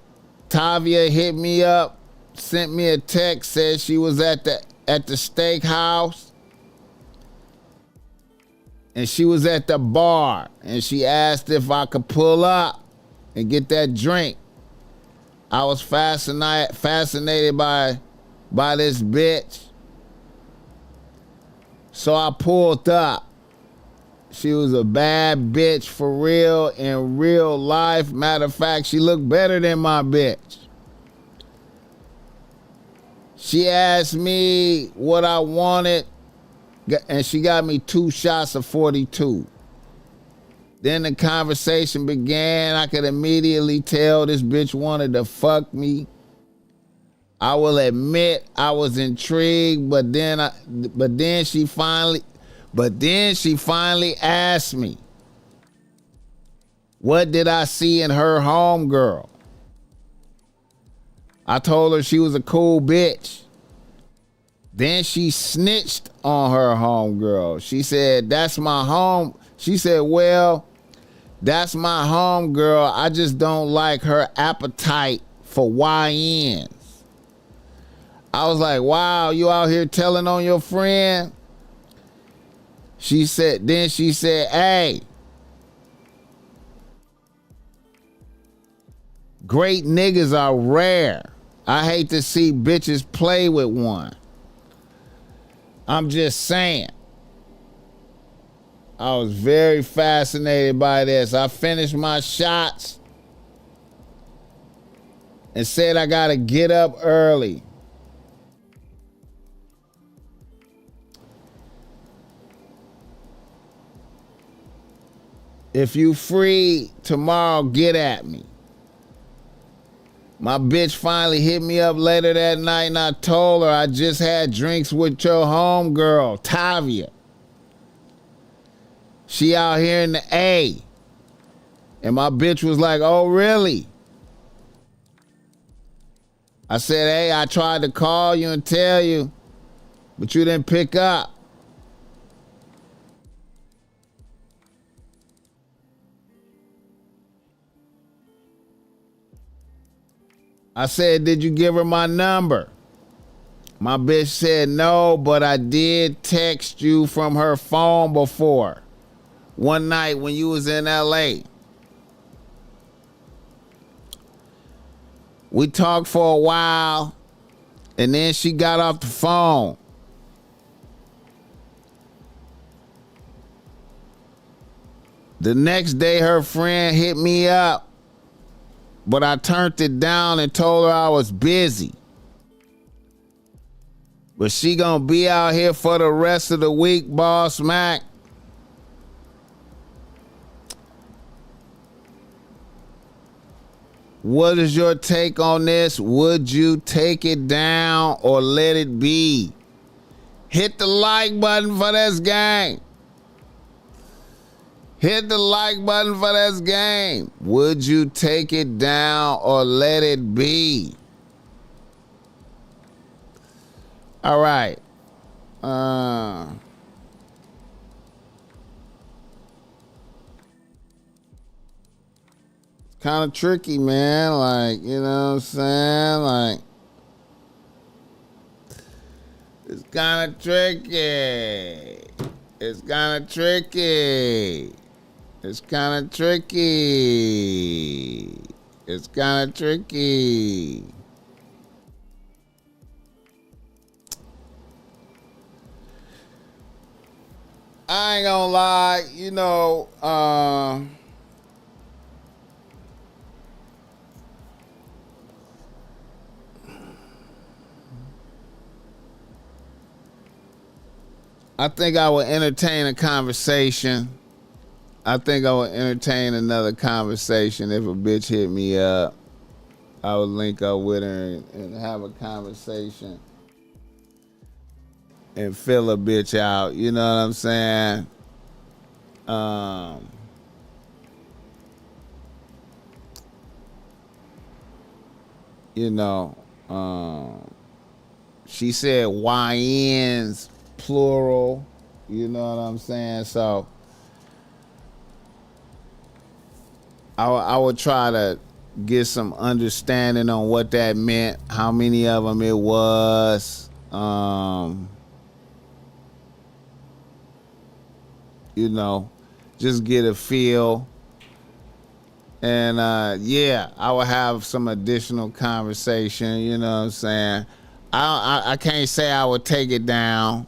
S1: Tavia hit me up, sent me a text, said she was at the steakhouse. And she was at the bar, and she asked if I could pull up and get that drink. I was fascinated by this bitch. So I pulled up. She was a bad bitch for real in real life. Matter of fact, she looked better than my bitch. She asked me what I wanted, and she got me 2 shots of 42. Then the conversation began. I could immediately tell this bitch wanted to fuck me. I will admit I was intrigued, but then she finally asked me, what did I see in her homegirl? I told her she was a cool bitch. Then she snitched on her homegirl. She said, that's my home. She said, well, that's my homegirl. I just don't like her appetite for YNs. I was like, wow, you out here telling on your friend? Then she said, hey, great niggas are rare. I hate to see bitches play with one. I'm just saying. I was very fascinated by this. I finished my shots and said I gotta get up early. If you free tomorrow, get at me. My bitch finally hit me up later that night and I told her I just had drinks with your homegirl, Tavia. She out here in the A. And my bitch was like, oh, really? I said, hey, I tried to call you and tell you, but you didn't pick up. I said, did you give her my number? My bitch said, no, but I did text you from her phone before. One night when you was in LA. We talked for a while, and then she got off the phone. The next day, her friend hit me up, but I turned it down and told her I was busy. But she gonna be out here for the rest of the week, BossMack. What is your take on this? Would you take it down or let it be? Hit the like button for this game. Hit the like button for this game. Would you take it down or let it be? All right. It's kind of tricky, man. Like, you know what I'm saying? Like, it's kind of tricky. It's kind of tricky. It's kind of tricky. It's kind of tricky. I ain't gonna lie, you know, I think I would entertain a conversation. I think I would entertain another conversation if a bitch hit me up. I would link up with her and have a conversation and fill a bitch out. You know what I'm saying? You know, she said YNs plural. You know what I'm saying? So I would try to get some understanding on what that meant, how many of them it was. You know, just get a feel. And yeah, I would have some additional conversation, you know what I'm saying? I can't say I would take it down.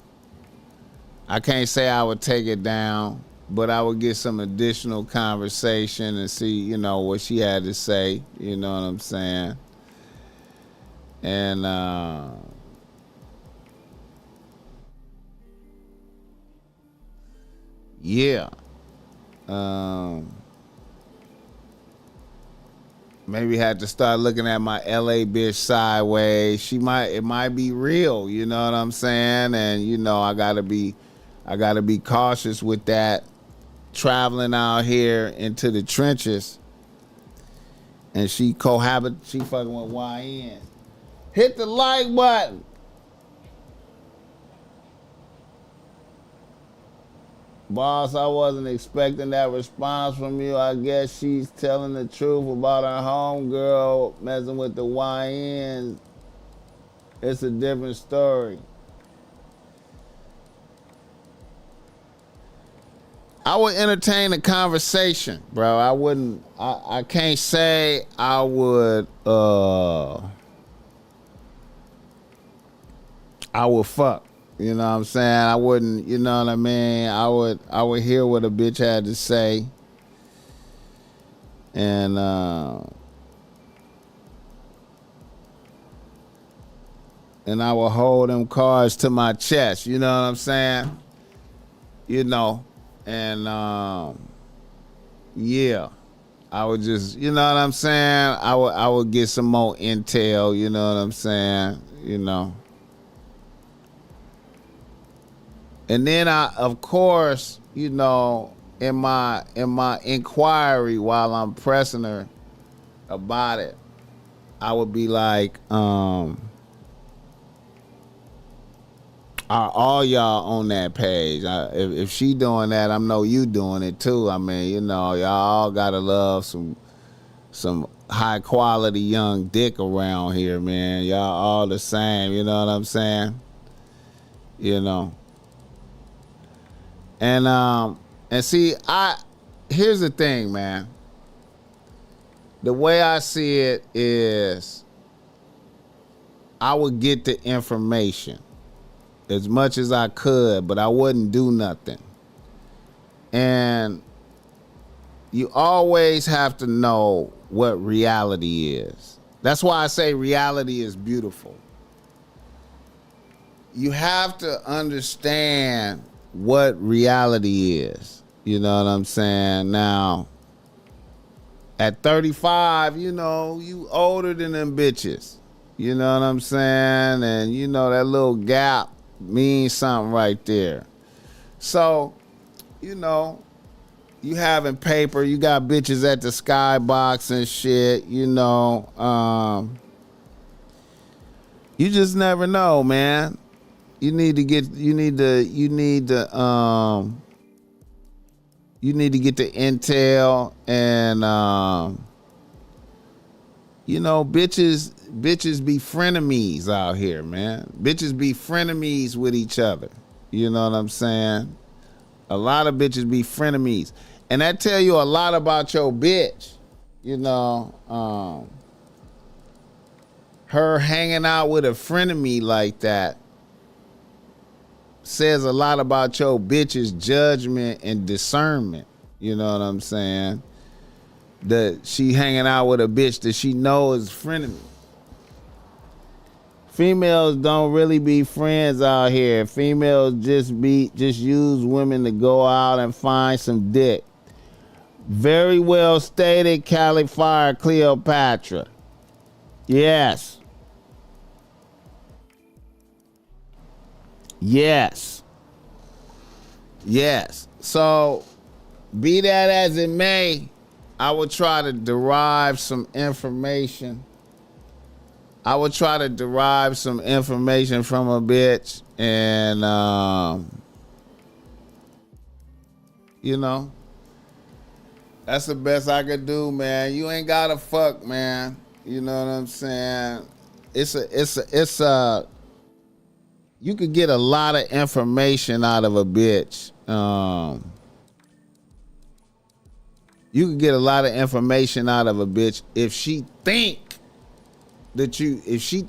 S1: I can't say I would take it down, but I would get some additional conversation and see, you know, what she had to say, you know what I'm saying? And yeah. Maybe had to start looking at my LA bitch sideways. It might be real, you know what I'm saying? And you know, I gotta be cautious with that. Traveling out here into the trenches, and she fucking with YN. Hit the like button. Boss, I wasn't expecting that response from you. I guess she's telling the truth about her homegirl messing with the YNs. It's a different story. I would entertain a conversation, bro. I can't say I would fuck. You know what I'm saying? I wouldn't, you know what I mean? I would hear what a bitch had to say. And I would hold them cards to my chest, you know what I'm saying? You know, and yeah. I would just, you know what I'm saying? I would get some more intel, you know what I'm saying? You know. And then of course, you know, in my inquiry while I'm pressing her about it, I would be like, are all y'all on that page? If she doing that, I know you doing it too. I mean, you know, y'all all gotta love some high quality young dick around here, man. Y'all all the same, you know what I'm saying? You know. And see, here's the thing, man. The way I see it is I would get the information as much as I could, but I wouldn't do nothing. And you always have to know what reality is. That's why I say reality is beautiful. You have to understand what reality is. You know what I'm saying? Now, at 35, you know, you older than them bitches. You know what I'm saying? And you know that little gap means something right there. So, you know, you having paper, you got bitches at the skybox and shit, you know. You just never know, man. You need to get the intel and you know, bitches be frenemies out here, man. Bitches be frenemies with each other. You know what I'm saying? A lot of bitches be frenemies. And that tell you a lot about your bitch. You know, her hanging out with a frenemy like that says a lot about your bitch's judgment and discernment. You know what I'm saying? That she hanging out with a bitch that she knows is frenemy. Females don't really be friends out here. Females just use women to go out and find some dick. Very well stated, Cali Fire Cleopatra. Yes. Yes. Yes. So, be that as it may, I would try to derive some information. I would try to derive some information from a bitch and, you know, that's the best I could do, man. You ain't gotta fuck, man. You know what I'm saying? It's a, you could get a lot of information out of a bitch. You could get a lot of information out of a bitch if she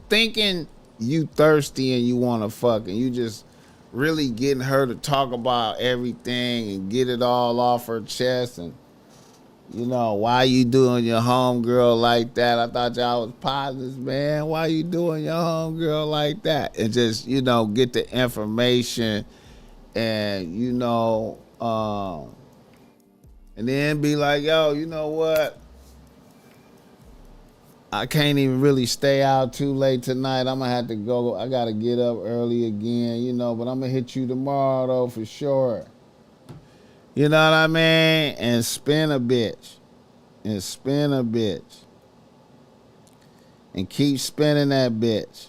S1: thinking you thirsty and you want to fuck and you just really getting her to talk about everything and get it all off her chest and, you know, why you doing your homegirl like that? I thought y'all was partners, man. Why you doing your homegirl like that? And just, you know, get the information and, you know, and then be like, yo, you know what? I can't even really stay out too late tonight. I'm going to have to go. I got to get up early again, you know, but I'm going to hit you tomorrow, though, for sure. You know what I mean? And spin a bitch. And spin a bitch. And keep spinning that bitch.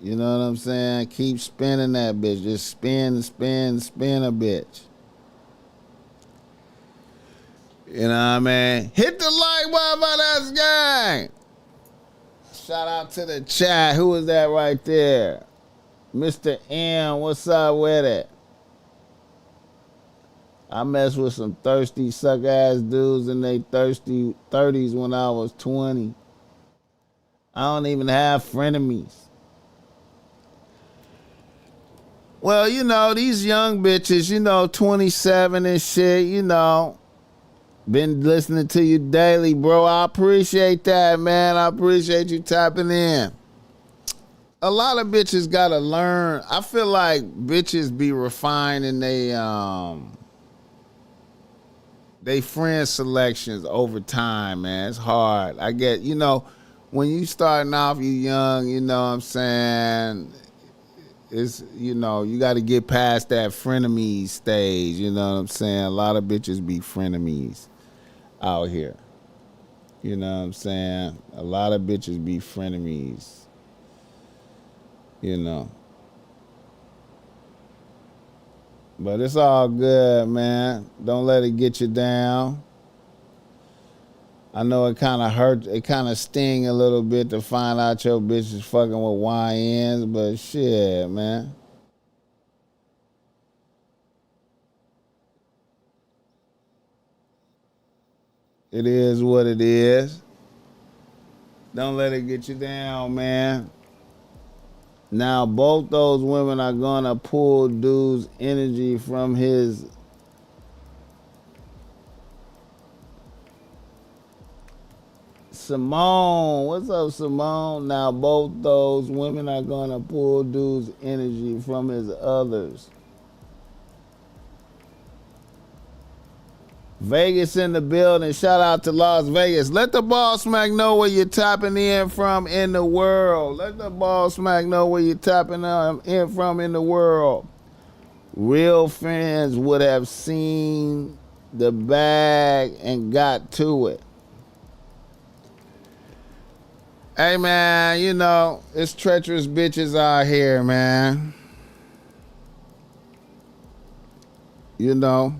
S1: You know what I'm saying? Keep spinning that bitch. Just spin a bitch. You know what I mean? Hit the like button for this gang. Shout out to the chat. Who is that right there? Mr. M, what's up with it? I messed with some thirsty suck-ass dudes in their thirsty 30s when I was 20. I don't even have frenemies. Well, you know, these young bitches, you know, 27 and shit, you know, been listening to you daily, bro. I appreciate that, man. I appreciate you tapping in. A lot of bitches gotta learn. I feel like bitches be refining they friend selections over time, man. It's hard. I get, you know, when you starting off, you young, you know what I'm saying? It's, you know, you got to get past that frenemies stage, you know what I'm saying? A lot of bitches be frenemies out here. You know what I'm saying? A lot of bitches be frenemies. You know. But it's all good, man. Don't let it get you down. I know it kind of hurt, it kind of sting a little bit to find out your bitch is fucking with YNs, but shit, man. It is what it is. Don't let it get you down, man. Now, both those women are gonna pull dude's energy from his Simone. What's up, Simone? Now, both those women are gonna pull dude's energy from his others. Vegas in the building. Shout out to Las Vegas. Let the BossMack know where you're tapping in from in the world. Let the BossMack know where you're tapping in from in the world. Real fans would have seen the bag and got to it. Hey, man, you know, it's treacherous bitches out here, man. You know.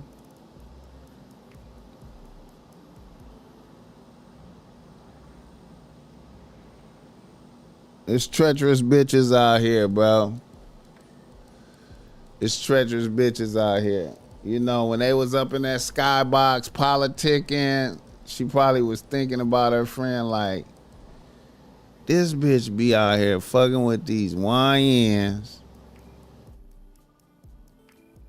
S1: It's treacherous bitches out here, bro. It's treacherous bitches out here. You know, when they was up in that skybox politicking, she probably was thinking about her friend like, this bitch be out here fucking with these YNs.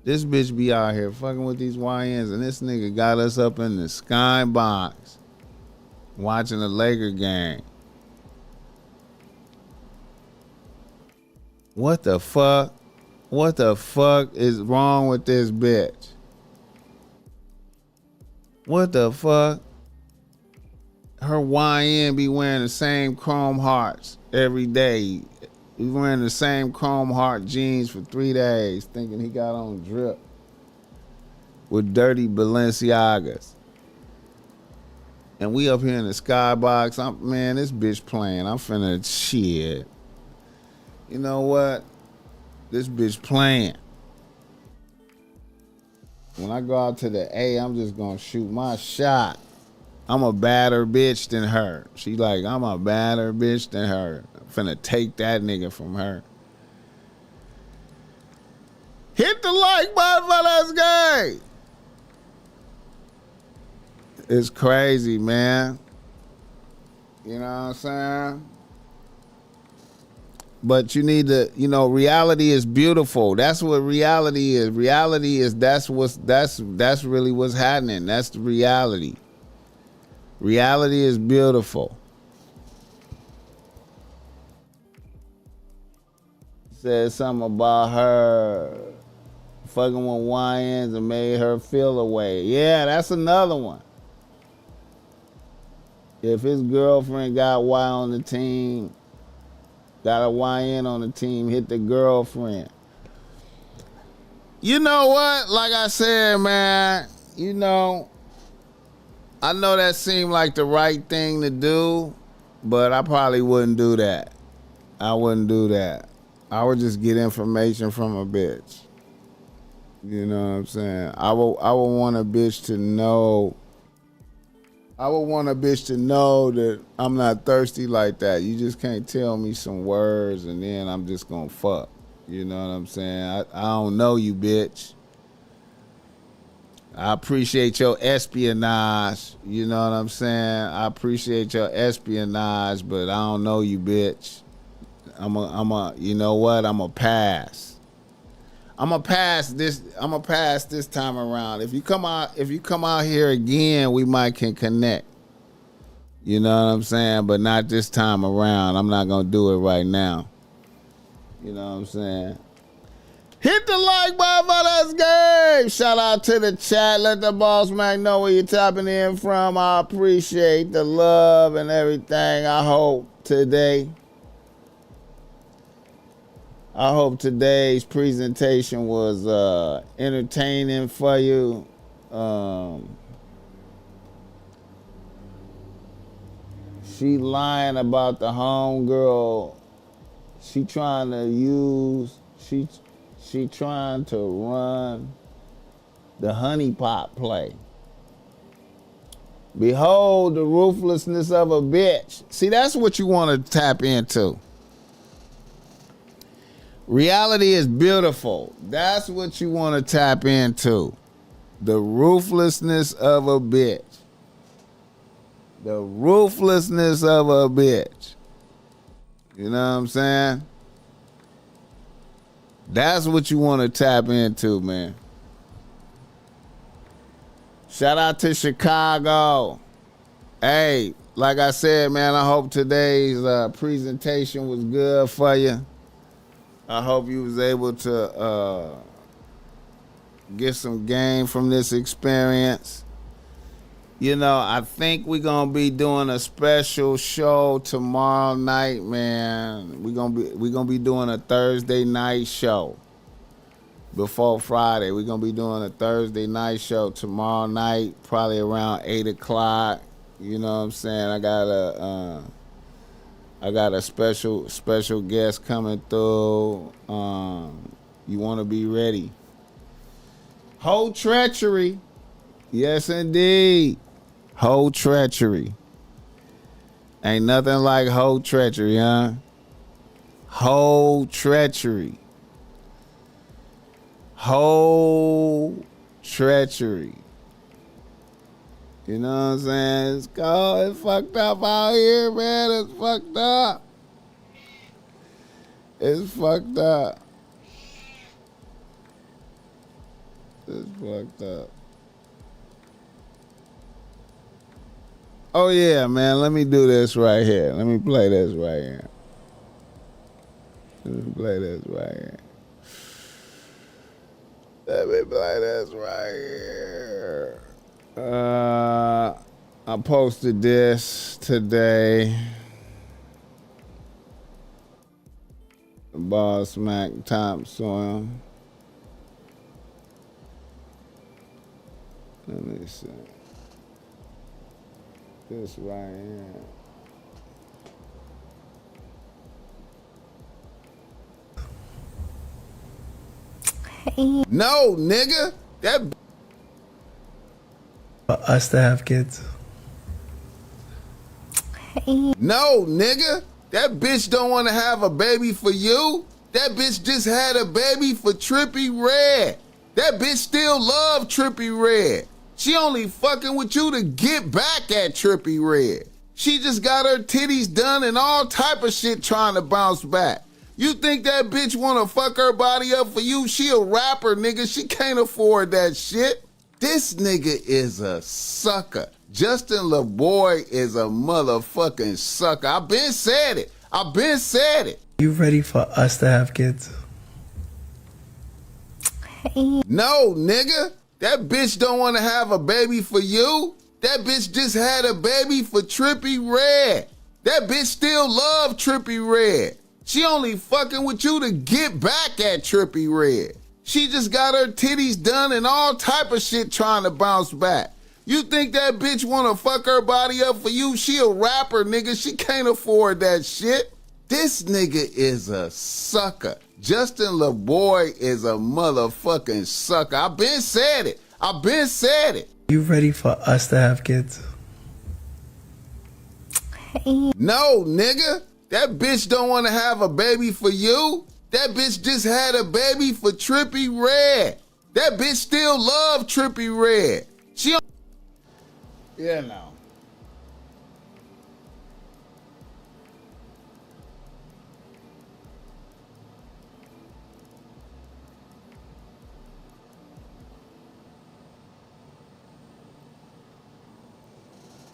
S1: This bitch be out here fucking with these YNs, and this nigga got us up in the skybox watching the Laker game. What the fuck? What the fuck is wrong with this bitch? What the fuck? Her YN be wearing the same chrome hearts every day. He wearing the same chrome heart jeans for 3 days, thinking he got on drip with dirty Balenciagas. And we up here in the skybox. Man, this bitch playing. I'm finna shit. You know what? This bitch playing. When I go out to the A, I'm just gonna shoot my shot. I'm a badder bitch than her. She like, I'm a badder bitch than her. I'm finna take that nigga from her. Hit the like button for this game. It's crazy, man. You know what I'm saying? But you need to, reality is beautiful. That's what reality is. Reality is that's really what's happening. That's the reality. Reality is beautiful. Said something about her fucking with YNs and made her feel away. Yeah, that's another one. If his girlfriend got Y on the team, got a YN on the team, hit the girlfriend. You know what? Like I said, man, I know that seemed like the right thing to do, but I probably wouldn't do that. I wouldn't do that. I would just get information from a bitch. You know what I'm saying? I would want a bitch to know. I would want a bitch to know that I'm not thirsty like that. You just can't tell me some words and then I'm just gonna fuck. You know what I'm saying? I don't know you, bitch. I appreciate your espionage. You know what I'm saying? I appreciate your espionage, but I don't know you, bitch. You know what? I'm a pass. I'm a pass this time around. If you come out here again, we might can connect. You know what I'm saying? But not this time around. I'm not gonna do it right now. You know what I'm saying? Hit the like button for this game. Shout out to the chat. Let the BossMack know where you're tapping in from. I appreciate the love and everything. I hope today's presentation was entertaining for you. She lying about the homegirl. She trying to run the honeypot play. Behold the ruthlessness of a bitch. See, that's what you want to tap into. Reality is beautiful. That's what you want to tap into. The ruthlessness of a bitch. The ruthlessness of a bitch. You know what I'm saying? That's what you want to tap into, man. Shout out to Chicago. Hey, like I said, man, I hope today's presentation was good for you. I hope you was able to get some gain from this experience. I think we're gonna be doing a special show tomorrow night, man. We're gonna be doing a Thursday night show before Friday. We're gonna be doing a Thursday night show tomorrow night, probably around 8:00. You know what I'm saying? I got a special guest coming through. You want to be ready. Whole treachery. Yes, indeed. Whole treachery. Ain't nothing like whole treachery, huh? Whole treachery. Whole treachery. You know what I'm saying? It's fucked up out here, man. It's fucked up. It's fucked up. It's fucked up. Oh, yeah, man. Let me do this right here. Let me play this right here. Let me play this right here. Let me play this right here. I posted this today. BossMack topsoil. Let me see. This right here. No, nigga. That
S3: For us to have kids.
S1: No, nigga. That bitch don't want to have a baby for you. That bitch just had a baby for Trippie Redd. That bitch still love Trippie Redd. She only fucking with you to get back at Trippie Redd. She just got her titties done and all type of shit trying to bounce back. You think that bitch want to fuck her body up for you? She a rapper, nigga. She can't afford that shit. This nigga is a sucker. Justin LaBoy is a motherfucking sucker. I been said it.
S3: You ready for us to have kids?
S1: No, nigga. That bitch don't want to have a baby for you. That bitch just had a baby for Trippie Redd. That bitch still love Trippie Redd. She only fucking with you to get back at Trippie Redd. She just got her titties done and all type of shit trying to bounce back. You think that bitch want to fuck her body up for you? She a rapper, nigga. She can't afford that shit. This nigga is a sucker. Justin LaBoy is a motherfucking sucker. I been said it.
S3: You ready for us to have kids?
S1: No, nigga. That bitch don't want to have a baby for you. That bitch just had a baby for Trippie Redd. That bitch still love Trippie Redd. You know.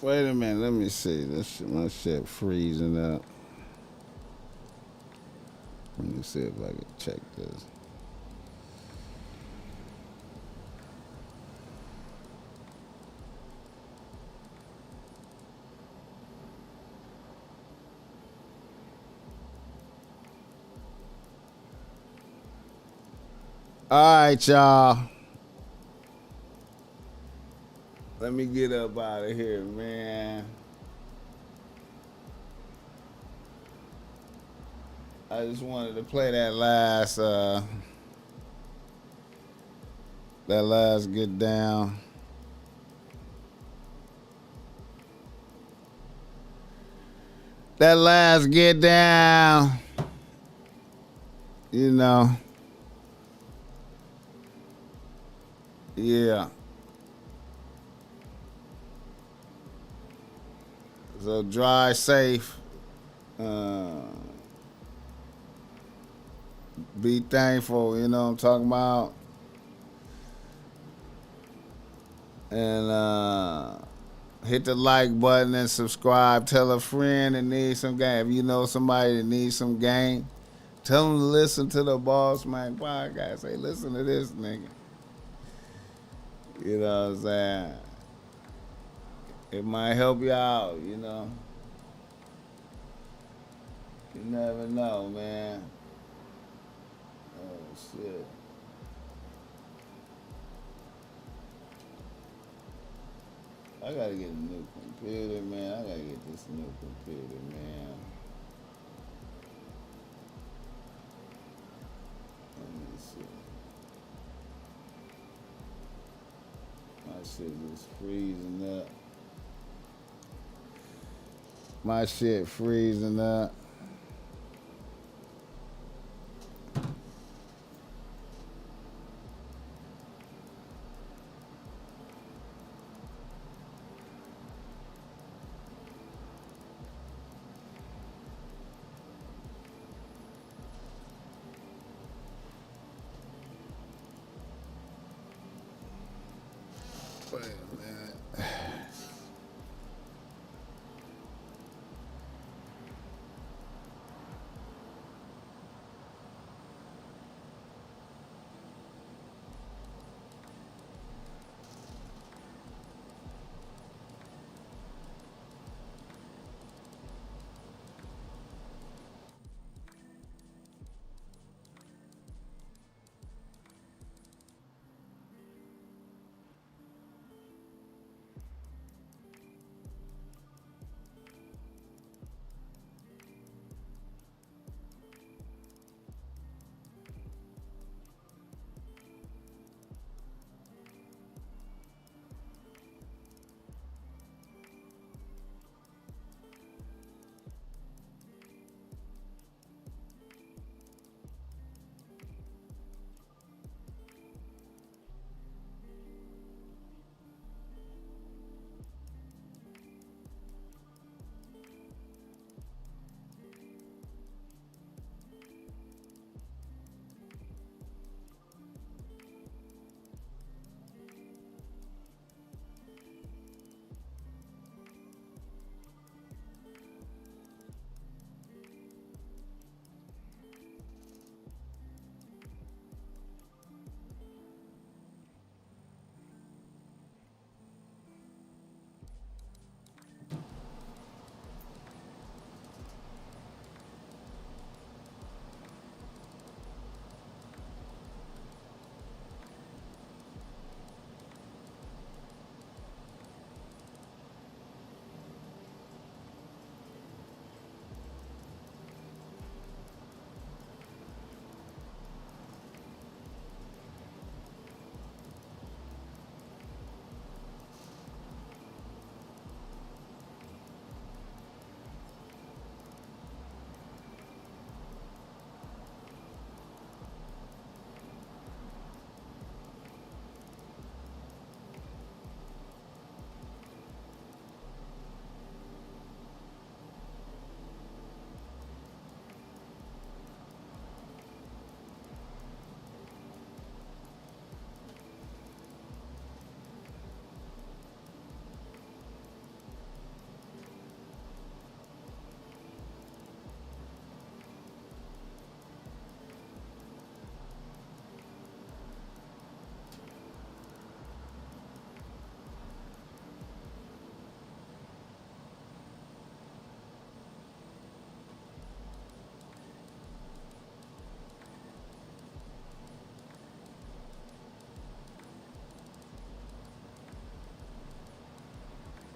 S1: Wait a minute, let me see. My shit freezing up. Let me see if I can check this. All right, y'all. Let me get up out of here, man. I just wanted to play that last get down. That last get down. You know. Yeah. So drive safe. Be thankful, you know what I'm talking about. And hit the like button and subscribe. Tell a friend that needs some game. If you know somebody that needs some game, tell them to listen to the BossMack podcast. Say, listen to this nigga. You know what I'm saying? It might help you out, you know. You never know, man. Oh, shit. I gotta get a new computer, man. I gotta get this new computer, man. Let me see. My shit is freezing up. My shit freezing up. Wait a minute.